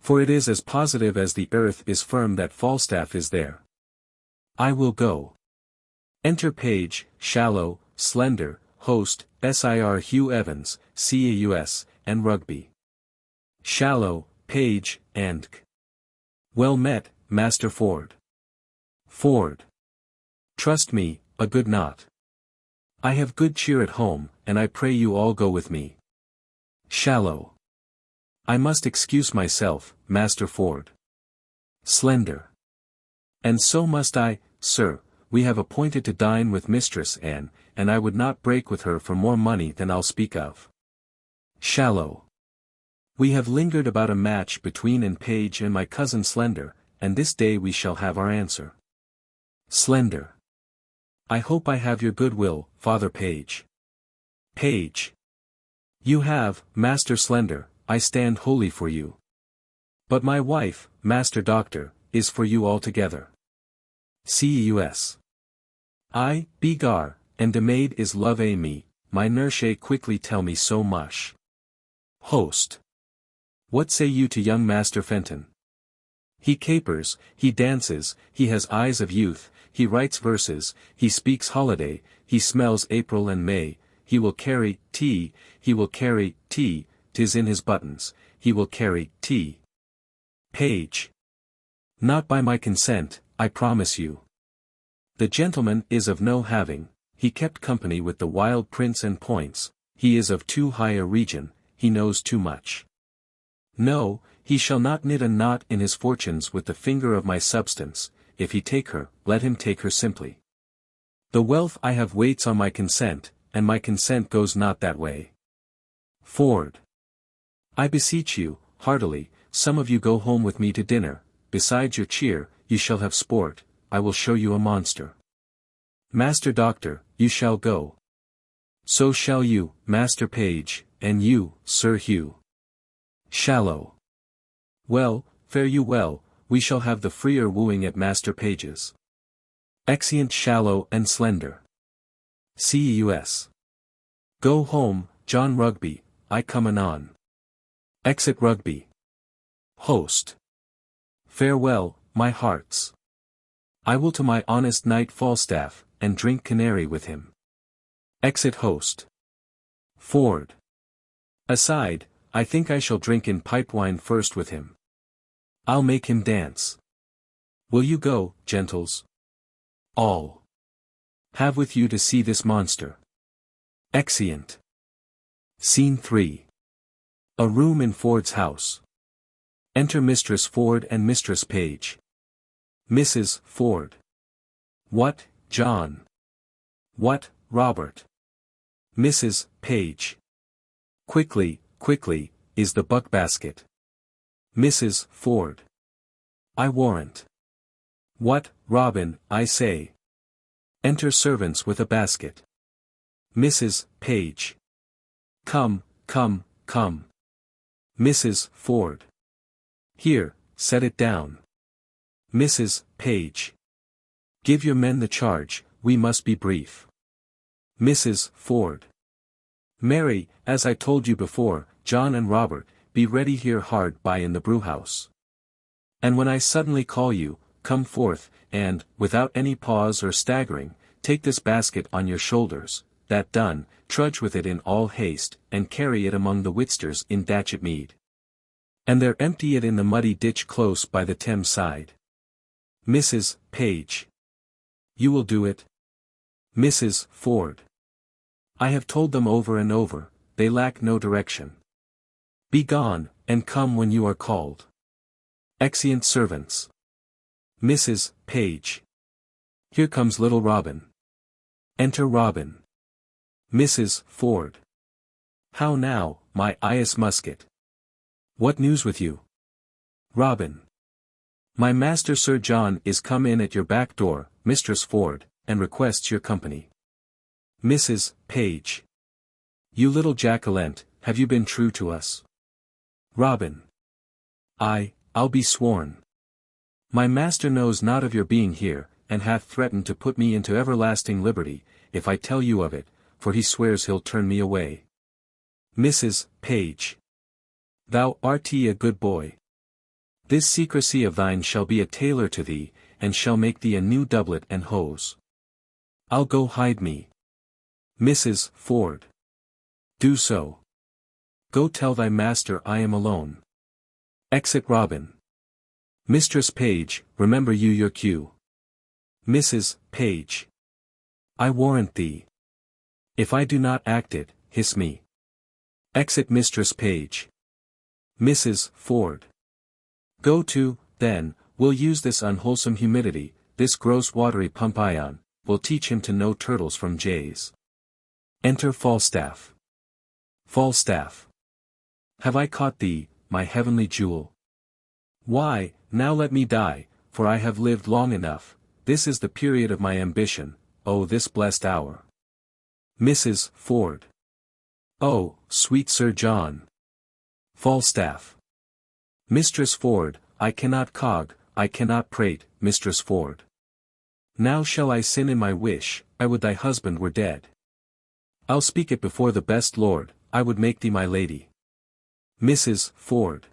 For it is as positive as the earth is firm that Falstaff is there. I will go. Enter Page, Shallow, Slender, Host, Sir Hugh Evans, Cus, and Rugby. Shallow, Page, and Well met, Master Ford. Ford. Trust me, a good knot. I have good cheer at home, and I pray you all go with me. Shallow. I must excuse myself, Master Ford. Slender. And so must I, sir, we have appointed to dine with Mistress Anne, and I would not break with her for more money than I'll speak of. Shallow. We have lingered about a match between Anne Page and my cousin Slender, and this day we shall have our answer. Slender. I hope I have your good will, Father Page. Page. You have, Master Slender, I stand wholly for you. But my wife, Master Doctor, is for you altogether. Cus. I, begar, and de maid is love a me, my nurse quickly tell me so much. Host. What say you to young Master Fenton? He capers, he dances, he has eyes of youth, he writes verses, he speaks holiday, he smells April and May, he will carry tea, 'tis in his buttons, he will carry tea. Page. Not by my consent, I promise you. The gentleman is of no having, he kept company with the wild prince and points, he is of too high a region, he knows too much. No, he shall not knit a knot in his fortunes with the finger of my substance, if he take her, let him take her simply. The wealth I have waits on my consent, and my consent goes not that way. Ford. I beseech you, heartily, some of you go home with me to dinner, besides your cheer, you shall have sport, I will show you a monster. Master Doctor, you shall go. So shall you, Master Page, and you, Sir Hugh. Shallow. Well, fare you well, we shall have the freer wooing at Master Page's. Exeunt Shallow and Slender. Cus. Go home, John Rugby, I come anon. Exit Rugby. Host. Farewell, my hearts. I will to my honest knight Falstaff, and drink canary with him. Exit Host. Ford. Aside, I think I shall drink in pipewine first with him. I'll make him dance. Will you go, gentles? All. Have with you to see this monster. Exeunt. Scene 3. A room in Ford's house. Enter Mistress Ford and Mistress Page. Mrs. Ford. What, John? What, Robert? Mrs. Page. Quickly, quickly, is the buck-basket. Mrs. Ford. I warrant. What, Robin, I say. Enter servants with a basket. Mrs. Page. Come, come, come. Mrs. Ford. Here, set it down. Mrs. Page. Give your men the charge, we must be brief. Mrs. Ford. Mary, as I told you before, John and Robert, be ready here hard by in the brewhouse. And when I suddenly call you, come forth, and, without any pause or staggering, take this basket on your shoulders, that done, trudge with it in all haste, and carry it among the Whitsters in Datchet Mead. And there empty it in the muddy ditch close by the Thames side. Mrs. Page. You will do it? Mrs. Ford. I have told them over and over, they lack no direction. Be gone, and come when you are called. Exeunt servants. Mrs. Page. Here comes little Robin. Enter Robin. Mrs. Ford. How now, my eyes musket? What news with you? Robin. My master Sir John is come in at your back door, Mistress Ford, and requests your company. Mrs. Page. You little Jacquelent, have you been true to us? Robin. I'll be sworn. My master knows not of your being here, and hath threatened to put me into everlasting liberty, if I tell you of it, for he swears he'll turn me away. Mrs. Page. Thou art a good boy. This secrecy of thine shall be a tailor to thee, and shall make thee a new doublet and hose. I'll go hide me. Mrs. Ford. Do so. Go tell thy master I am alone. Exit Robin. Mistress Page, remember you your cue. Mrs. Page. I warrant thee. If I do not act it, hiss me. Exit Mistress Page. Mrs. Ford. Go to, then, we'll use this unwholesome humidity, this gross watery pump ion, we'll teach him to know turtles from jays. Enter Falstaff. Falstaff. Have I caught thee, my heavenly jewel? Why, now let me die, for I have lived long enough, this is the period of my ambition, oh this blessed hour. Mrs. Ford. Oh, sweet Sir John Falstaff. Mistress Ford, I cannot cog, I cannot prate, Mistress Ford. Now shall I sin in my wish, I would thy husband were dead. I'll speak it before the best lord, I would make thee my lady. Mrs. Ford.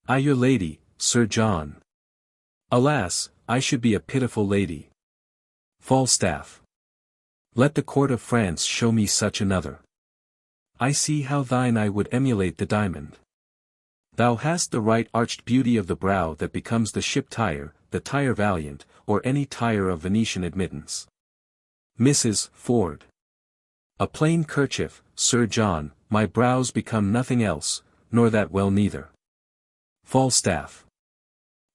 I your lady, Sir John. Alas, I should be a pitiful lady. Falstaff. Let the court of France show me such another. I see how thine eye would emulate the diamond. Thou hast the right arched beauty of the brow that becomes the ship Tyre, the Tyre valiant, or any Tyre of Venetian admittance. Mrs. Ford. A plain kerchief, Sir John, my brows become nothing else, nor that well neither. Falstaff.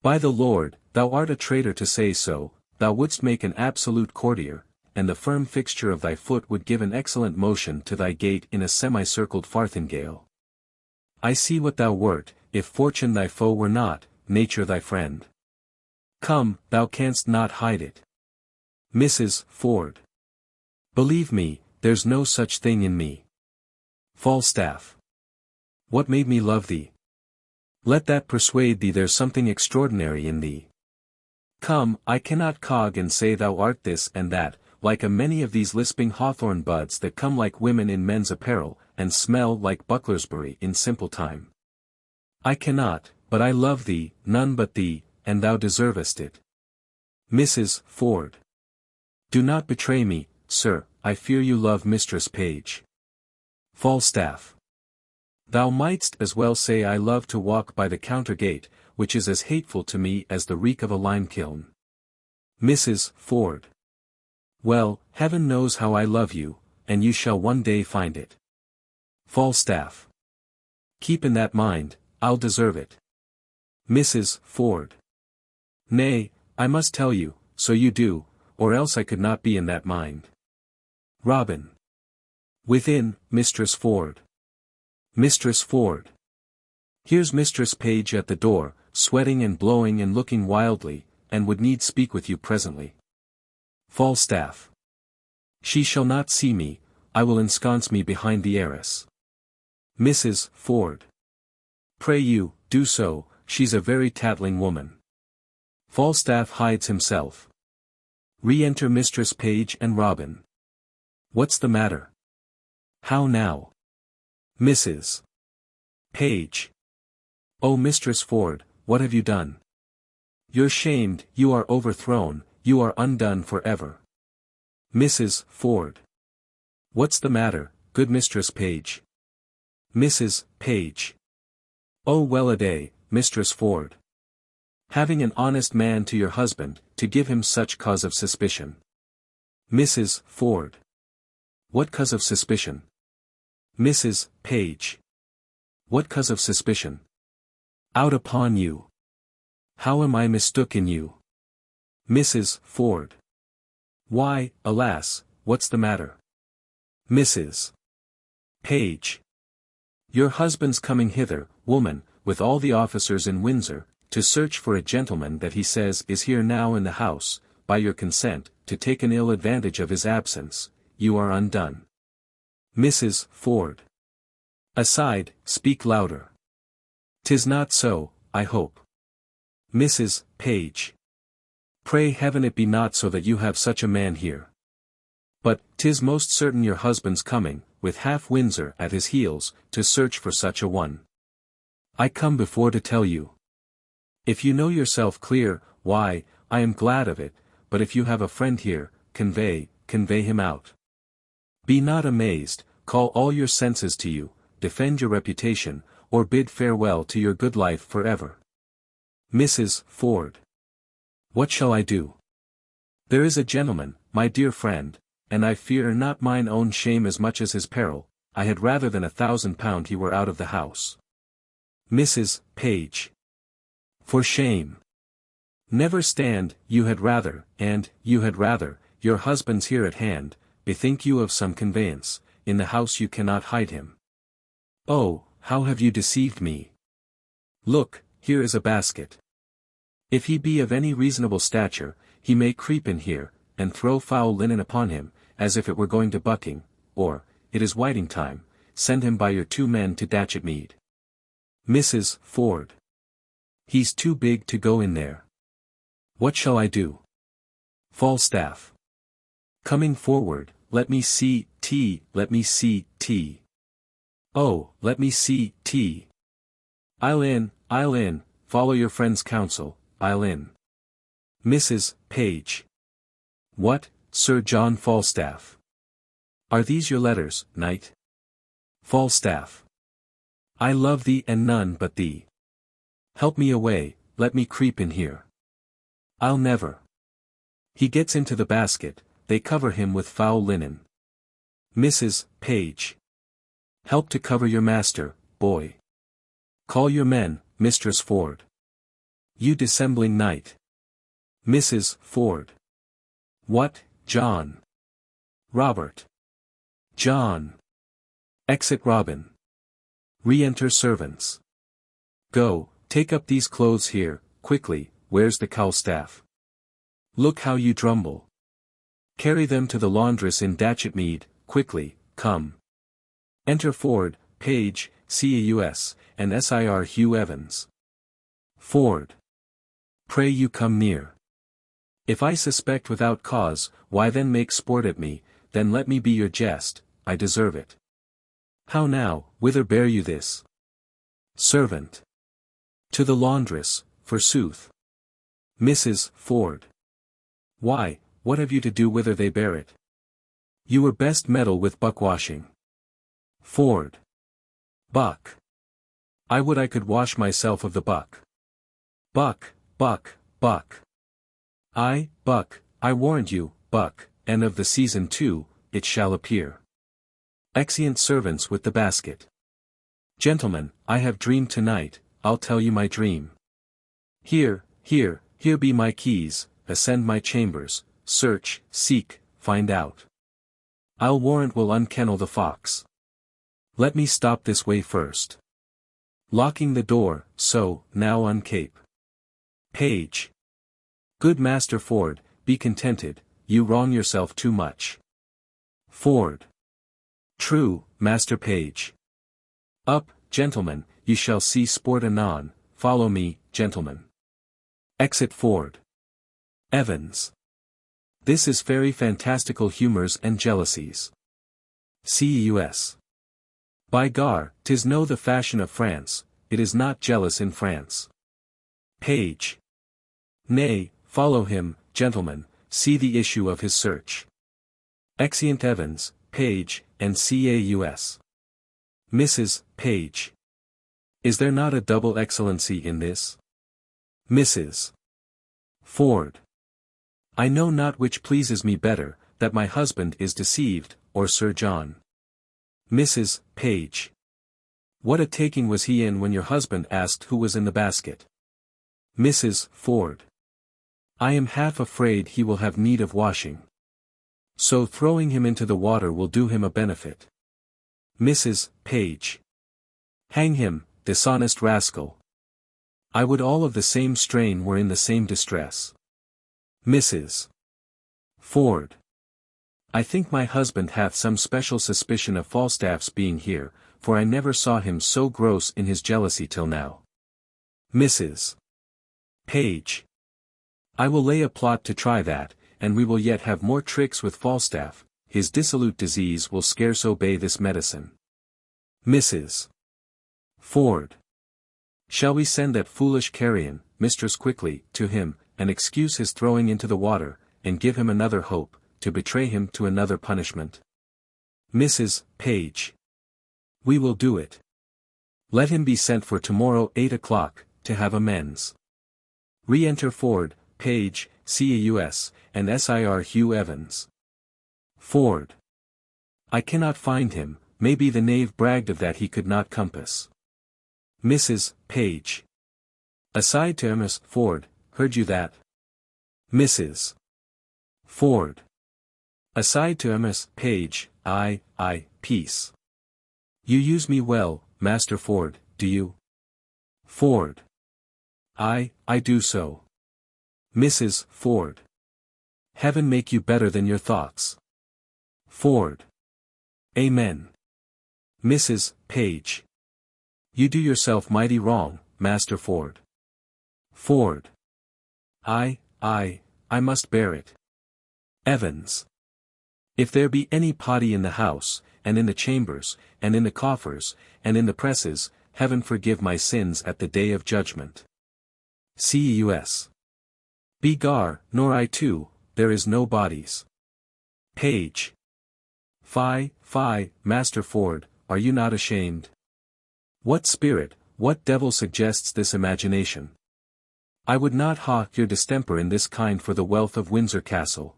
By the Lord, thou art a traitor to say so, thou wouldst make an absolute courtier, and the firm fixture of thy foot would give an excellent motion to thy gait in a semicircled farthingale. I see what thou wert, if fortune thy foe were not, nature thy friend. Come, thou canst not hide it. Mrs. Ford. Believe me, there's no such thing in me. Falstaff. What made me love thee? Let that persuade thee there's something extraordinary in thee. Come, I cannot cog and say thou art this and that, like a many of these lisping hawthorn buds that come like women in men's apparel, and smell like Bucklersbury in simple time. I cannot, but I love thee, none but thee, and thou deservest it. Mrs. Ford. Do not betray me, sir, I fear you love Mistress Page. Falstaff. Thou mightst as well say I love to walk by the counter gate, which is as hateful to me as the reek of a lime kiln. Mrs. Ford. Well, heaven knows how I love you, and you shall one day find it. Falstaff. Keep in that mind, I'll deserve it. Mrs. Ford. Nay, I must tell you, so you do, or else I could not be in that mind. Robin. Within, Mistress Ford. Mistress Ford. Here's Mistress Page at the door, sweating and blowing and looking wildly, and would need speak with you presently. Falstaff. She shall not see me, I will ensconce me behind the arras. Mrs. Ford. Pray you, do so, she's a very tattling woman. Falstaff hides himself. Re-enter Mistress Page and Robin. What's the matter? How now? Mrs. Page. Oh Mistress Ford, what have you done? You're shamed, you are overthrown, you are undone forever. Mrs. Ford. What's the matter, good Mistress Page? Mrs. Page. Oh well-a-day, Mistress Ford. Having an honest man to your husband, to give him such cause of suspicion. Mrs. Ford. What cause of suspicion? Mrs. Page. What cause of suspicion? Out upon you. How am I mistook in you? Mrs. Ford. Why, alas, what's the matter? Mrs. Page. Your husband's coming hither, woman, with all the officers in Windsor, to search for a gentleman that he says is here now in the house, by your consent, to take an ill advantage of his absence, you are undone. Mrs. Ford. Aside, speak louder. 'Tis not so, I hope. Mrs. Page. Pray heaven it be not so that you have such a man here. But, 'tis most certain your husband's coming, with half Windsor at his heels, to search for such a one. I come before to tell you. If you know yourself clear, why, I am glad of it, but if you have a friend here, convey him out. Be not amazed, call all your senses to you, defend your reputation, or bid farewell to your good life forever. Mrs. Ford. What shall I do? There is a gentleman, my dear friend, and I fear not mine own shame as much as his peril, I had rather than £1,000 he were out of the house. Mrs. Page. For shame. Never stand, you had rather, and, you had rather, your husband's here at hand, bethink you of some conveyance, in the house you cannot hide him. Oh, how have you deceived me? Look, here is a basket. If he be of any reasonable stature, he may creep in here, and throw foul linen upon him, as if it were going to bucking, or, it is whiting time, send him by your 2 men to Datchetmead. Mrs. Ford. He's too big to go in there. What shall I do? Falstaff. Coming forward, let me see, let me see, Oh, let me see, I'll in, follow your friend's counsel, I'll in. Mrs. Page. What, Sir John Falstaff? Are these your letters, knight? Falstaff. I love thee and none but thee. Help me away, let me creep in here. I'll never. He gets into the basket, they cover him with foul linen. Mrs. Page. Help to cover your master, boy. Call your men, Mistress Ford. You dissembling knight. Mrs. Ford. What, John? Robert. John. Exit Robin. Re-enter servants. Go, take up these clothes here, quickly, where's the cowlstaff? Look how you drumble. Carry them to the laundress in Datchetmead, quickly, come. Enter Ford, Page, Caius, and Sir Hugh Evans. Ford. Pray you come near. If I suspect without cause, why then make sport at me, then let me be your jest, I deserve it. How now, whither bear you this? Servant. To the laundress, forsooth. Mrs. Ford. Why, what have you to do whither they bear it? You were best meddle with buckwashing. Ford. Buck. I would I could wash myself of the buck. Buck, buck, buck. I, buck, I warrant you, buck, and of the season too, it shall appear. Exeunt servants with the basket. Gentlemen, I have dreamed tonight, I'll tell you my dream. Here be my keys, ascend my chambers, search, seek, find out. I'll warrant we'll unkennel the fox. Let me stop this way first. Locking the door, so, now uncape. Page. Good Master Ford, be contented, you wrong yourself too much. Ford. True, Master Page. Up, gentlemen, you shall see sport anon, follow me, gentlemen. Exit Ford. Evans. This is fairy fantastical humours and jealousies. Caius. By gar, 'tis no the fashion of France, it is not jealous in France. Page. Nay, follow him, gentlemen, see the issue of his search. Exeunt Evans, Page, and Caius. Mrs. Page. Is there not a double excellency in this? Mrs. Ford. I know not which pleases me better, that my husband is deceived, or Sir John. Mrs. Page. What a taking was he in when your husband asked who was in the basket? Mrs. Ford. I am half afraid he will have need of washing. So throwing him into the water will do him a benefit. Mrs. Page. Hang him, dishonest rascal. I would all of the same strain were in the same distress. Mrs. Ford. I think my husband hath some special suspicion of Falstaff's being here, for I never saw him so gross in his jealousy till now. Mrs. Page. I will lay a plot to try that, and we will yet have more tricks with Falstaff, his dissolute disease will scarce obey this medicine. Mrs. Ford. Shall we send that foolish carrion, mistress quickly, to him, and excuse his throwing into the water, and give him another hope, to betray him to another punishment? Mrs. Page. We will do it. Let him be sent for tomorrow 8 o'clock, to have amends. Re-enter Ford, Page, Caius, and Sir Hugh Evans. Ford. I cannot find him, maybe the knave bragged of that he could not compass. Mrs. Page. Aside to Miss Ford, heard you that? Mrs. Ford. Aside to Miss Page, peace. You use me well, Master Ford, do you? Ford. I do so. Mrs. Ford. Heaven make you better than your thoughts. Ford. Amen. Mrs. Page. You do yourself mighty wrong, Master Ford. Ford. I must bear it. Evans. If there be any potty in the house, and in the chambers, and in the coffers, and in the presses, heaven forgive my sins at the day of judgment. Cus. Begar, nor I too, there is no bodies. Page. Fie, Master Ford, are you not ashamed? What spirit, what devil suggests this imagination? I would not hawk your distemper in this kind for the wealth of Windsor Castle.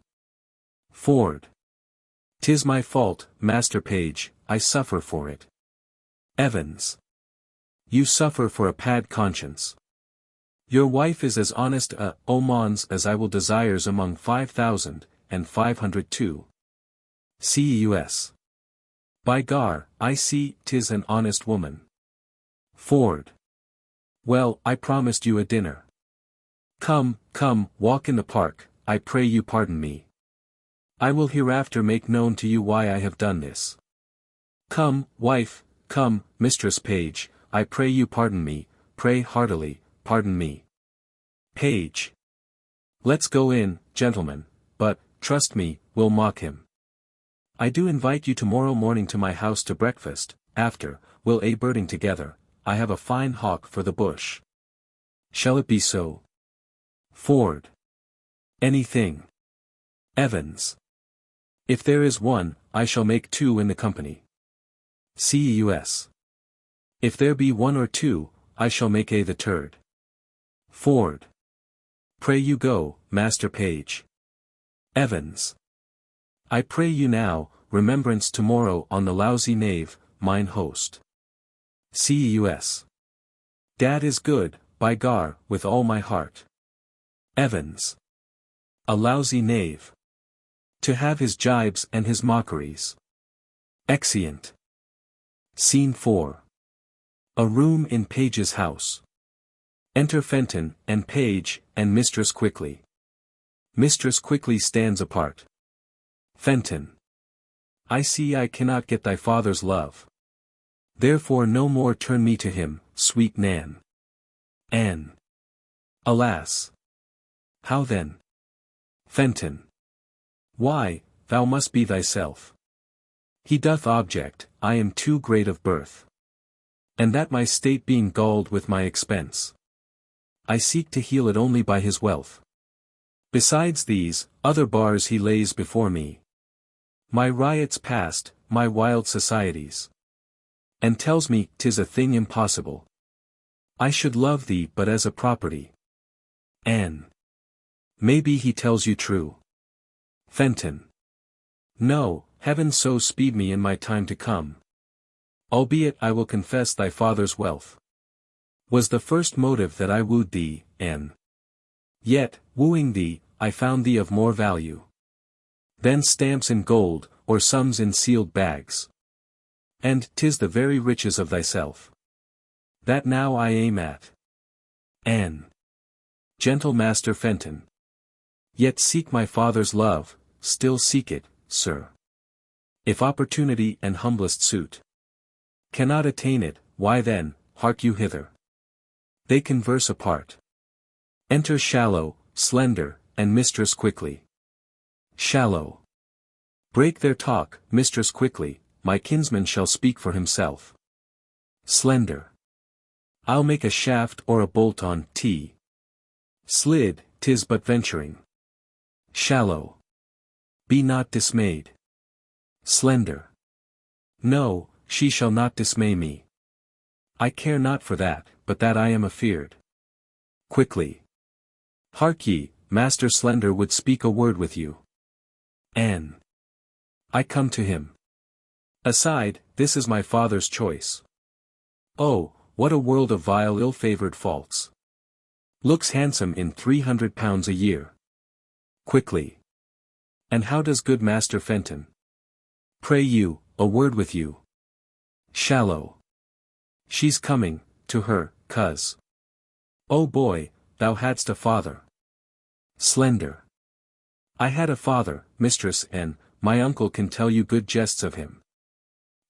Ford. 'Tis my fault, Master Page, I suffer for it. Evans. You suffer for a pad conscience. Your wife is as honest a omons as I will desires among 5,500 too. Cus. By gar, I see 'tis an honest woman. Ford. Well, I promised you a dinner. Come, walk in the park, I pray you pardon me. I will hereafter make known to you why I have done this. Come, wife, come, Mistress Page, I pray you pardon me, pray heartily, pardon me. Page. Let's go in, gentlemen, but, trust me, we'll mock him. I do invite you tomorrow morning to my house to breakfast, after, we'll birding together, I have a fine hawk for the bush. Shall it be so? Ford. Anything. Evans. If there is one, I shall make two in the company. Cus. If there be one or two, I shall make the third. Ford. Pray you go, Master Page. Evans. I pray you now, remembrance tomorrow on the lousy knave, mine host. Cus. Dad is good, by gar, with all my heart. Evans. A lousy knave. To have his gibes and his mockeries. Exeunt. Scene 4. A room in Page's house. Enter Fenton, and Page, and Mistress Quickly. Mistress Quickly stands apart. Fenton. I see I cannot get thy father's love. Therefore no more turn me to him, sweet Nan. Anne. Alas! How then? Fenton. Why, thou must be thyself. He doth object, I am too great of birth. And that my state being galled with my expense. I seek to heal it only by his wealth. Besides these, other bars he lays before me. My riots past, my wild societies. And tells me 'tis a thing impossible. I should love thee but as a property. Anne. Maybe he tells you true. Fenton. No, heaven so speed me in my time to come. Albeit I will confess thy father's wealth was the first motive that I wooed thee, Anne. Yet, wooing thee, I found thee of more value than stamps in gold, or sums in sealed bags. And 'tis the very riches of thyself that now I aim at. Anne. Gentle Master Fenton. Yet seek my father's love, still seek it, sir. If opportunity and humblest suit cannot attain it, why then, hark you hither. They converse apart. Enter Shallow, Slender, and Mistress Quickly. Shallow. Break their talk, Mistress Quickly, my kinsman shall speak for himself. Slender. I'll make a shaft or a bolt on T. Slid, 'tis but venturing. Shallow. Be not dismayed. Slender. No, she shall not dismay me. I care not for that, but that I am afeard. Quickly. Hark ye, Master Slender would speak a word with you. Anne. I come to him. Aside, this is my father's choice. Oh, what a world of vile ill-favored faults. Looks handsome in £300 a year. Quickly. And how does good Master Fenton? Pray you, a word with you. Shallow. She's coming, to her, cuz. Oh boy, thou hadst a father. Slender. I had a father, Mistress Anne, my uncle can tell you good jests of him.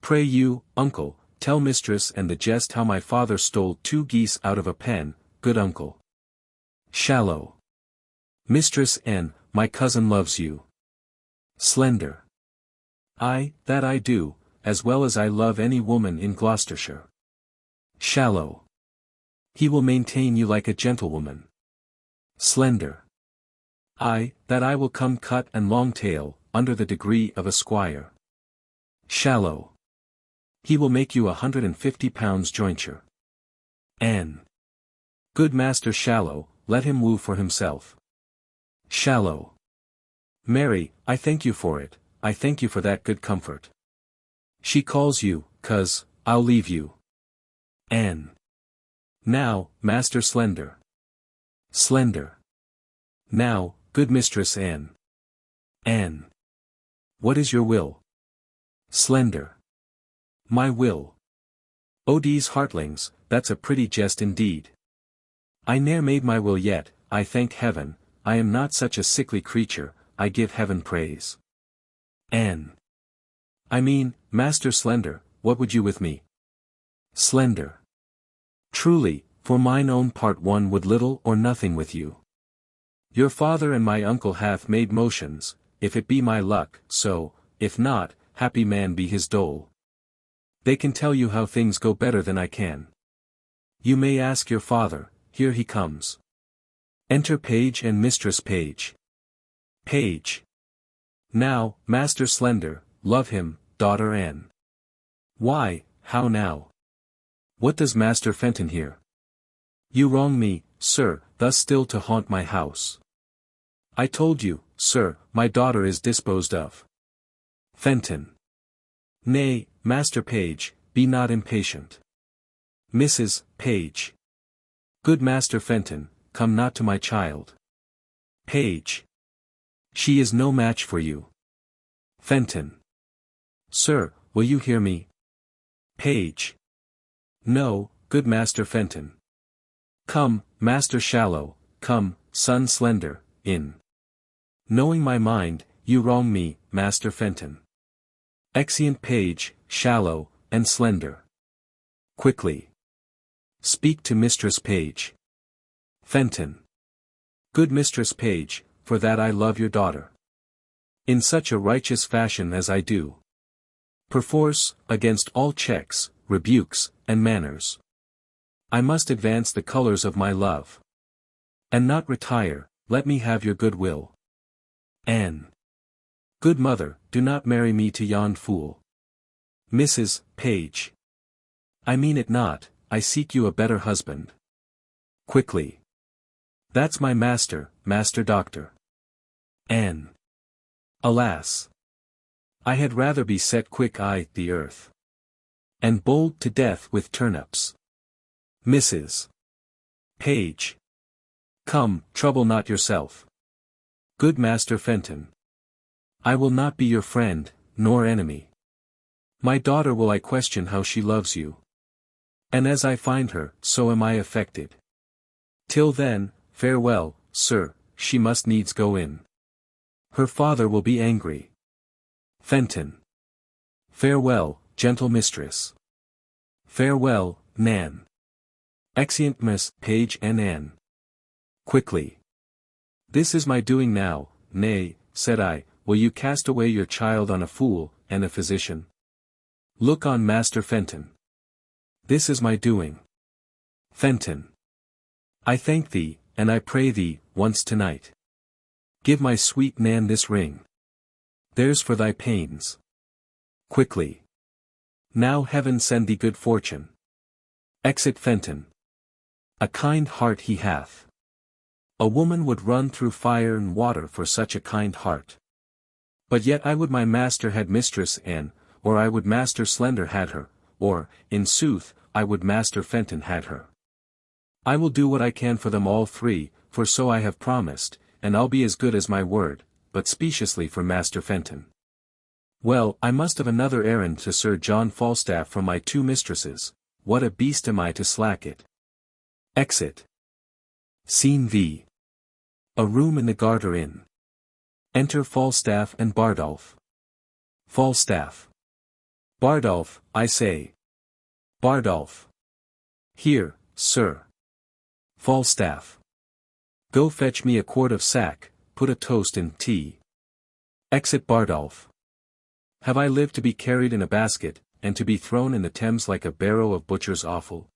Pray you, uncle, tell Mistress Anne the jest how my father stole 2 geese out of a pen, good uncle. Shallow. Mistress Anne, my cousin loves you. Slender. Aye, that I do, as well as I love any woman in Gloucestershire. Shallow. He will maintain you like a gentlewoman. Slender. Aye, that I will come cut and long tail, under the degree of a squire. Shallow. He will make you £150 jointure. Anne. Good Master Shallow, let him woo for himself. Shallow. Mary, I thank you for it, I thank you for that good comfort. She calls you, coz, I'll leave you. Anne. Now, Master Slender. Slender. Now, good Mistress Anne. Anne. What is your will? Slender. My will. O these heartlings, that's a pretty jest indeed. I ne'er made my will yet, I thank heaven, I am not such a sickly creature, I give heaven praise. Anne. I mean, Master Slender, what would you with me? Slender. Truly, for mine own part one would little or nothing with you. Your father and my uncle hath made motions, if it be my luck, so, if not, happy man be his dole. They can tell you how things go better than I can. You may ask your father, here he comes. Enter Page and Mistress Page. Page. Now, Master Slender, love him, daughter Anne. Why, how now? What does Master Fenton here? You wrong me, sir, thus still to haunt my house. I told you, sir, my daughter is disposed of. Fenton. Nay, Master Page, be not impatient. Mrs. Page. Good Master Fenton, come not to my child. Page. She is no match for you. Fenton. Sir, will you hear me? Page. No, good Master Fenton. Come, Master Shallow, come, son Slender, in. Knowing my mind, you wrong me, Master Fenton. Exeunt Page, Shallow, and Slender. Quickly. Speak to Mistress Page. Fenton. Good Mistress Page, for that I love your daughter. In such a righteous fashion as I do. Perforce, against all checks, rebukes, and manners. I must advance the colours of my love. And not retire, let me have your good will. Anne. Good mother, do not marry me to yon fool. Mrs. Page. I mean it not, I seek you a better husband. Quickly. That's my master, Master Doctor. Anne. Alas! I had rather be set quick-eye the earth. And bold to death with turnips. Mrs. Page. Come, trouble not yourself. Good Master Fenton. I will not be your friend, nor enemy. My daughter will I question how she loves you. And as I find her, so am I affected. Till then, farewell, sir, she must needs go in. Her father will be angry. Fenton. Farewell, gentle mistress. Farewell, Nan. Exeunt Miss Page and Anne. Quickly. This is my doing now, nay, said I, will you cast away your child on a fool, and a physician? Look on Master Fenton. This is my doing. Fenton. I thank thee, and I pray thee, once tonight. Give my sweet Nan this ring. There's for thy pains. Quickly. Now heaven send thee good fortune. Exit Fenton. A kind heart he hath. A woman would run through fire and water for such a kind heart. But yet I would my master had Mistress Anne, or I would Master Slender had her, or, in sooth, I would Master Fenton had her. I will do what I can for them all three, for so I have promised, and I'll be as good as my word, but speciously for Master Fenton. Well, I must have another errand to Sir John Falstaff from my 2 mistresses, what a beast am I to slack it. Exit. Scene V. A room in the Garter Inn. Enter Falstaff and Bardolph. Falstaff. Bardolph, I say. Bardolph. Here, sir. Falstaff. Go fetch me a quart of sack, put a toast in tea. Exit Bardolph. Have I lived to be carried in a basket, and to be thrown in the Thames like a barrow of butcher's offal?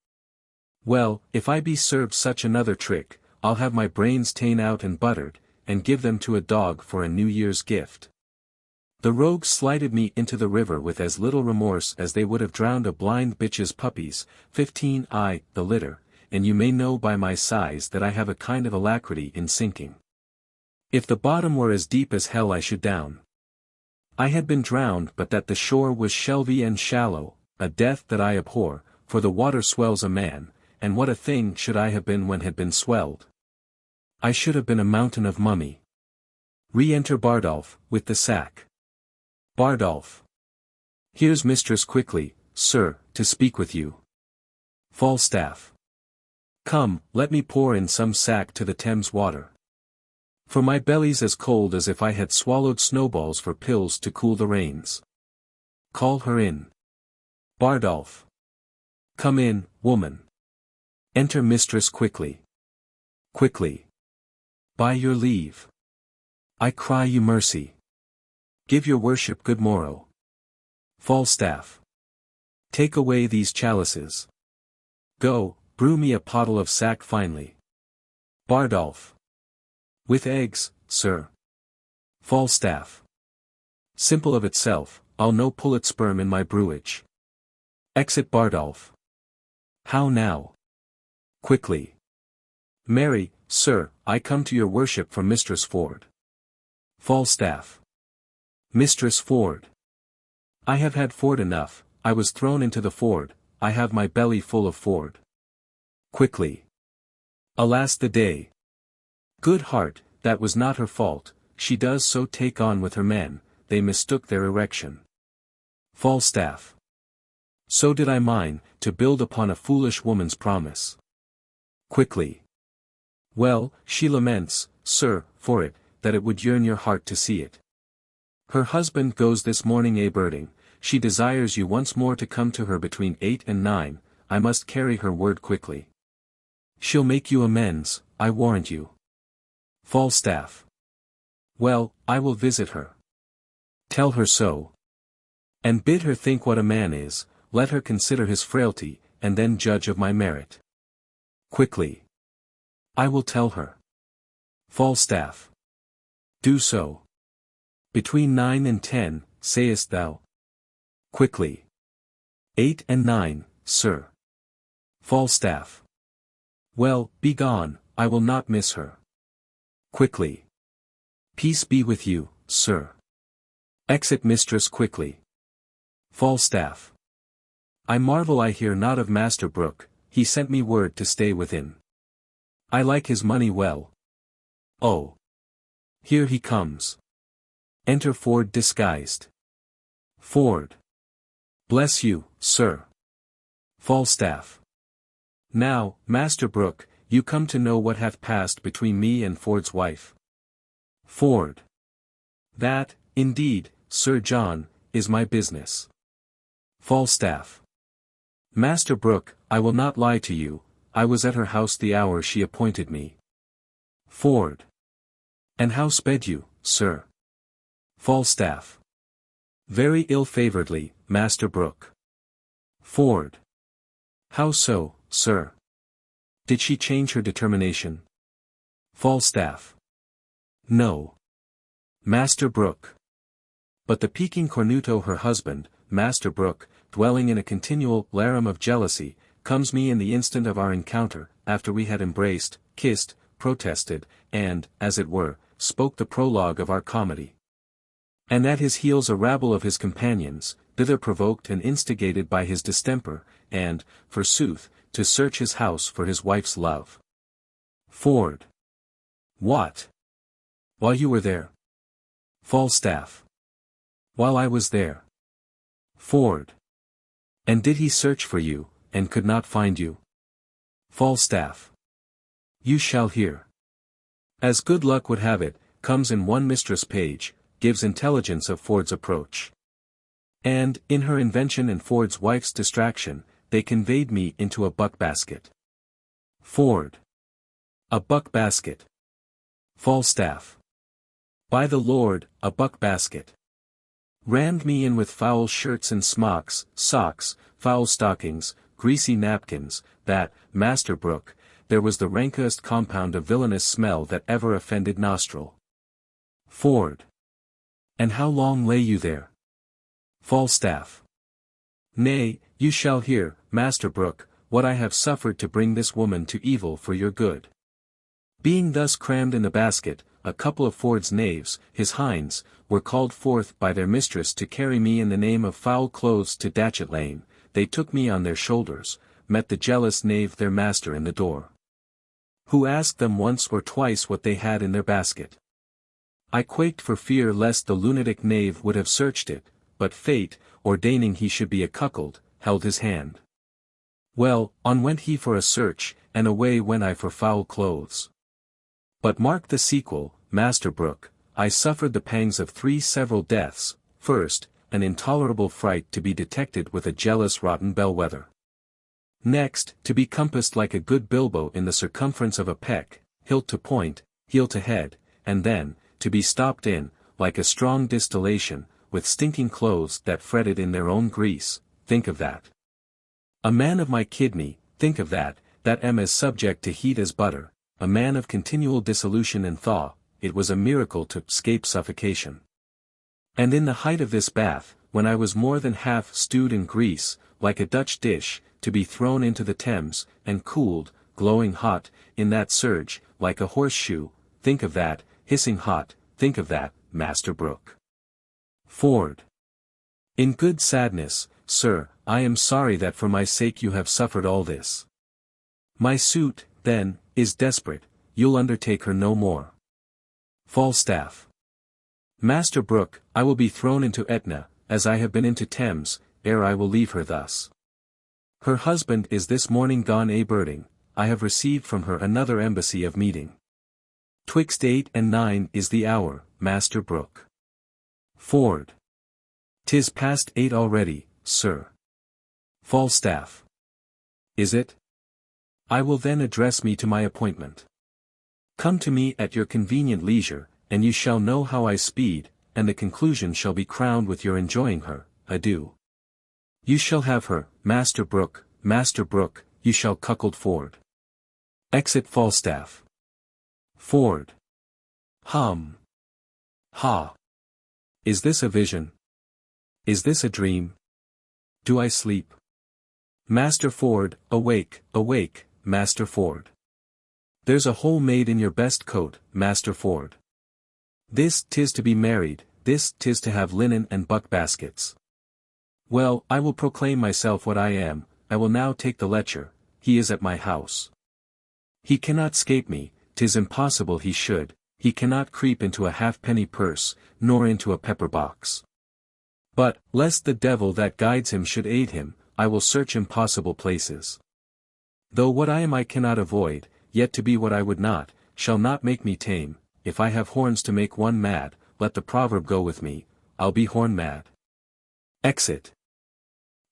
Well, if I be served such another trick, I'll have my brains ta'en out and buttered, and give them to a dog for a New Year's gift. The rogues slighted me into the river with as little remorse as they would have drowned a blind bitch's puppies, 15 the litter, and you may know by my sighs that I have a kind of alacrity in sinking. If the bottom were as deep as hell I should down. I had been drowned but that the shore was shelvy and shallow, a death that I abhor, for the water swells a man, and what a thing should I have been when had been swelled. I should have been a mountain of mummy. Re-enter Bardolph, with the sack. Bardolph. Here's mistress quickly, sir, to speak with you. Falstaff. Come, let me pour in some sack to the Thames water. For my belly's as cold as if I had swallowed snowballs for pills to cool the rains. Call her in. Bardolph. Come in, woman. Enter mistress quickly. Quickly. By your leave. I cry you mercy. Give your worship good morrow. Falstaff. Take away these chalices. Go, brew me a pottle of sack finely. Bardolph. With eggs, sir. Falstaff. Simple of itself, I'll no pullet sperm in my brewage. Exit Bardolph. How now? Quickly. Marry, sir, I come to your worship from Mistress Ford. Falstaff. Mistress Ford. I have had Ford enough, I was thrown into the Ford, I have my belly full of Ford. Quickly. Alas the day. Good heart, that was not her fault, she does so take on with her men, they mistook their erection. Falstaff. So did I mine, to build upon a foolish woman's promise. Quickly. Well, she laments, sir, for it, that it would yearn your heart to see it. Her husband goes this morning a-birding, she desires you once more to come to her between 8 and 9, I must carry her word quickly. She'll make you amends, I warrant you. Falstaff. Well, I will visit her. Tell her so. And bid her think what a man is, let her consider his frailty, and then judge of my merit. Quickly. I will tell her. Falstaff. Do so. Between 9 and 10, sayest thou? Quickly. 8 and 9, sir. Falstaff. Well, be gone, I will not miss her. Quickly. Peace be with you, sir. Exit mistress quickly. Falstaff. I marvel I hear not of Master Brook, he sent me word to stay within. I like his money well. Oh. Here he comes. Enter Ford disguised. Ford. Bless you, sir. Falstaff. Now, Master Brook, you come to know what hath passed between me and Ford's wife. Ford. That, indeed, Sir John, is my business. Falstaff. Master Brook, I will not lie to you, I was at her house the hour she appointed me. Ford. And how sped you, sir? Falstaff. Very ill-favouredly, Master Brook. Ford. How so, sir? Did she change her determination? Falstaff. No. Master Brook. But the peaking cornuto her husband, Master Brook, dwelling in a continual larum of jealousy, comes me in the instant of our encounter, after we had embraced, kissed, protested, and, as it were, spoke the prologue of our comedy. And at his heels a rabble of his companions, thither provoked and instigated by his distemper, and, forsooth, to search his house for his wife's love. Ford. What? While you were there? Falstaff. While I was there. Ford. And did he search for you, and could not find you? Falstaff. You shall hear. As good luck would have it, comes in one Mistress Page, gives intelligence of Ford's approach. And, in her invention and Ford's wife's distraction, they conveyed me into a buck-basket. Ford. A buck-basket. Falstaff. By the Lord, a buck-basket. Rammed me in with foul shirts and smocks, socks, foul stockings, greasy napkins, that, Master Brook, there was the rankest compound of villainous smell that ever offended nostril. Ford. And how long lay you there? Falstaff. Nay, you shall hear, Master Brook, what I have suffered to bring this woman to evil for your good. Being thus crammed in the basket, a couple of Ford's knaves, his hinds, were called forth by their mistress to carry me in the name of foul clothes to Datchet Lane. They took me on their shoulders, met the jealous knave their master in the door, who asked them once or twice what they had in their basket. I quaked for fear lest the lunatic knave would have searched it, but fate, ordaining he should be a cuckold, held his hand. Well, on went he for a search, and away went I for foul clothes. But mark the sequel, Master Brook, I suffered the pangs of 3 several deaths. First, an intolerable fright to be detected with a jealous rotten bellwether. Next, to be compassed like a good bilbo in the circumference of a peck, hilt to point, heel to head, and then, to be stopped in, like a strong distillation, with stinking clothes that fretted in their own grease. Think of that. A man of my kidney, think of that, that am as subject to heat as butter, a man of continual dissolution and thaw, it was a miracle to escape suffocation. And in the height of this bath, when I was more than half stewed in grease, like a Dutch dish, to be thrown into the Thames, and cooled, glowing hot, in that surge, like a horseshoe, think of that, hissing hot, think of that, Master Brook. Ford. In good sadness, sir, I am sorry that for my sake you have suffered all this. My suit, then, is desperate, you'll undertake her no more. Falstaff. Master Brook, I will be thrown into Etna, as I have been into Thames, ere I will leave her thus. Her husband is this morning gone a-birding, I have received from her another embassy of meeting. 'Twixt 8 and 9 is the hour, Master Brook. Ford. 'Tis past 8 already, sir. Falstaff. Is it? I will then address me to my appointment. Come to me at your convenient leisure, and you shall know how I speed, and the conclusion shall be crowned with your enjoying her. Adieu. You shall have her, Master Brook, you shall cuckold Ford. Exit Falstaff. Ford. Hum. Ha. Is this a vision? Is this a dream? Do I sleep? Master Ford, awake, awake, Master Ford. There's a hole made in your best coat, Master Ford. This 'tis to be married, this 'tis to have linen and buck-baskets. Well, I will proclaim myself what I am, I will now take the lecture, he is at my house. He cannot scape me, 'tis impossible he should, he cannot creep into a halfpenny purse, nor into a pepper-box. But, lest the devil that guides him should aid him, I will search impossible places. Though what I am I cannot avoid, yet to be what I would not, shall not make me tame. If I have horns to make one mad, let the proverb go with me, I'll be horn mad. Exit.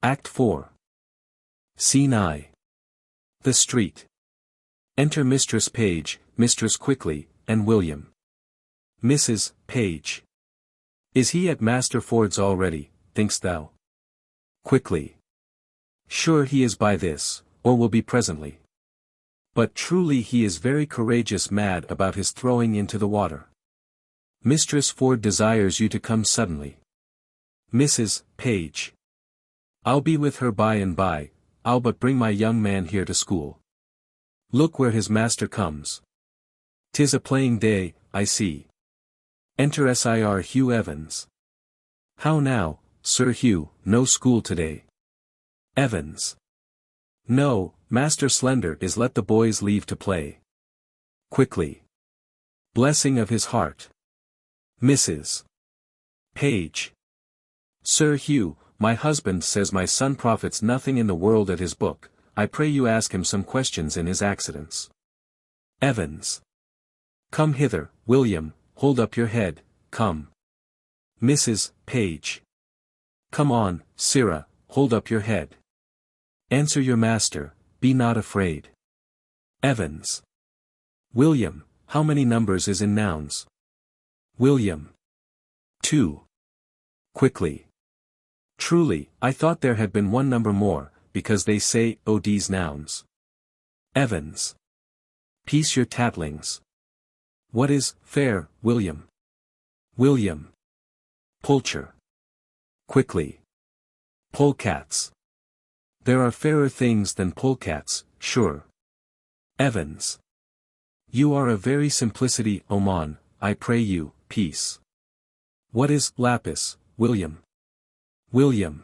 Act 4. Scene I. The street. Enter Mistress Page, Mistress Quickly, and William. Mrs. Page. Is he at Master Ford's already, think'st thou? Quickly. Sure he is by this, or will be presently. But truly he is very courageous mad about his throwing into the water. Mistress Ford desires you to come suddenly. Mrs. Page. I'll be with her by and by, I'll but bring my young man here to school. Look where his master comes. 'Tis a playing day, I see. Enter Sir Hugh Evans. How now, Sir Hugh, no school today? Evans. No, Master Slender is let the boys leave to play. Quickly. Blessing of his heart. Mrs. Page. Sir Hugh, my husband says my son profits nothing in the world at his book, I pray you ask him some questions in his accidents. Evans. Come hither, William, hold up your head, come. Mrs. Page. Come on, sirrah, hold up your head. Answer your master, be not afraid. Evans. William, how many numbers is in nouns? William. 2. Quickly. Truly, I thought there had been one number more, because they say OD's nouns. Evans. Peace your tattlings. What is fair, William? William. Poulture. Quickly. Polecats. There are fairer things than polecats, sure. Evans. You are a very simplicity, Oman, I pray you, peace. What is lapis, William? William.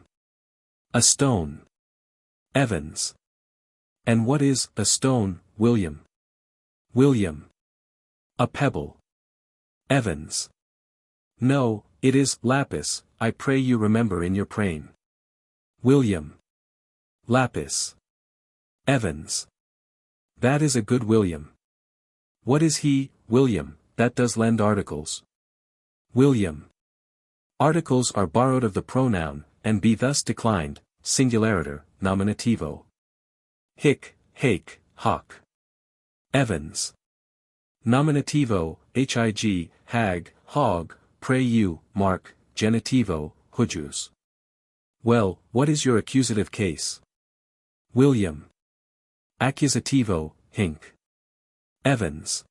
A stone. Evans. And what is a stone, William? William. A pebble. Evans. No, it is lapis, I pray you remember in your praying. William. Lapis. Evans. That is a good William. What is he, William, that does lend articles? William. Articles are borrowed of the pronoun, and be thus declined, singularator, nominativo. Hic, hake, hoc. Evans. Nominativo, hig, hag, hog, pray you, mark, genitivo, hujus. Well, what is your accusative case? William. Accusativo, hink. Evans.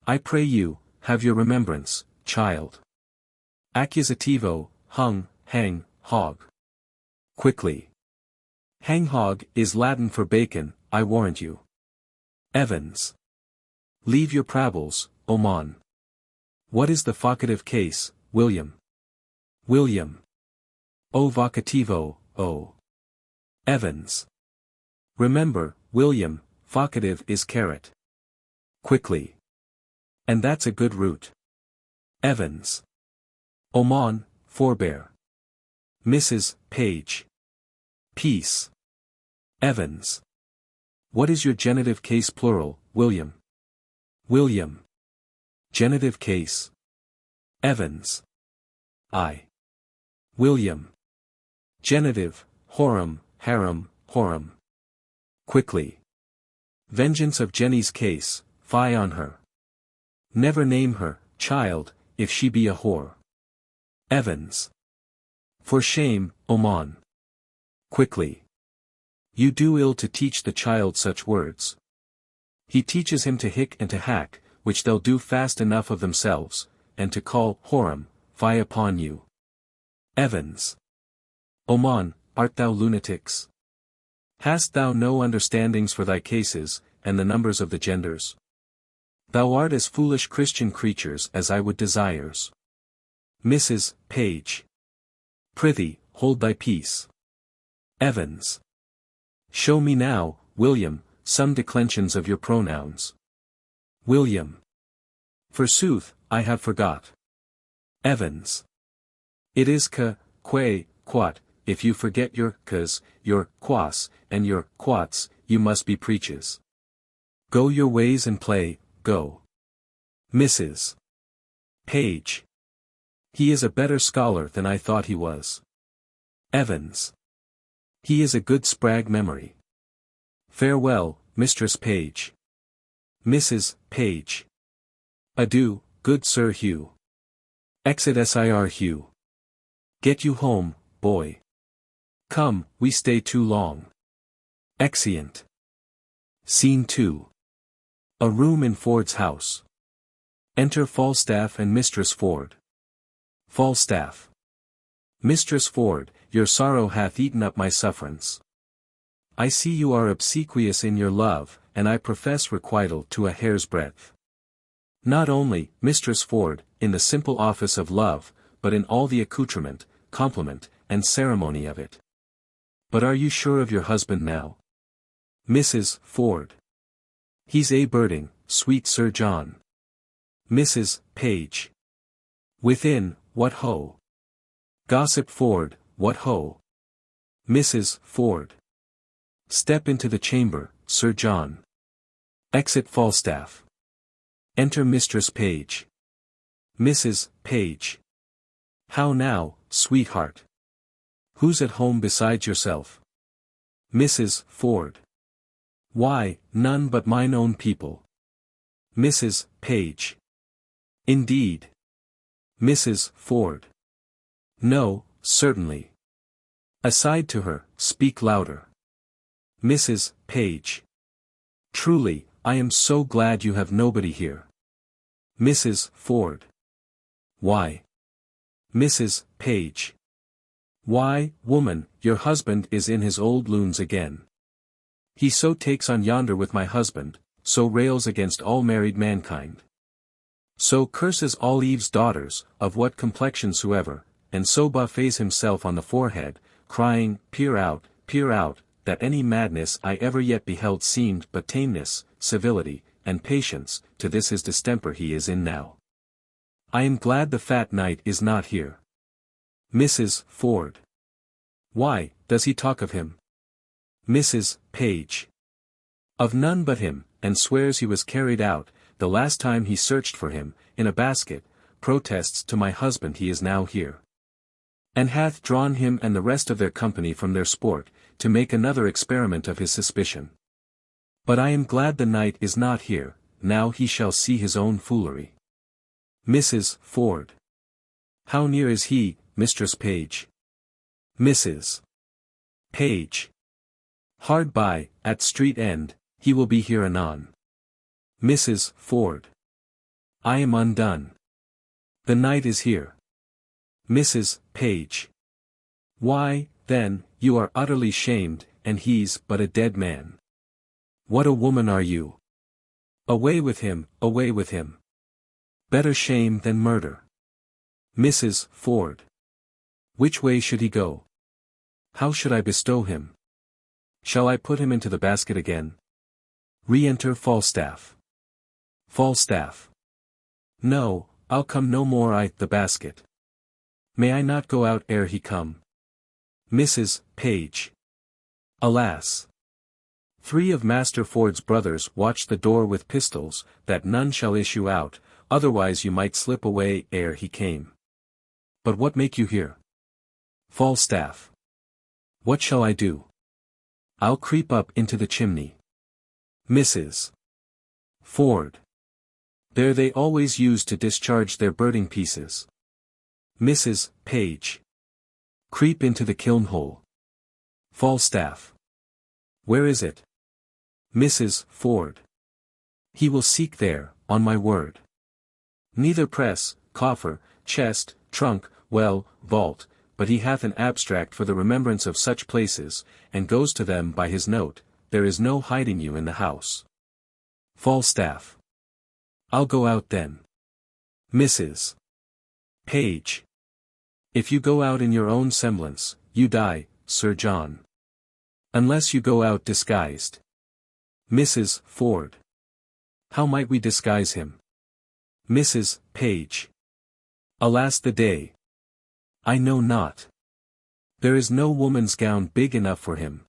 I pray you, have your remembrance, child. Accusativo, hung, hang, hog. Quickly. Hang hog is Latin for bacon, I warrant you. Evans. Leave your prables, Oman. What is the vocative case, William? William. O vocativo, o. Evans. Remember, William, vocative is carrot. Quickly. And that's a good root. Evans. Oman, forbear. Mrs. Page. Peace. Evans. What is your genitive case plural, William? William. Genitive case. Evans. I. William. Genitive, horum, harem, horum. Quickly. Vengeance of Jenny's case, fie on her. Never name her, child, if she be a whore. Evans. For shame, Oman. Quickly. You do ill to teach the child such words. He teaches him to hick and to hack, which they'll do fast enough of themselves, and to call horum, fie upon you. Evans. Oman, art thou lunatics? Hast thou no understandings for thy cases, and the numbers of the genders? Thou art as foolish Christian creatures as I would desires. Mrs. Page. Prithee, hold thy peace. Evans. Show me now, William, some declensions of your pronouns. William. Forsooth, I have forgot. Evans. It is ca, que, quat, if you forget your cas, your quas, and your quats, you must be preaches. Go your ways and play, go. Mrs. Page. He is a better scholar than I thought he was. Evans. He is a good sprag memory. Farewell, Mistress Page. Mrs. Page. Adieu, good Sir Hugh. Exit Sir Hugh. Get you home, boy. Come, we stay too long. Exeunt. Scene 2. A room in Ford's house. Enter Falstaff and Mistress Ford. Falstaff. Mistress Ford, your sorrow hath eaten up my sufferance. I see you are obsequious in your love, and I profess requital to a hair's breadth. Not only, Mistress Ford, in the simple office of love, but in all the accoutrement, compliment, and ceremony of it. But are you sure of your husband now? Mrs. Ford. He's a birding, sweet Sir John. Mrs. Page. Within, what ho? Gossip Ford, what ho? Mrs. Ford. Step into the chamber, Sir John. Exit Falstaff. Enter Mistress Page. Mrs. Page. How now, sweetheart? Who's at home besides yourself? Mrs. Ford. Why, none but mine own people. Mrs. Page. Indeed. Mrs. Ford. No, certainly. Aside to her, speak louder. Mrs. Page. Truly, I am so glad you have nobody here. Mrs. Ford. Why? Mrs. Page. Why, woman, your husband is in his old loons again. He so takes on yonder with my husband, so rails against all married mankind. So curses all Eve's daughters, of what complexion soever, and so buffets himself on the forehead, crying, peer out, that any madness I ever yet beheld seemed but tameness, civility, and patience, to this his distemper he is in now. I am glad the fat knight is not here. Mrs. Ford. Why, does he talk of him? Mrs. Page. Of none but him, and swears he was carried out, the last time he searched for him, in a basket, protests to my husband he is now here. And hath drawn him and the rest of their company from their sport, to make another experiment of his suspicion. But I am glad the knight is not here, now he shall see his own foolery. Mrs. Ford. How near is he, Mistress Page? Mrs. Page. Hard by, at street end, he will be here anon. Mrs. Ford. I am undone. The knight is here. Mrs. Page. Why, then, you are utterly shamed, and he's but a dead man. What a woman are you! Away with him, away with him. Better shame than murder. Mrs. Ford. Which way should he go? How should I bestow him? Shall I put him into the basket again? Re-enter Falstaff. Falstaff. No, I'll come no more the basket. May I not go out ere he come? Mrs. Page. Alas! 3 of Master Ford's brothers watch the door with pistols, that none shall issue out, otherwise you might slip away ere he came. But what make you here? Falstaff. What shall I do? I'll creep up into the chimney. Mrs. Ford. There they always use to discharge their birding pieces. Mrs. Page. Creep into the kiln hole. Falstaff. Where is it? Mrs. Ford. He will seek there, on my word. Neither press, coffer, chest, trunk, well, vault, but he hath an abstract for the remembrance of such places, and goes to them by his note, there is no hiding you in the house. Falstaff. I'll go out then. Mrs. Page. If you go out in your own semblance, you die, Sir John. Unless you go out disguised. Mrs. Ford. How might we disguise him? Mrs. Page. Alas the day! I know not. There is no woman's gown big enough for him.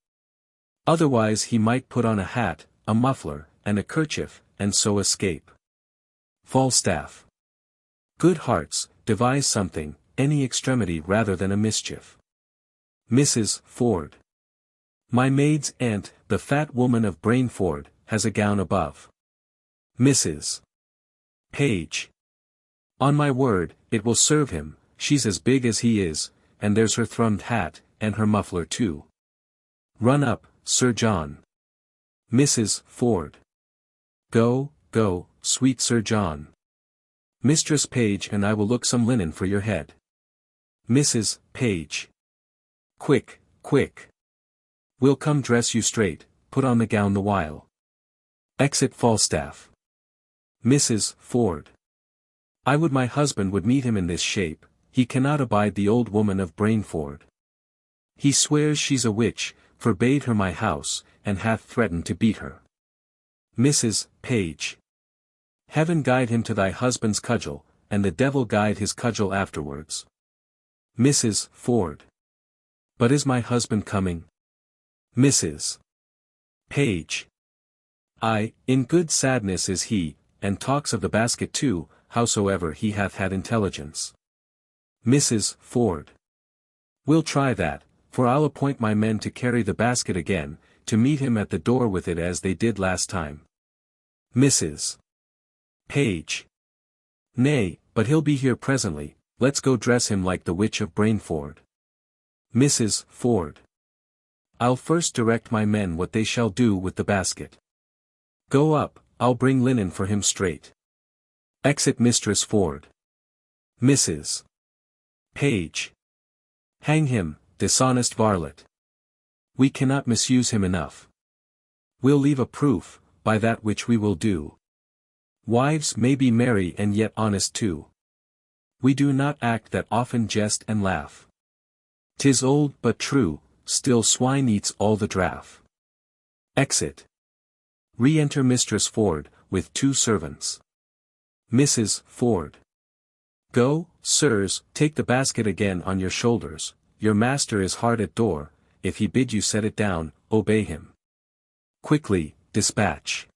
Otherwise he might put on a hat, a muffler, and a kerchief, and so escape. Falstaff. Good hearts, devise something, any extremity rather than a mischief. Mrs. Ford. My maid's aunt, the fat woman of Brainford, has a gown above. Mrs. Page. On my word, it will serve him, she's as big as he is, and there's her thrummed hat, and her muffler too. Run up, Sir John. Mrs. Ford. Go, go, sweet Sir John. Mistress Page and I will look some linen for your head. Mrs. Page. Quick, quick. We'll come dress you straight, put on the gown the while. Exit Falstaff. Mrs. Ford. I would my husband would meet him in this shape, he cannot abide the old woman of Brainford. He swears she's a witch, forbade her my house, and hath threatened to beat her. Mrs. Page. Heaven guide him to thy husband's cudgel, and the devil guide his cudgel afterwards. Mrs. Ford. But is my husband coming? Mrs. Page. Aye, in good sadness is he, and talks of the basket too, howsoever he hath had intelligence. Mrs. Ford. We'll try that, for I'll appoint my men to carry the basket again, to meet him at the door with it as they did last time. Mrs. Page. Nay, but he'll be here presently, let's go dress him like the witch of Brainford. Mrs. Ford. I'll first direct my men what they shall do with the basket. Go up, I'll bring linen for him straight. Exit Mistress Ford. Mrs. Page. Hang him, dishonest varlet. We cannot misuse him enough. We'll leave a proof, by that which we will do. Wives may be merry and yet honest too. We do not act that often jest and laugh. 'Tis old but true, still swine eats all the draff. Exit. Re-enter Mistress Ford, with 2 servants. Mrs. Ford. Go, sirs, take the basket again on your shoulders, your master is hard at door, if he bid you set it down, obey him. Quickly, dispatch.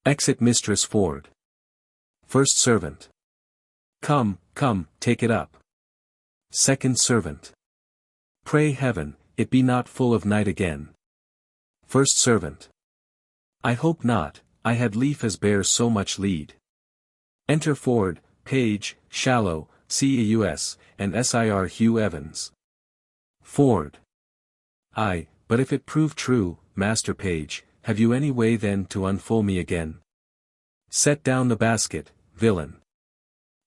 Exit Mistress Ford. First servant. Come, come, take it up. Second servant. Pray heaven, it be not full of night again. First servant. I hope not, I had lief as bears so much lead. Enter Ford, Page, Shallow, Caus, and Sir Hugh Evans. Ford. Aye, but if it prove true, Master Page, have you any way then to unfold me again? Set down the basket, villain.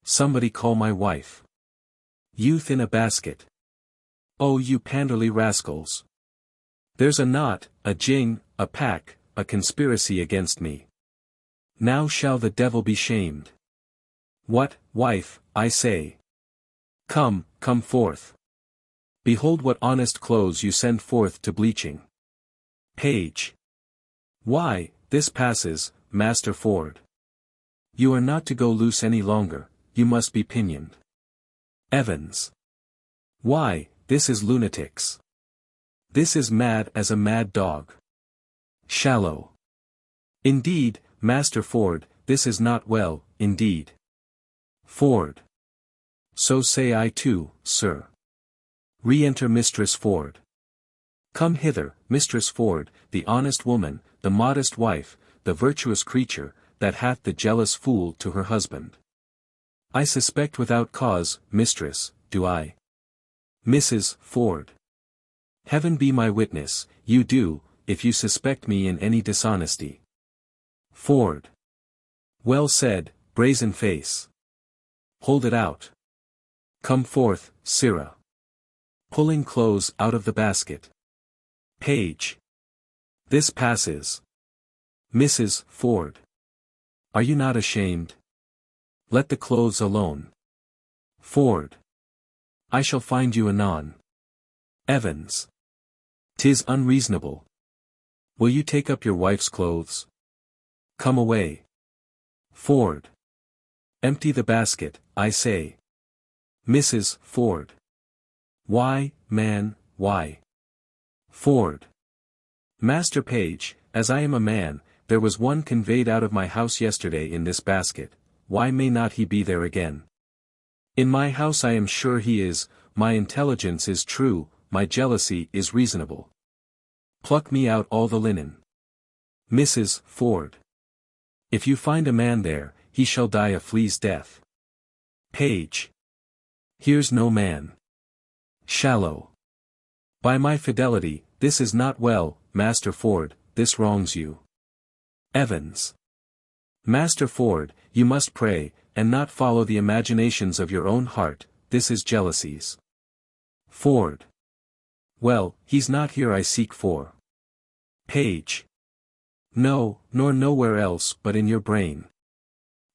Somebody call my wife. Youth in a basket. Oh, you panderly rascals. There's a knot, a jing, a pack, a conspiracy against me. Now shall the devil be shamed. What, wife, I say. Come, come forth. Behold what honest clothes you send forth to bleaching. Page. Why, this passes, Master Ford. You are not to go loose any longer, you must be pinioned. Evans. Why, this is lunatics. This is mad as a mad dog. Shallow. Indeed, Master Ford, this is not well, indeed. Ford. So say I too, sir. Re-enter Mistress Ford. Come hither, Mistress Ford, the honest woman, the modest wife, the virtuous creature, that hath the jealous fool to her husband. I suspect without cause, mistress, do I. Mrs. Ford. Heaven be my witness, you do, if you suspect me in any dishonesty. Ford. Well said, brazen face. Hold it out. Come forth, sirrah. Pulling clothes out of the basket. Page. This passes. Mrs. Ford. Are you not ashamed? Let the clothes alone. Ford. I shall find you anon. Evans. 'Tis unreasonable. Will you take up your wife's clothes? Come away. Ford. Empty the basket, I say. Mrs. Ford. Why, man, why? Ford. Master Page, as I am a man, there was one conveyed out of my house yesterday in this basket, why may not he be there again? In my house I am sure he is, my intelligence is true, my jealousy is reasonable. Pluck me out all the linen. Mrs. Ford. If you find a man there, he shall die a flea's death. Page. Here's no man. Shallow. By my fidelity, this is not well, Master Ford, this wrongs you. Evans. Master Ford, you must pray, and not follow the imaginations of your own heart, this is jealousies. Ford. Well, he's not here I seek for. Page. No, nor nowhere else but in your brain.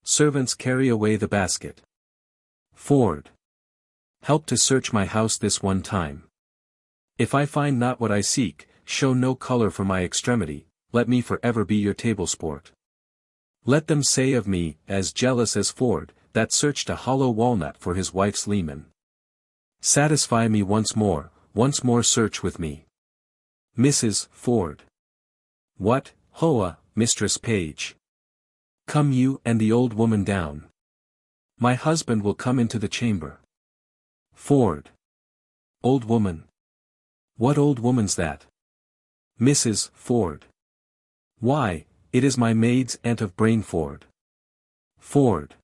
Servants carry away the basket. Ford. Help to search my house this one time. If I find not what I seek, show no color for my extremity, let me forever be your table sport. Let them say of me, as jealous as Ford, that searched a hollow walnut for his wife's leman. Satisfy me once more search with me. Mrs. Ford. What, hoa, Mistress Page. Come you and the old woman down. My husband will come into the chamber. Ford. Old woman. What old woman's that? Mrs. Ford. Why, it is my maid's aunt of Brainford. Ford.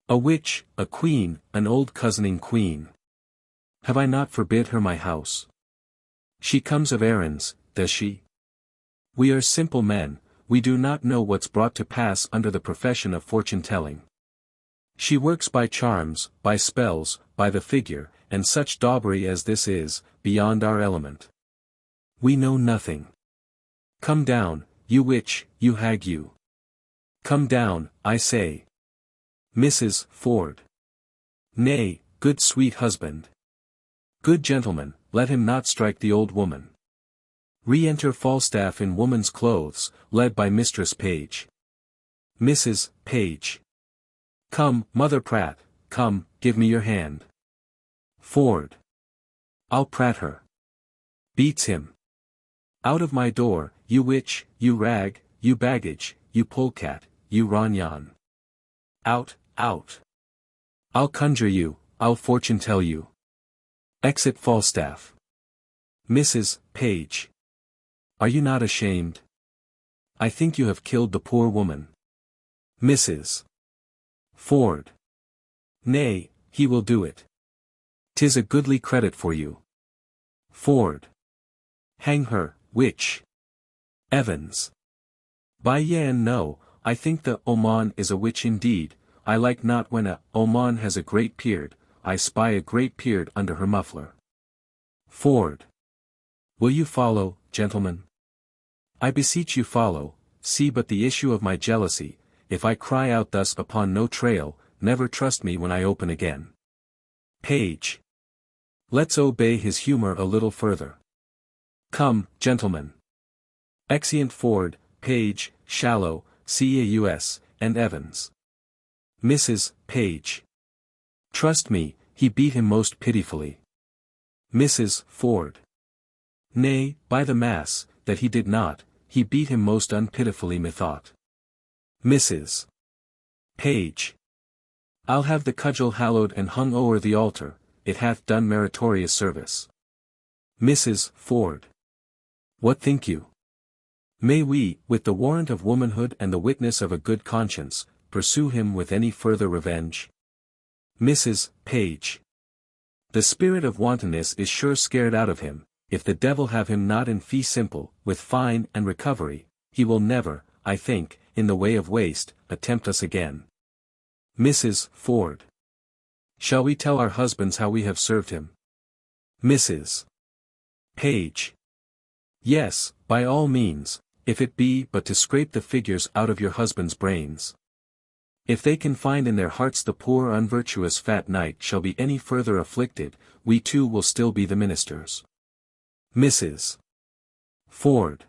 A witch, a queen, an old cousining queen. Have I not forbid her my house? She comes of errands, does she? We are simple men, we do not know what's brought to pass under the profession of fortune-telling. She works by charms, by spells, by the figure, and such daubery as this is, beyond our element. We know nothing. Come down, you witch, you hag you. Come down, I say. Mrs. Ford. Nay, good sweet husband. Good gentleman, let him not strike the old woman. Re-enter Falstaff in woman's clothes, led by Mistress Page. Mrs. Page. Come, Mother Pratt, come, give me your hand. Ford. I'll prat her. Beats him. Out of my door, you witch, you rag, you baggage, you polecat, you ragnon. Out, out. I'll conjure you, I'll fortune tell you. Exit Falstaff. Mrs. Page. Are you not ashamed? I think you have killed the poor woman. Mrs. Ford. Nay, he will do it. 'Tis a goodly credit for you. Ford. Hang her, witch. Evans. By yan no, I think the oman is a witch indeed, I like not when a oman has a great beard, I spy a great beard under her muffler. Ford. Will you follow, gentlemen? I beseech you follow, see but the issue of my jealousy, if I cry out thus upon no trail, never trust me when I open again. Page. Let's obey his humor a little further. Come, gentlemen. Exeunt Ford, Page, Shallow, Caus, and Evans. Mrs. Page. Trust me, he beat him most pitifully. Mrs. Ford. Nay, by the mass, that he did not, he beat him most unpitifully methought. Mrs. Page. I'll have the cudgel hallowed and hung o'er the altar, it hath done meritorious service. Mrs. Ford. What think you? May we, with the warrant of womanhood and the witness of a good conscience, pursue him with any further revenge? Mrs. Page. The spirit of wantonness is sure scared out of him, if the devil have him not in fee simple, with fine and recovery, he will never, I think, in the way of waste, attempt us again. Mrs. Ford. Shall we tell our husbands how we have served him? Mrs. Page. Yes, by all means, if it be but to scrape the figures out of your husband's brains. If they can find in their hearts the poor unvirtuous fat knight shall be any further afflicted, we too will still be the ministers. Mrs. Ford.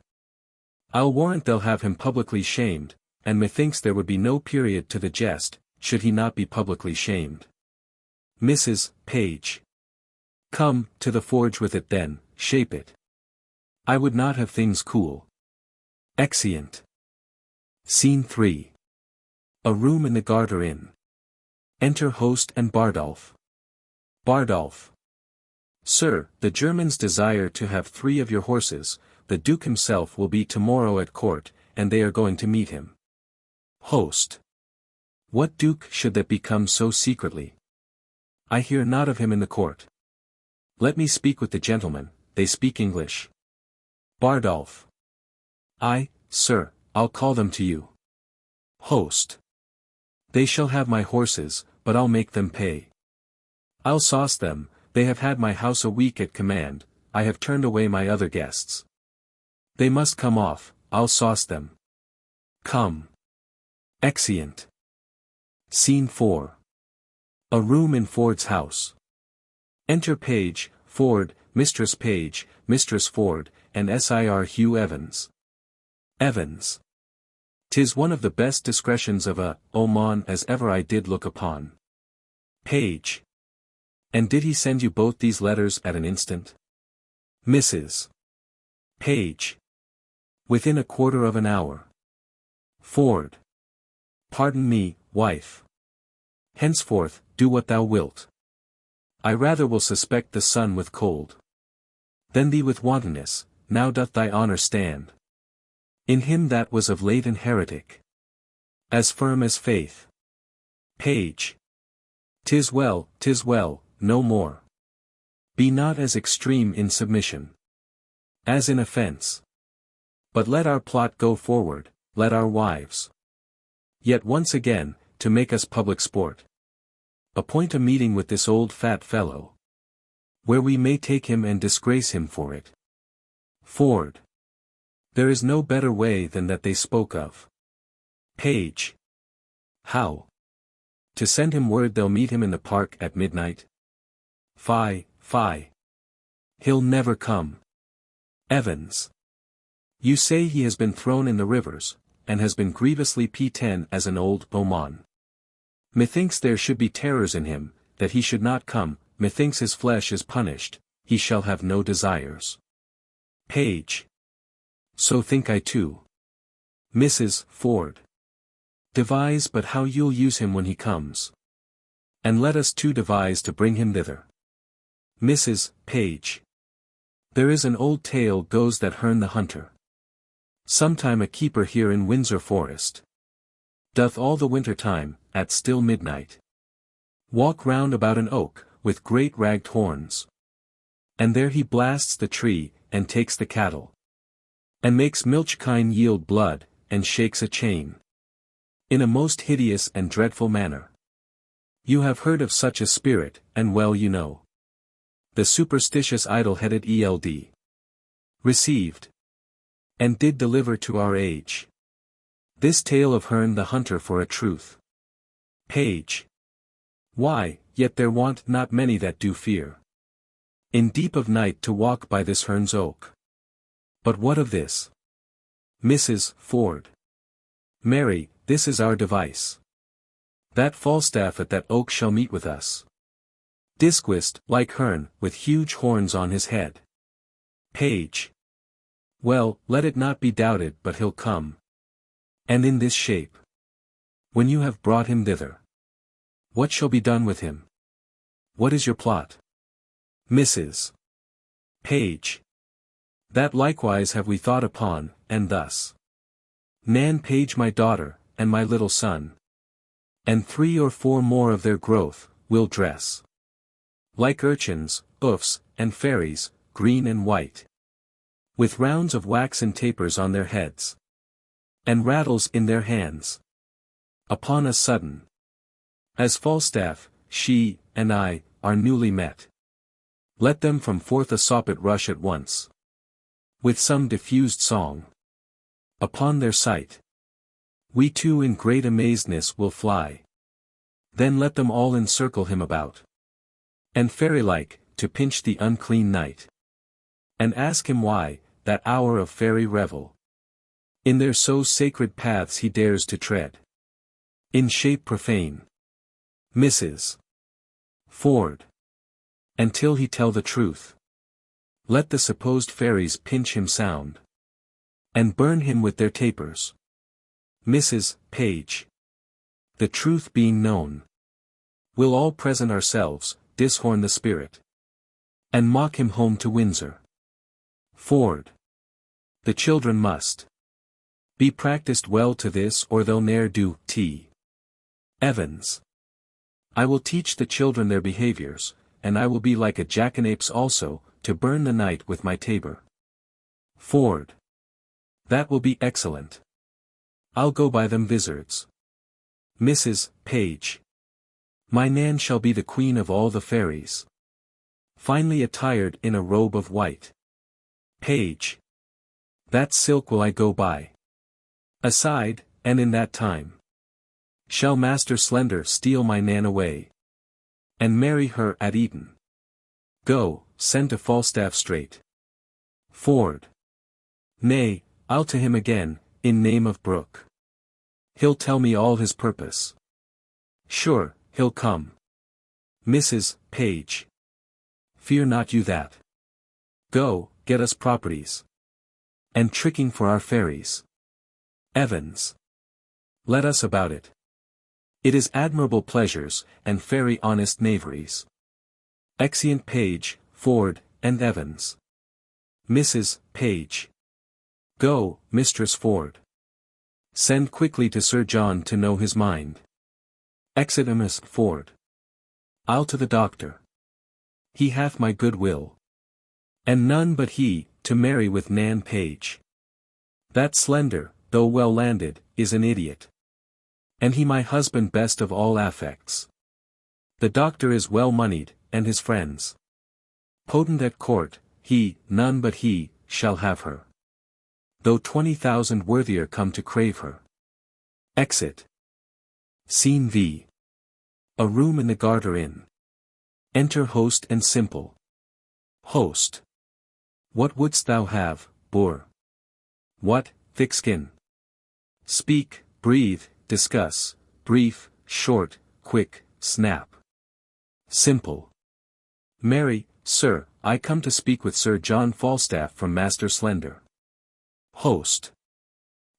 I'll warrant they'll have him publicly shamed, and methinks there would be no period to the jest, should he not be publicly shamed. Mrs. Page. Come, to the forge with it then, shape it. I would not have things cool. Exeunt. Scene 3. A room in the Garter Inn. Enter host and Bardolph. Bardolph. Sir, the Germans desire to have 3 of your horses, the Duke himself will be tomorrow at court, and they are going to meet him. Host. What Duke should that become so secretly? I hear not of him in the court. Let me speak with the gentlemen, they speak English. Bardolph. Aye, sir, I'll call them to you. Host. They shall have my horses, but I'll make them pay. I'll sauce them, they have had my house a week at command, I have turned away my other guests. They must come off, I'll sauce them. Come. Exeunt. Scene 4. A room in Ford's house. Enter Page, Ford, Mistress Page, Mistress Ford, and Sir Hugh Evans. Evans. 'Tis one of the best discretions of a oman as ever I did look upon. Page. And did he send you both these letters at an instant? Mrs. Page. Within a quarter of an hour. Ford. Pardon me, wife. Henceforth, do what thou wilt. I rather will suspect the sun with cold than thee with wantonness. Now doth thy honour stand in him that was of late an heretic, as firm as faith. Page. 'Tis well, no more. Be not as extreme in submission as in offence. But let our plot go forward, let our wives yet once again, to make us public sport, appoint a meeting with this old fat fellow, where we may take him and disgrace him for it. Ford. There is no better way than that they spoke of. Page. How? To send him word they'll meet him in the park at midnight? Fie. He'll never come. Evans. You say he has been thrown in the rivers, and has been grievously p10 as an old bowman. Methinks there should be terrors in him, that he should not come. Methinks his flesh is punished, he shall have no desires. Page. So think I too. Mrs. Ford. Devise but how you'll use him when he comes. And let us too devise to bring him thither. Mrs. Page. There is an old tale goes that Herne the hunter, sometime a keeper here in Windsor forest, doth all the winter time, at still midnight, walk round about an oak, with great ragged horns. And there he blasts the tree, and takes the cattle, and makes milch kine yield blood, and shakes a chain, in a most hideous and dreadful manner. You have heard of such a spirit, and well you know. The superstitious idle-headed eld received, and did deliver to our age, this tale of Herne the hunter for a truth. Page. Why, yet there want not many that do fear, in deep of night to walk by this Herne's oak. But what of this? Mrs. Ford. Marry, this is our device. That Falstaff at that oak shall meet with us, disquist, like Herne, with huge horns on his head. Page. Well, let it not be doubted but he'll come. And in this shape. When you have brought him thither, what shall be done with him? What is your plot? Mrs. Page. That likewise have we thought upon, and thus. Nan Page my daughter, and my little son, and 3 or 4 more of their growth, will dress like urchins, oofs, and fairies, green and white, with rounds of waxen tapers on their heads, and rattles in their hands. Upon a sudden, as Falstaff, she, and I, are newly met, let them from forth a soppet rush at once, with some diffused song, upon their sight. We too in great amazedness will fly. Then let them all encircle him about, and fairy-like, to pinch the unclean knight, and ask him why, that hour of fairy revel, in their so sacred paths he dares to tread, in shape profane. Mrs. Ford. And till he tell the truth, let the supposed fairies pinch him sound, and burn him with their tapers. Mrs. Page. The truth being known, we'll all present ourselves, dishorn the spirit, and mock him home to Windsor. Ford. The children must be practised well to this or they'll ne'er do. T. Evans. I will teach the children their behaviors, and I will be like a jackanapes also, to burn the night with my tabor. Ford. That will be excellent. I'll go by them vizards. Mrs. Page. My Nan shall be the queen of all the fairies, finely attired in a robe of white. Page. That silk will I go by. Aside, and in that time, shall Master Slender steal my Nan away, and marry her at Eton. Go, send to Falstaff straight. Ford. Nay, I'll to him again, in name of Brook. He'll tell me all his purpose. Sure, he'll come. Mrs. Page. Fear not you that. Go, get us properties, and tricking for our fairies. Evans. Let us about it. It is admirable pleasures, and very honest knaveries. Exeunt Page, Ford, and Evans. Mrs. Page. Go, Mistress Ford. Send quickly to Sir John to know his mind. Exit Miss Ford. I'll to the doctor. He hath my good will. And none but he, to marry with Anne Page. That Slender, though well landed, is an idiot. And he my husband best of all affects. The doctor is well moneyed, and his friends potent at court, he, none but he, shall have her. Though 20,000 worthier come to crave her. Exit. Scene V. A room in the Garter Inn. Enter host and simple. Host. What wouldst thou have, boor? What, thick skin? Speak, breathe, discuss, brief, short, quick, snap. Simple. Marry, sir, I come to speak with Sir John Falstaff from Master Slender. Host.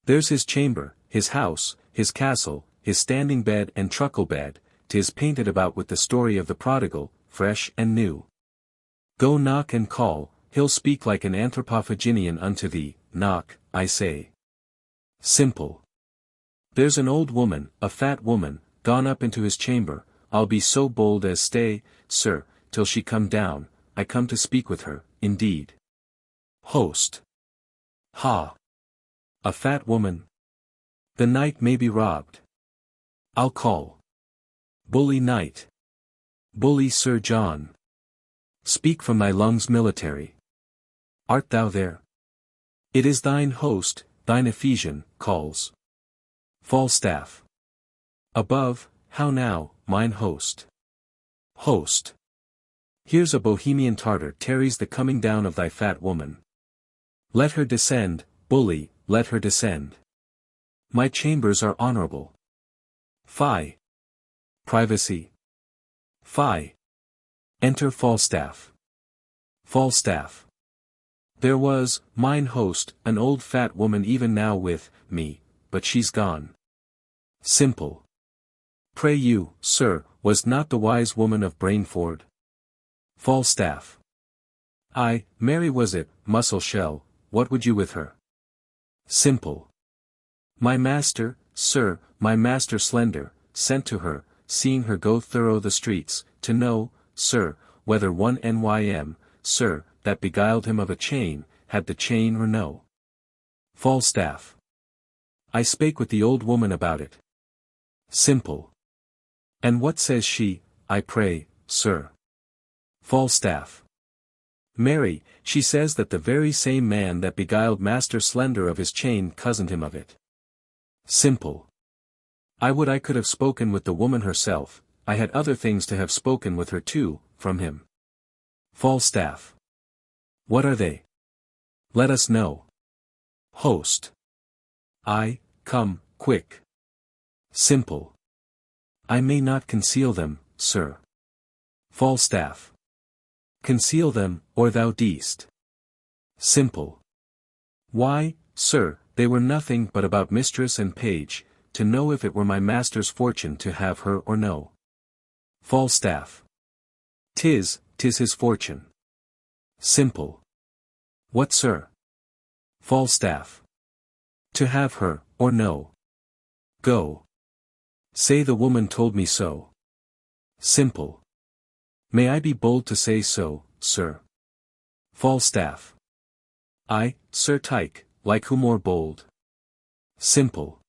There's his chamber, his house, his castle, his standing bed and truckle bed, 'tis painted about with the story of the prodigal, fresh and new. Go knock and call, he'll speak like an Anthropophaginian unto thee, knock, I say. Simple. There's an old woman, a fat woman, gone up into his chamber, I'll be so bold as stay, sir, till she come down, I come to speak with her, indeed. Host. Ha! A fat woman? The night may be robbed. I'll call. Bully knight. Bully Sir John. Speak from thy lungs military. Art thou there? It is thine host, thine Ephesian, calls. Falstaff. Above, how now, mine host? Host. Here's a Bohemian Tartar tarries the coming down of thy fat woman. Let her descend, bully, let her descend. My chambers are honorable. Fie. Privacy. Fie. Enter Falstaff. Falstaff. There was, mine host, an old fat woman even now with me, but she's gone. Simple. Pray you, sir, was not the wise woman of Brainford? Falstaff. Ay, Mary was it, muscle shell, what would you with her? Simple. My master, sir, my master Slender, sent to her, seeing her go thorough the streets, to know, sir, whether one Nym, sir, that beguiled him of a chain, had the chain or no. Falstaff. I spake with the old woman about it. Simple. And what says she, I pray, sir? Falstaff. Marry, she says that the very same man that beguiled Master Slender of his chain cozened him of it. Simple. I would I could have spoken with the woman herself, I had other things to have spoken with her too, from him. Falstaff. What are they? Let us know. Host. I, come, quick. Simple. I may not conceal them, sir. Falstaff. Conceal them, or thou deest. Simple. Why, sir, they were nothing but about Mistress Anne Page, to know if it were my master's fortune to have her or no. Falstaff. 'Tis his fortune. Simple. What, sir? Falstaff. To have her, or no. Go. Say the woman told me so. Simple. May I be bold to say so, sir? Falstaff. I, Sir Tyke, like who more bold? Simple.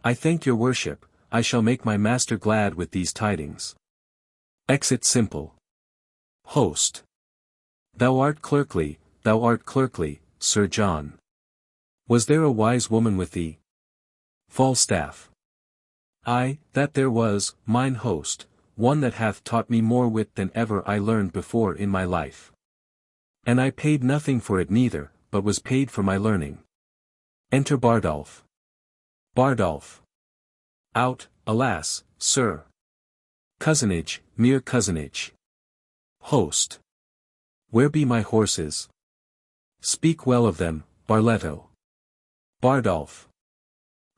I thank your worship, I shall make my master glad with these tidings. Exit Simple. Host. Thou art clerkly, Sir John. Was there a wise woman with thee? Falstaff. Ay, that there was, mine host, one that hath taught me more wit than ever I learned before in my life. And I paid nothing for it neither, but was paid for my learning. Enter Bardolph. Bardolph. Out, alas, sir. Cousinage, mere cousinage. Host. Where be my horses? Speak well of them, Barletto. Bardolph.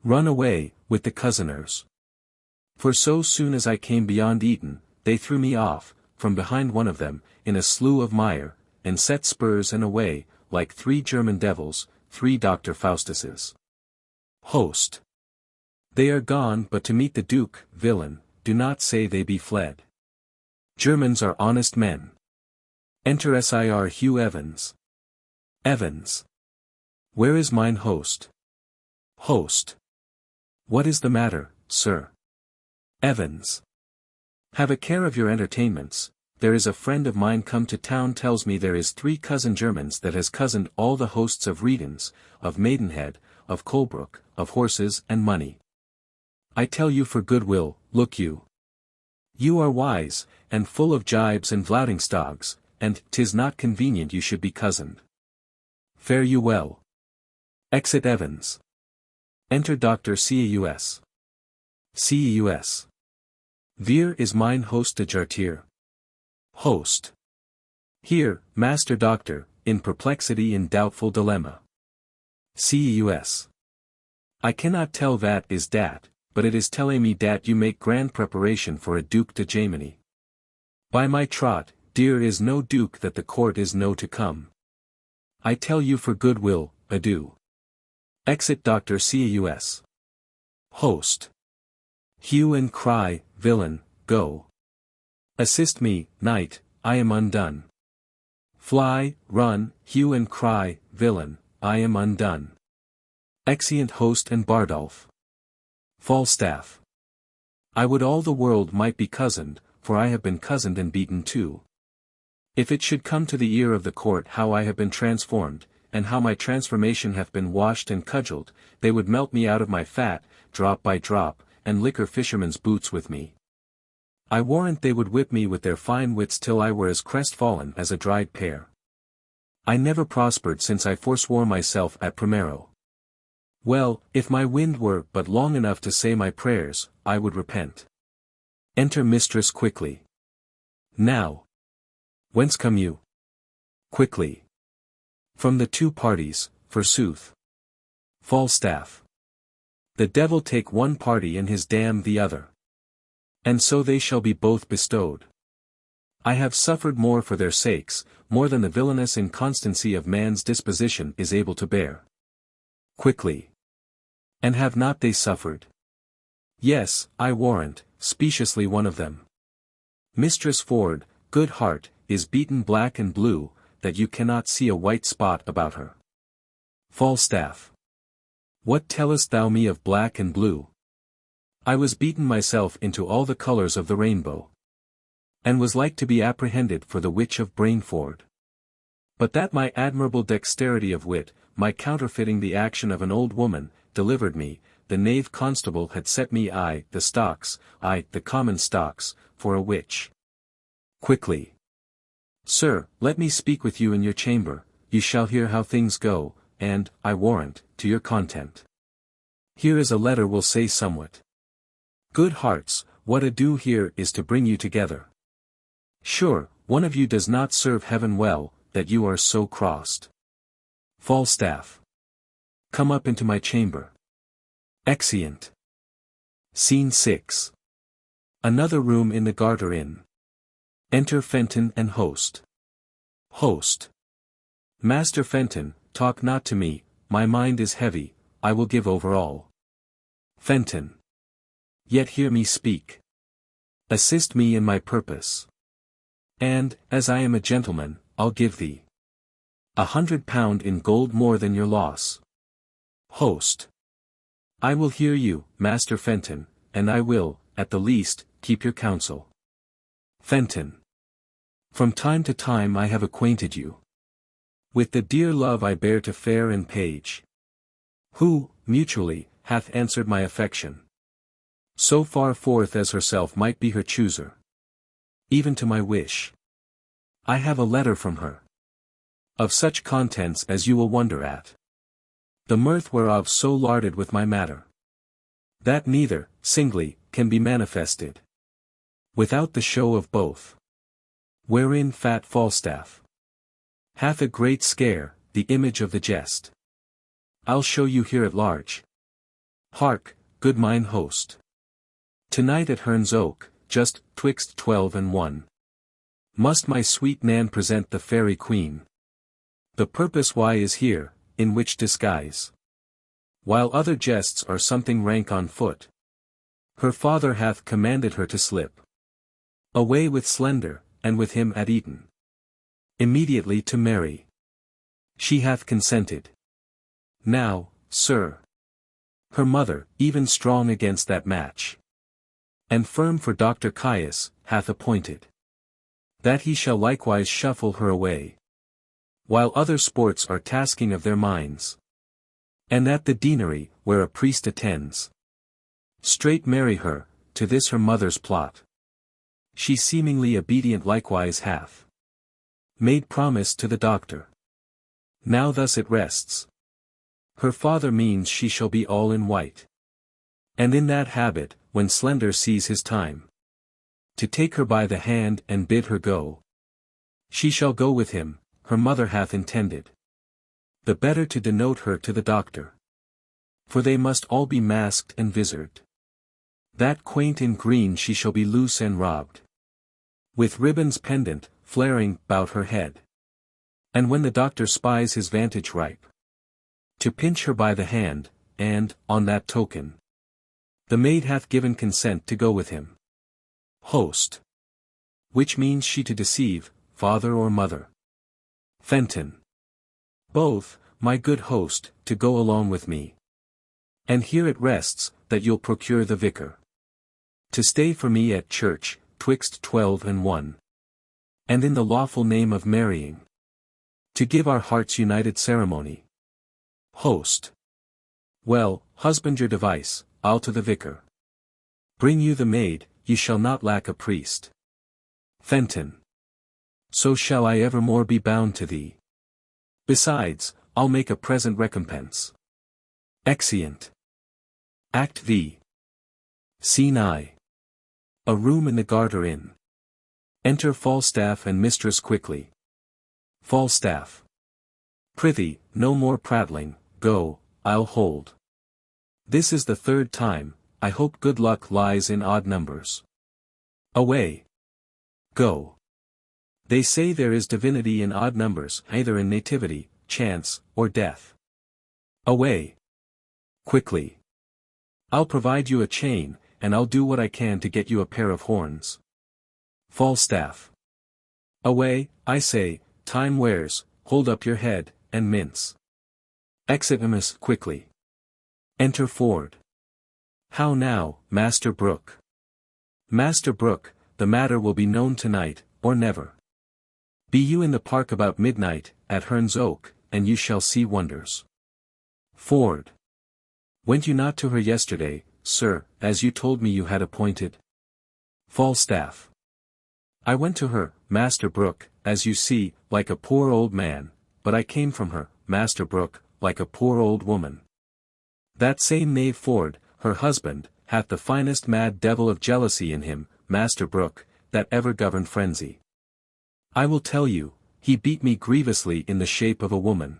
Run away, with the cousiners. For so soon as I came beyond Eton, they threw me off, from behind one of them, in a slough of mire, and set spurs and away, like 3 German devils, 3 Dr. Faustuses. Host. They are gone but to meet the Duke, villain, do not say they be fled. Germans are honest men. Enter Sir Hugh Evans. Evans. Where is mine host? Host. What is the matter, sir? Evans. Have a care of your entertainments. There is a friend of mine come to town tells me there is 3 cousin Germans that has cozened all the hosts of Reedens, of Maidenhead, of Colebrook, of horses and money. I tell you for goodwill, look you. You are wise, and full of jibes and vloutingstogs, and 'tis not convenient you should be cozened. Fare you well. Exit Evans. Enter Dr. Caius. Caius. Vir is mine host de Garter. Host. Here, Master Doctor, in perplexity in doubtful dilemma. Caius. I cannot tell that is dat, but it is telling me dat you make grand preparation for a Duke de Germany. By my trot, dear is no Duke that the court is no to come. I tell you for goodwill, adieu. Exit Dr. Caius. Host. Hue and cry, villain, go. Assist me, knight, I am undone. Fly, run, hue and cry, villain, I am undone. Exeunt host and Bardolph. Falstaff. I would all the world might be cozened, for I have been cozened and beaten too. If it should come to the ear of the court how I have been transformed, and how my transformation hath been washed and cudgelled, they would melt me out of my fat, drop by drop, and liquor fishermen's boots with me. I warrant they would whip me with their fine wits till I were as crestfallen as a dried pear. I never prospered since I forswore myself at Primero. Well, if my wind were but long enough to say my prayers, I would repent. Enter Mistress quickly. Now. Whence come you? Quickly. From the 2 parties, forsooth. Falstaff. The devil take one party and his damn the other. And so they shall be both bestowed. I have suffered more for their sakes, more than the villainous inconstancy of man's disposition is able to bear. Quickly. And have not they suffered? Yes, I warrant, speciously one of them. Mistress Ford, good heart, is beaten black and blue, that you cannot see a white spot about her. Falstaff. What tellest thou me of black and blue? I was beaten myself into all the colours of the rainbow. And was like to be apprehended for the witch of Brainford. But that my admirable dexterity of wit, my counterfeiting the action of an old woman, delivered me, the knave constable had set me the stocks, the common stocks, for a witch. Quickly. Sir, let me speak with you in your chamber, you shall hear how things go, and, I warrant, to your content. Here is a letter will say somewhat. Good hearts, what ado here is to bring you together. Sure, one of you does not serve heaven well, that you are so crossed. Falstaff. Come up into my chamber. Exeunt. Scene 6. Another room in the Garter Inn. Enter Fenton and host. Host. Master Fenton, talk not to me, my mind is heavy, I will give over all. Fenton. Yet hear me speak. Assist me in my purpose. And, as I am a gentleman, I'll give thee £100 in gold more than your loss. Host. I will hear you, Master Fenton, and I will, at the least, keep your counsel. Fenton. From time to time I have acquainted you with the dear love I bear to fair and page, who, mutually, hath answered my affection. So far forth as herself might be her chooser. Even to my wish. I have a letter from her. Of such contents as you will wonder at. The mirth whereof so larded with my matter. That neither, singly, can be manifested. Without the show of both. Wherein fat Falstaff hath a great scare, the image of the jest. I'll show you here at large. Hark, good mine host. Tonight at Herne's Oak, just 'twixt 12 and 1. Must my sweet Nan present the fairy queen. The purpose why is here, in which disguise. While other jests are something rank on foot. Her father hath commanded her to slip away with Slender, and with him at Eton. Immediately to marry. She hath consented. Now, sir. Her mother, even strong against that match. And firm for Dr. Caius, hath appointed. That he shall likewise shuffle her away. While other sports are tasking of their minds. And at the deanery, where a priest attends. Straight marry her, to this her mother's plot. She seemingly obedient likewise hath. Made promise to the doctor. Now thus it rests. Her father means she shall be all in white. And in that habit, when Slender sees his time. To take her by the hand and bid her go. She shall go with him, her mother hath intended. The better to denote her to the doctor. For they must all be masked and visored. That quaint in green she shall be loose and robbed. With ribbons pendant, flaring, bout her head. And when the doctor spies his vantage ripe. To pinch her by the hand, and, on that token. The maid hath given consent to go with him. Host. Which means she to deceive, father or mother. Fenton. Both, my good host, to go along with me. And here it rests, that you'll procure the vicar. To stay for me at church, 'twixt 12 and 1. And in the lawful name of marrying. To give our hearts united ceremony. Host. Well, husband your device, I'll to the vicar. Bring you the maid, ye shall not lack a priest. Fenton. So shall I evermore be bound to thee. Besides, I'll make a present recompense. Exeunt. Act V. Scene I. A room in the Garter Inn. Enter Falstaff and mistress quickly. Falstaff. Prithee, no more prattling, go, I'll hold. This is the third time, I hope good luck lies in odd numbers. Away. Go. They say there is divinity in odd numbers, either in nativity, chance, or death. Away. Quickly. I'll provide you a chain, and I'll do what I can to get you a pair of horns. Falstaff. Away, I say, time wears, hold up your head, and mince. Eximus quickly. Enter Ford. How now, Master Brook? Master Brook, the matter will be known tonight, or never. Be you in the park about midnight, at Herne's Oak, and you shall see wonders. Ford. Went you not to her yesterday, sir, as you told me you had appointed? Falstaff. I went to her, Master Brook, as you see, like a poor old man, but I came from her, Master Brook, like a poor old woman. That same knave Ford, her husband, hath the finest mad devil of jealousy in him, Master Brook, that ever governed frenzy. I will tell you, he beat me grievously in the shape of a woman.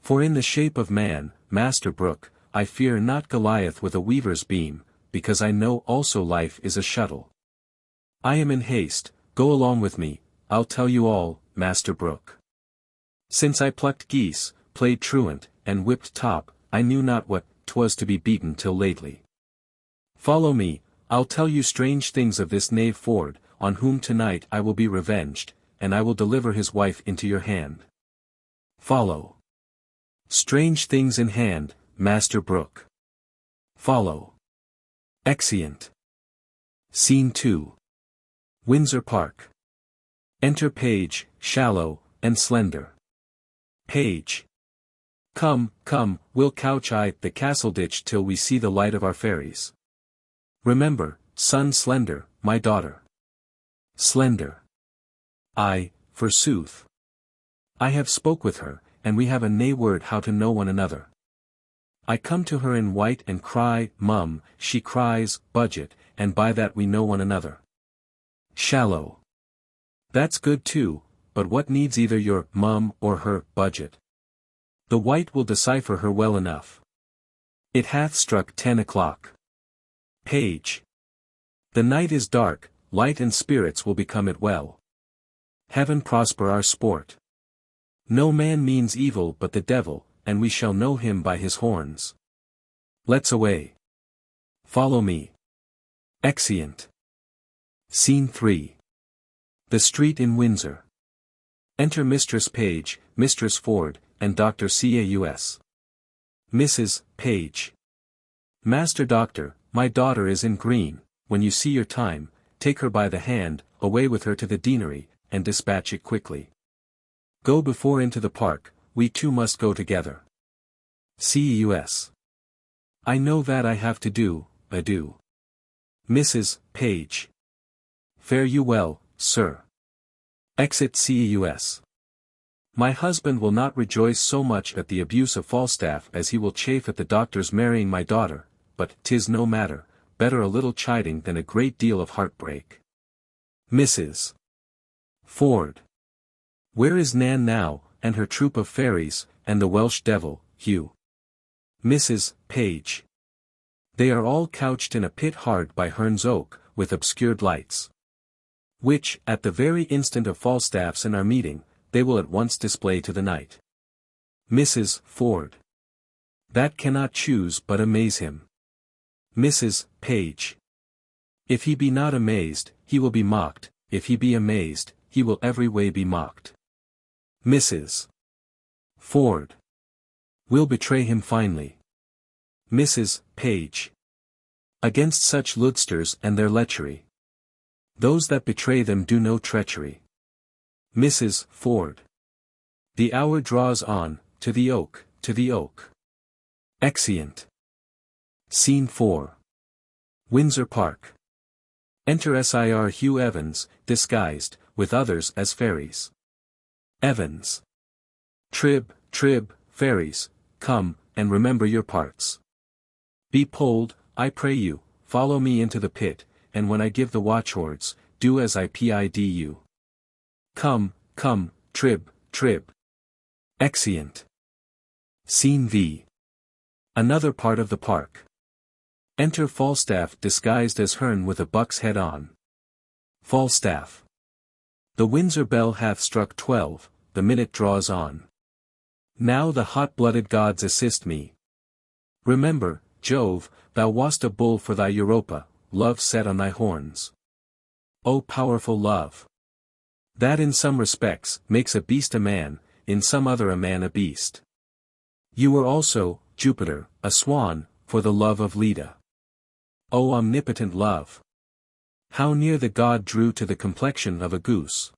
For in the shape of man, Master Brook, I fear not Goliath with a weaver's beam, because I know also life is a shuttle. I am in haste, go along with me, I'll tell you all, Master Brook. Since I plucked geese, played truant, and whipped top, I knew not what 'twas to be beaten till lately. Follow me, I'll tell you strange things of this knave Ford, on whom tonight I will be revenged, and I will deliver his wife into your hand. Follow. Strange things in hand, Master Brook. Follow. Exeunt. Scene 2. Windsor Park. Enter Page, Shallow, and Slender. Page. Come, come, we'll couch the castle ditch till we see the light of our fairies. Remember, son Slender, my daughter. Slender. I, forsooth. I have spoke with her, and we have a nay word how to know one another. I come to her in white and cry, mum, she cries, budget, and by that we know one another. Shallow. That's good too, but what needs either your mum or her budget? The white will decipher her well enough. It hath struck 10 o'clock. Page. The night is dark, light and spirits will become it well. Heaven prosper our sport. No man means evil but the devil, and we shall know him by his horns. Let's away. Follow me. Exeunt. Scene 3. The street in Windsor. Enter Mistress Page, Mistress Ford, and Dr. Caius. Mrs. Page. Master Doctor, my daughter is in green. When you see your time, take her by the hand, away with her to the deanery, and dispatch it quickly. Go before into the park, we two must go together. Caius. I know that I have to do, adieu. Mrs. Page. Fare you well, sir. Exit Caius. My husband will not rejoice so much at the abuse of Falstaff as he will chafe at the doctor's marrying my daughter, but 'tis no matter, better a little chiding than a great deal of heartbreak. Mrs. Ford. Where is Nan now, and her troop of fairies, and the Welsh devil, Hugh? Mrs. Page. They are all couched in a pit hard by Herne's Oak, with obscured lights, which, at the very instant of Falstaff's and our meeting, they will at once display to the night. Mrs. Ford. That cannot choose but amaze him. Mrs. Page. If he be not amazed, he will be mocked, if he be amazed, he will every way be mocked. Mrs. Ford. We'll betray him finely. Mrs. Page. Against such ludsters and their lechery. Those that betray them do no treachery. Mrs. Ford. The hour draws on, to the oak, to the oak. Exeunt. Scene 4. Windsor Park. Enter Sir Hugh Evans, disguised, with others as fairies. Evans. Trib, trib, fairies, come, and remember your parts. Be polled, I pray you, follow me into the pit, and when I give the watchwords, do as I bid you. Come, come, trib, trib. Exeunt. Scene V. Another part of the park. Enter Falstaff disguised as Herne with a buck's head on. Falstaff. The Windsor bell hath struck 12, the minute draws on. Now the hot-blooded gods assist me. Remember, Jove, thou wast a bull for thy Europa, love set on thy horns. O powerful love! That in some respects makes a beast a man, in some other a man a beast. You were also, Jupiter, a swan, for the love of Leda. O omnipotent love! How near the god drew to the complexion of a goose.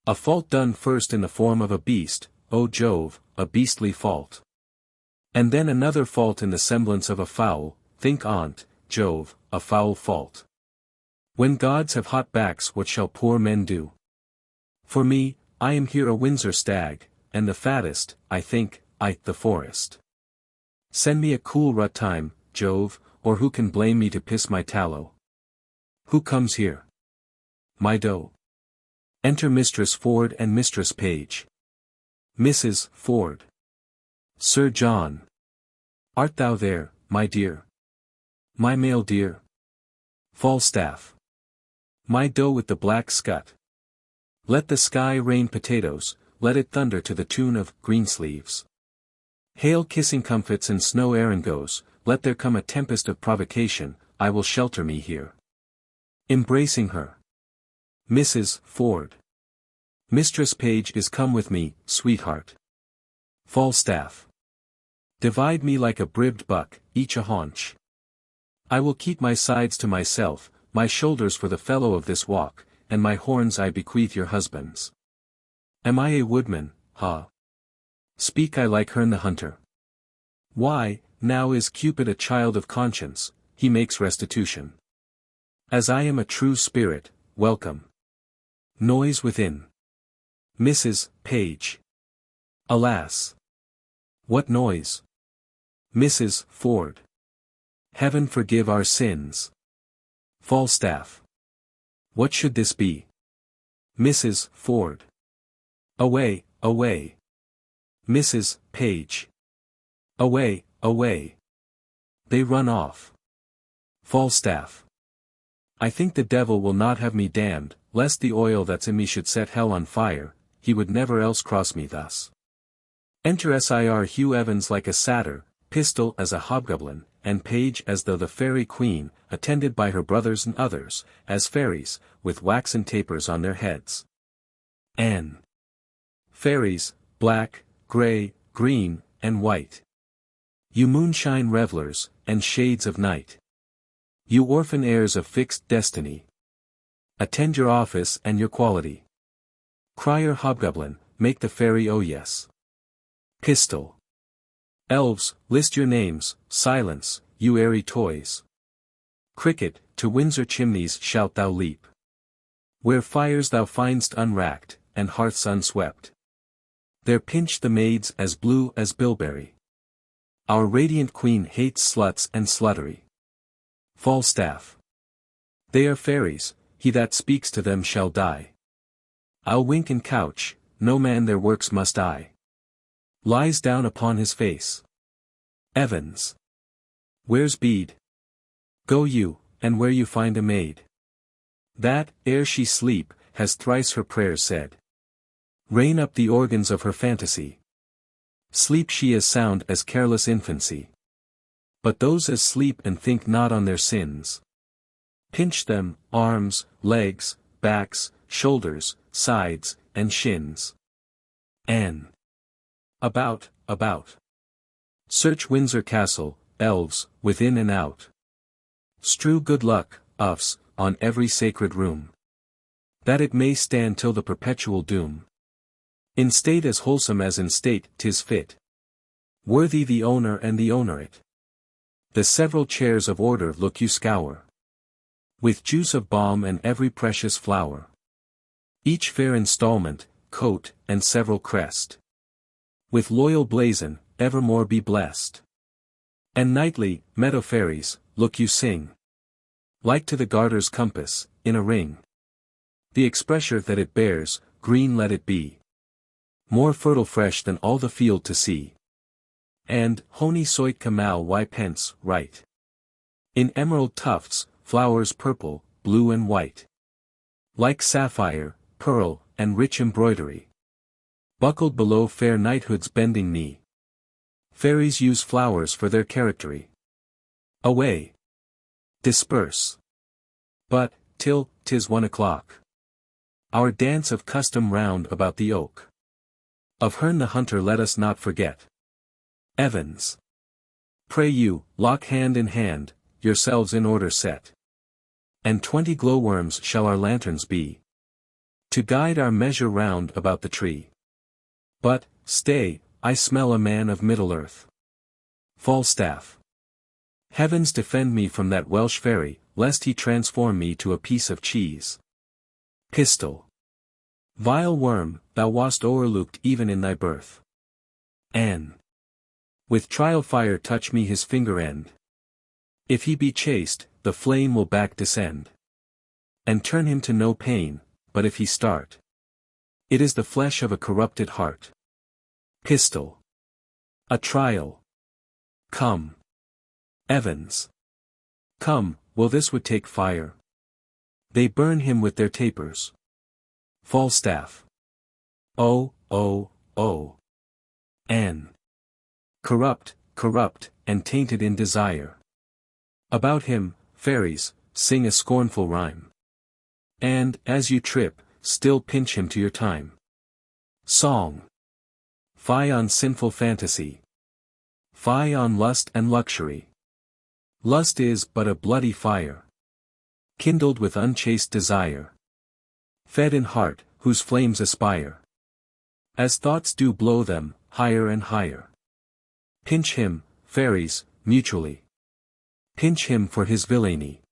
A fault done first in the form of a beast, O Jove, a beastly fault. And then another fault in the semblance of a fowl, think on't, Jove, a foul fault. When gods have hot backs what shall poor men do? For me, I am here a Windsor stag, and the fattest, I think, the forest. Send me a cool rut time, Jove, or who can blame me to piss my tallow? Who comes here? My doe. Enter Mistress Ford and Mistress Page. Mrs. Ford. Sir John. Art thou there, my dear? My male dear. Falstaff. My doe with the black scut. Let the sky rain potatoes, let it thunder to the tune of Greensleeves. Hail kissing comfits and snow erringos, let there come a tempest of provocation, I will shelter me here. Embracing her. Mrs. Ford. Mistress Page is come with me, sweetheart. Falstaff. Divide me like a bribbed buck, each a haunch. I will keep my sides to myself, my shoulders for the fellow of this walk, and my horns I bequeath your husbands. Am I a woodman, ha? Speak I like Herne the hunter. Why, now is Cupid a child of conscience, he makes restitution. As I am a true spirit, welcome. Noise within. Mrs. Page. Alas! What noise? Mrs. Ford. Heaven forgive our sins. Falstaff. What should this be? Mrs. Ford. Away, away. Mrs. Page. Away, away. They run off. Falstaff. I think the devil will not have me damned, lest the oil that's in me should set hell on fire, he would never else cross me thus. Enter Sir Hugh Evans like a satyr, Pistol as a hobgoblin, and Page as though the fairy queen, attended by her brothers and others, as fairies, with waxen tapers on their heads. Anne. Fairies, black, grey, green, and white. You moonshine revellers, and shades of night. You orphan heirs of fixed destiny. Attend your office and your quality. Crier hobgoblin, make the fairy oh yes. Pistol. Elves, list your names, silence, you airy toys. Cricket, to Windsor chimneys shalt thou leap. Where fires thou find'st unracked, and hearths unswept. There pinch the maids as blue as bilberry. Our radiant queen hates sluts and sluttery. Falstaff. They are fairies, he that speaks to them shall die. I'll wink and couch, no man their works must eye. Lies down upon his face. Evans. Where's Bede? Go you, and where you find a maid. That, ere she sleep, has thrice her prayers said. Rein up the organs of her fantasy. Sleep she as sound as careless infancy. But those as sleep and think not on their sins. Pinch them, arms, legs, backs, shoulders, sides, and shins. Anne. About. Search Windsor Castle, elves, within and out. Strew good luck, uffs, on every sacred room. That it may stand till the perpetual doom. In state as wholesome as in state 'tis fit. Worthy the owner and the owner it. The several chairs of order look you scour. With juice of balm and every precious flower. Each fair installment, coat, and several crest. With loyal blazon, evermore be blessed. And nightly, meadow fairies, look you sing. Like to the Garter's compass, in a ring. The expressure that it bears, green let it be. More fertile fresh than all the field to see. And, honi soit kamal y pence, right. In emerald tufts, flowers purple, blue and white. Like sapphire, pearl, and rich embroidery. Buckled below fair knighthood's bending knee. Fairies use flowers for their charactery. Away. Disperse. But, till 'tis 1 o'clock. Our dance of custom round about the oak. Of Herne the hunter let us not forget. Evans. Pray you, lock hand in hand, yourselves in order set. And 20 glowworms shall our lanterns be. To guide our measure round about the tree. But, stay, I smell a man of Middle-earth. Falstaff. Heavens defend me from that Welsh fairy, lest he transform me to a piece of cheese. Pistol. Vile worm, thou wast o'erlooked even in thy birth. Anne. With trial fire touch me his finger end. If he be chaste, the flame will back descend. And turn him to no pain, but if he start. It is the flesh of a corrupted heart. Pistol. A trial. Come. Evans. Come, will this would take fire? They burn him with their tapers. Falstaff. Oh. Anne. Corrupt, and tainted in desire. About him, fairies, sing a scornful rhyme. And, as you trip, still pinch him to your time. Song. Fie on sinful fantasy. Fie on lust and luxury. Lust is but a bloody fire. Kindled with unchaste desire. Fed in heart, whose flames aspire. As thoughts do blow them, higher and higher. Pinch him, fairies, mutually. Pinch him for his villainy.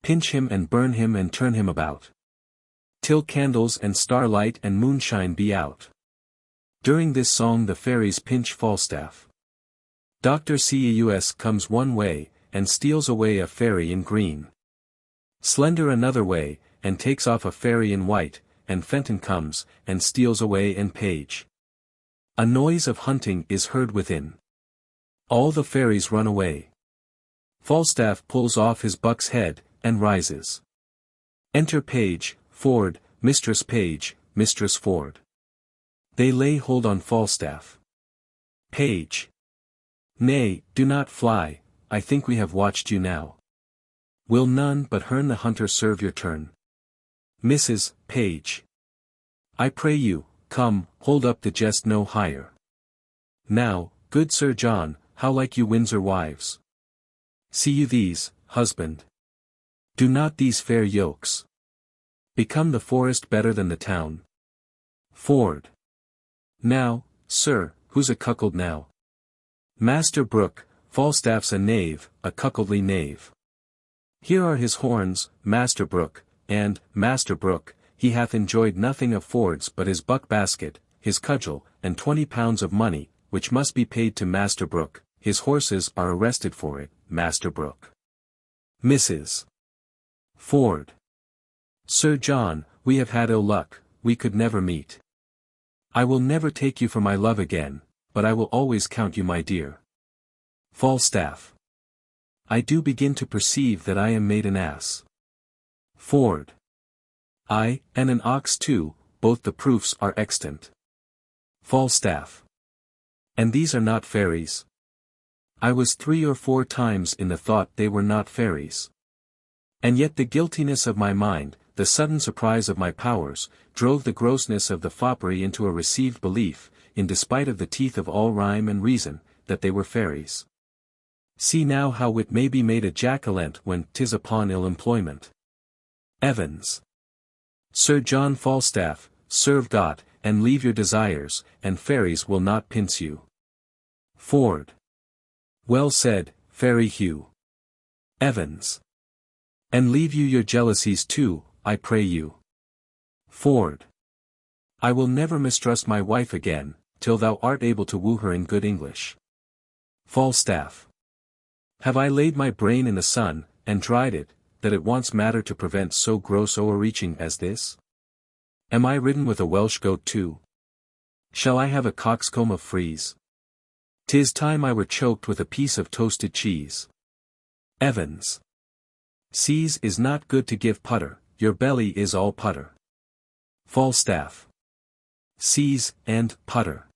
Pinch him and burn him and turn him about. Till candles and starlight and moonshine be out. During this song the fairies pinch Falstaff. Dr. Caius comes one way, and steals away a fairy in green. Slender another way, and takes off a fairy in white, and Fenton comes, and steals away Anne Page. A noise of hunting is heard within. All the fairies run away. Falstaff pulls off his buck's head, and rises. Enter Page, Ford, Mistress Page, Mistress Ford. They lay hold on Falstaff. Page. Nay, do not fly, I think we have watched you now. Will none but Herne the Hunter serve your turn? Mrs. Page. I pray you, come, hold up the jest no higher. Now, good Sir John, how like you Windsor wives? See you these, husband? Do not these fair yokes become the forest better than the town? Ford. Now, sir, who's a cuckold now? Master Brook, Falstaff's a knave, a cuckoldly knave. Here are his horns, Master Brook, and, Master Brook, he hath enjoyed nothing of Ford's but his buck-basket, his cudgel, and 20 pounds of money, which must be paid to Master Brook. His horses are arrested for it, Master Brook. Mrs. Ford. Sir John, we have had ill luck, we could never meet. I will never take you for my love again, but I will always count you my dear. Falstaff. I do begin to perceive that I am made an ass. Ford. I, and an ox too, both the proofs are extant. Falstaff. And these are not fairies? I was 3 or 4 times in the thought they were not fairies. And yet the guiltiness of my mind, the sudden surprise of my powers, drove the grossness of the foppery into a received belief, in despite of the teeth of all rhyme and reason, that they were fairies. See now how wit may be made a jack-o'-lantern when 'tis upon ill employment. Evans. Sir John Falstaff, serve God, and leave your desires, and fairies will not pinch you. Ford. Well said, Fairy Hugh. Evans. And leave you your jealousies too, I pray you. Ford. I will never mistrust my wife again, till thou art able to woo her in good English. Falstaff. Have I laid my brain in the sun, and dried it, that it wants matter to prevent so gross o'erreaching as this? Am I ridden with a Welsh goat too? Shall I have a coxcomb of frieze? 'Tis time I were choked with a piece of toasted cheese. Evans. Seize is not good to give putter, your belly is all putter. Falstaff. Seize, and, putter.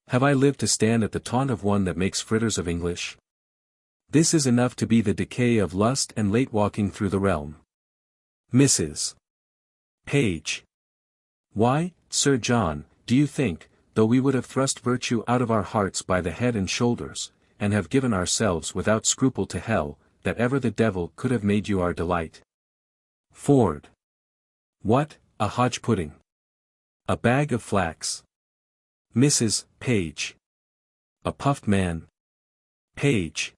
Have I lived to stand at the taunt of one that makes fritters of English? This is enough to be the decay of lust and late walking through the realm. Mrs. Page. Why, Sir John, do you think, though we would have thrust virtue out of our hearts by the head and shoulders, and have given ourselves without scruple to hell, that ever the devil could have made you our delight? Ford. What, a hodge pudding? A bag of flax? Mrs. Page. A puffed man? Page.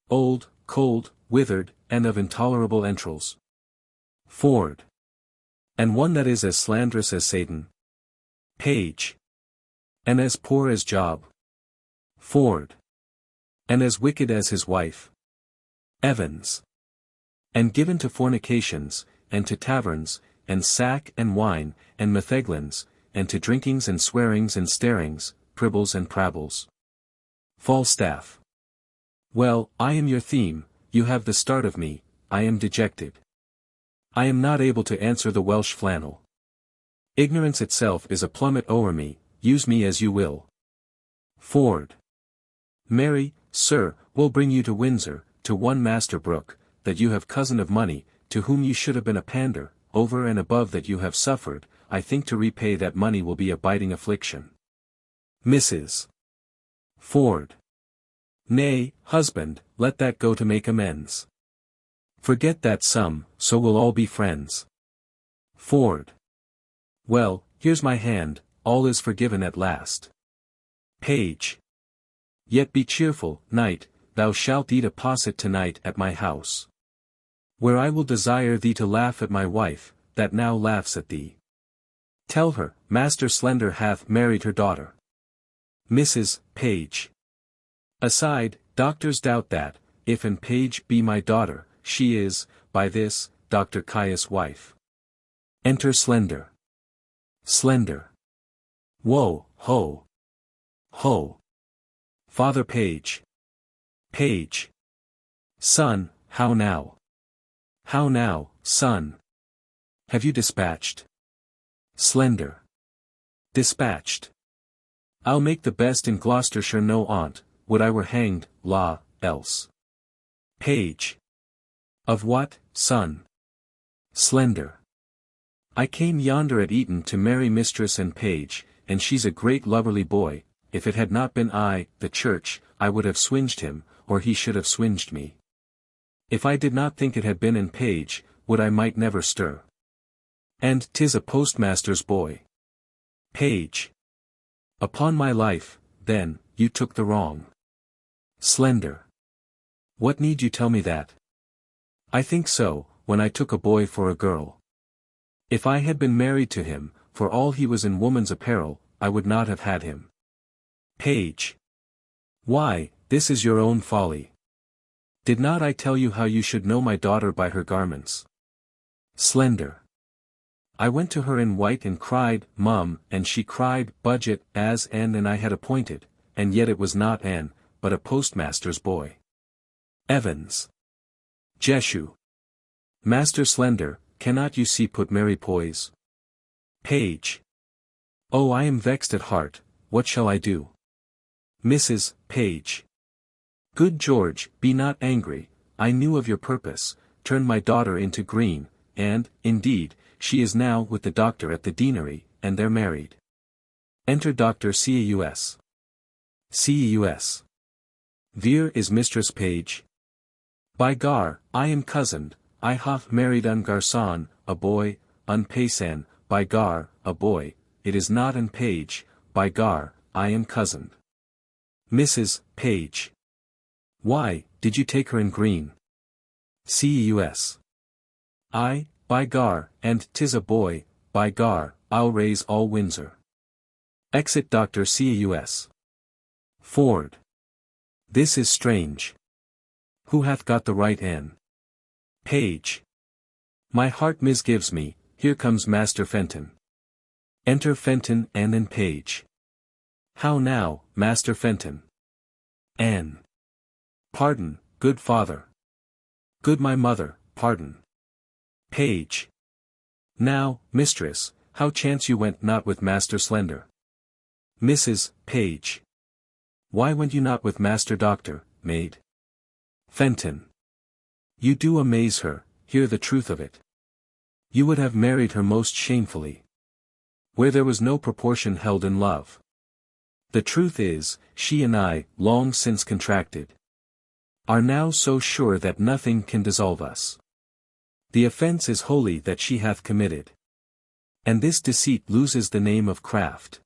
Old, cold, withered, and of intolerable entrails. Ford. And one that is as slanderous as Satan? Page. And as poor as Job? Ford. And as wicked as his wife? Evans. And given to fornications, and to taverns, and sack and wine, and metheglins, and to drinkings and swearings and starings, pribbles and prabbles. Falstaff. Well, I am your theme, you have the start of me, I am dejected. I am not able to answer the Welsh flannel. Ignorance itself is a plummet o'er me, use me as you will. Ford. Marry, sir, we'll bring you to Windsor, to one Master Brook, that you have cousin of money, to whom you should have been a pander, over and above that you have suffered, I think to repay that money will be a biting affliction. Mrs. Ford. Nay, husband, let that go to make amends. Forget that sum, so we'll all be friends. Ford. Well, here's my hand, all is forgiven at last. Page. Yet be cheerful, knight, thou shalt eat a posset tonight at my house. Where I will desire thee to laugh at my wife, that now laughs at thee. Tell her, Master Slender hath married her daughter. Mrs. Page. Aside, doctors doubt that, if Anne Page be my daughter, she is, by this, Dr. Caius' wife. Enter Slender. Slender. Whoa, ho. Ho. Father Page. Page. Son, how now? How now, son? Have you dispatched? Slender. Dispatched. I'll make the best in Gloucestershire no aunt, would I were hanged, la, else. Page. Of what, son? Slender. I came yonder at Eton to marry Mistress Anne Page, and she's a great lubberly boy. If it had not been I, the church, I would have swinged him, or he should have swinged me. If I did not think it had been Anne Page, would I might never stir. And 'tis a postmaster's boy. Page. Upon my life, then, you took the wrong. Slender. What need you tell me that? I think so, when I took a boy for a girl. If I had been married to him, for all he was in woman's apparel, I would not have had him. Page. Why, this is your own folly. Did not I tell you how you should know my daughter by her garments? Slender. I went to her in white and cried, Mum, and she cried, Budget, as Anne and I had appointed, and yet it was not Anne, but a postmaster's boy. Evans. Jeshu. Master Slender, cannot you see put merry poise? Page. Oh, I am vexed at heart, what shall I do? Mrs. Page. Good George, be not angry, I knew of your purpose, turn my daughter into green, and, indeed, she is now with the doctor at the deanery, and they're married. Enter Dr. Caius. Caius. Vir is Mistress Page. By gar, I am cozened, I have married un garçon, a boy, un paysan, by gar, a boy, it is not un page, by gar, I am cozened. Mrs. Page. Why, did you take her in green? Cus. I, by gar, and 'tis a boy, by gar, I'll raise all Windsor. Exit Dr. Cus. Ford. This is strange. Who hath got the right Anne? Page. My heart misgives me, here comes Master Fenton. Enter Fenton, Anne and Page. How now, Master Fenton? Anne. Pardon, good father. Good my mother, pardon. Page. Now, mistress, how chance you went not with Master Slender? Mrs. Page. Why went you not with Master Doctor, maid? Fenton. You do amaze her, hear the truth of it. You would have married her most shamefully. Where there was no proportion held in love. The truth is, she and I, long since contracted, are now so sure that nothing can dissolve us. The offence is wholly that she hath committed. And this deceit loses the name of craft,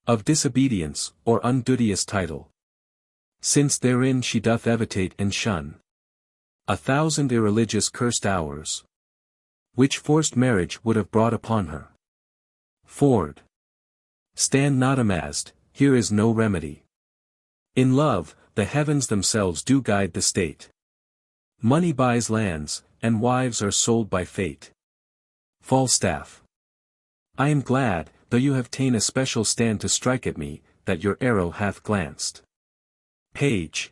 of disobedience, or unduteous title. Since therein she doth evitate and shun 1,000 irreligious cursed hours, which forced marriage would have brought upon her. Ford. Stand not amazed, here is no remedy. In love, the heavens themselves do guide the state. Money buys lands, and wives are sold by fate. Falstaff. I am glad, though you have ta'en a special stand to strike at me, that your arrow hath glanced. Page.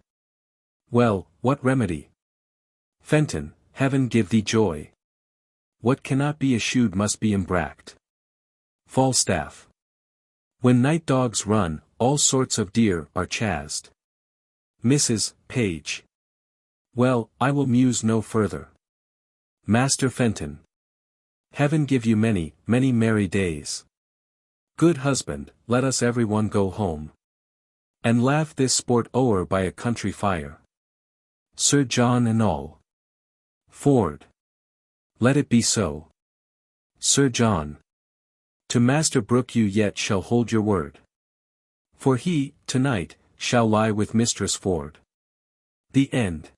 Well, what remedy? Fenton, heaven give thee joy. What cannot be eschewed must be embracked. Falstaff. When night dogs run, all sorts of deer are chased. Mrs. Page. Well, I will muse no further. Master Fenton. Heaven give you many, many merry days. Good husband, let us every one go home, and laugh this sport o'er by a country fire. Sir John and all. Ford. Let it be so. Sir John. To Master Brook you yet shall hold your word. For he, tonight, shall lie with Mistress Ford. The end.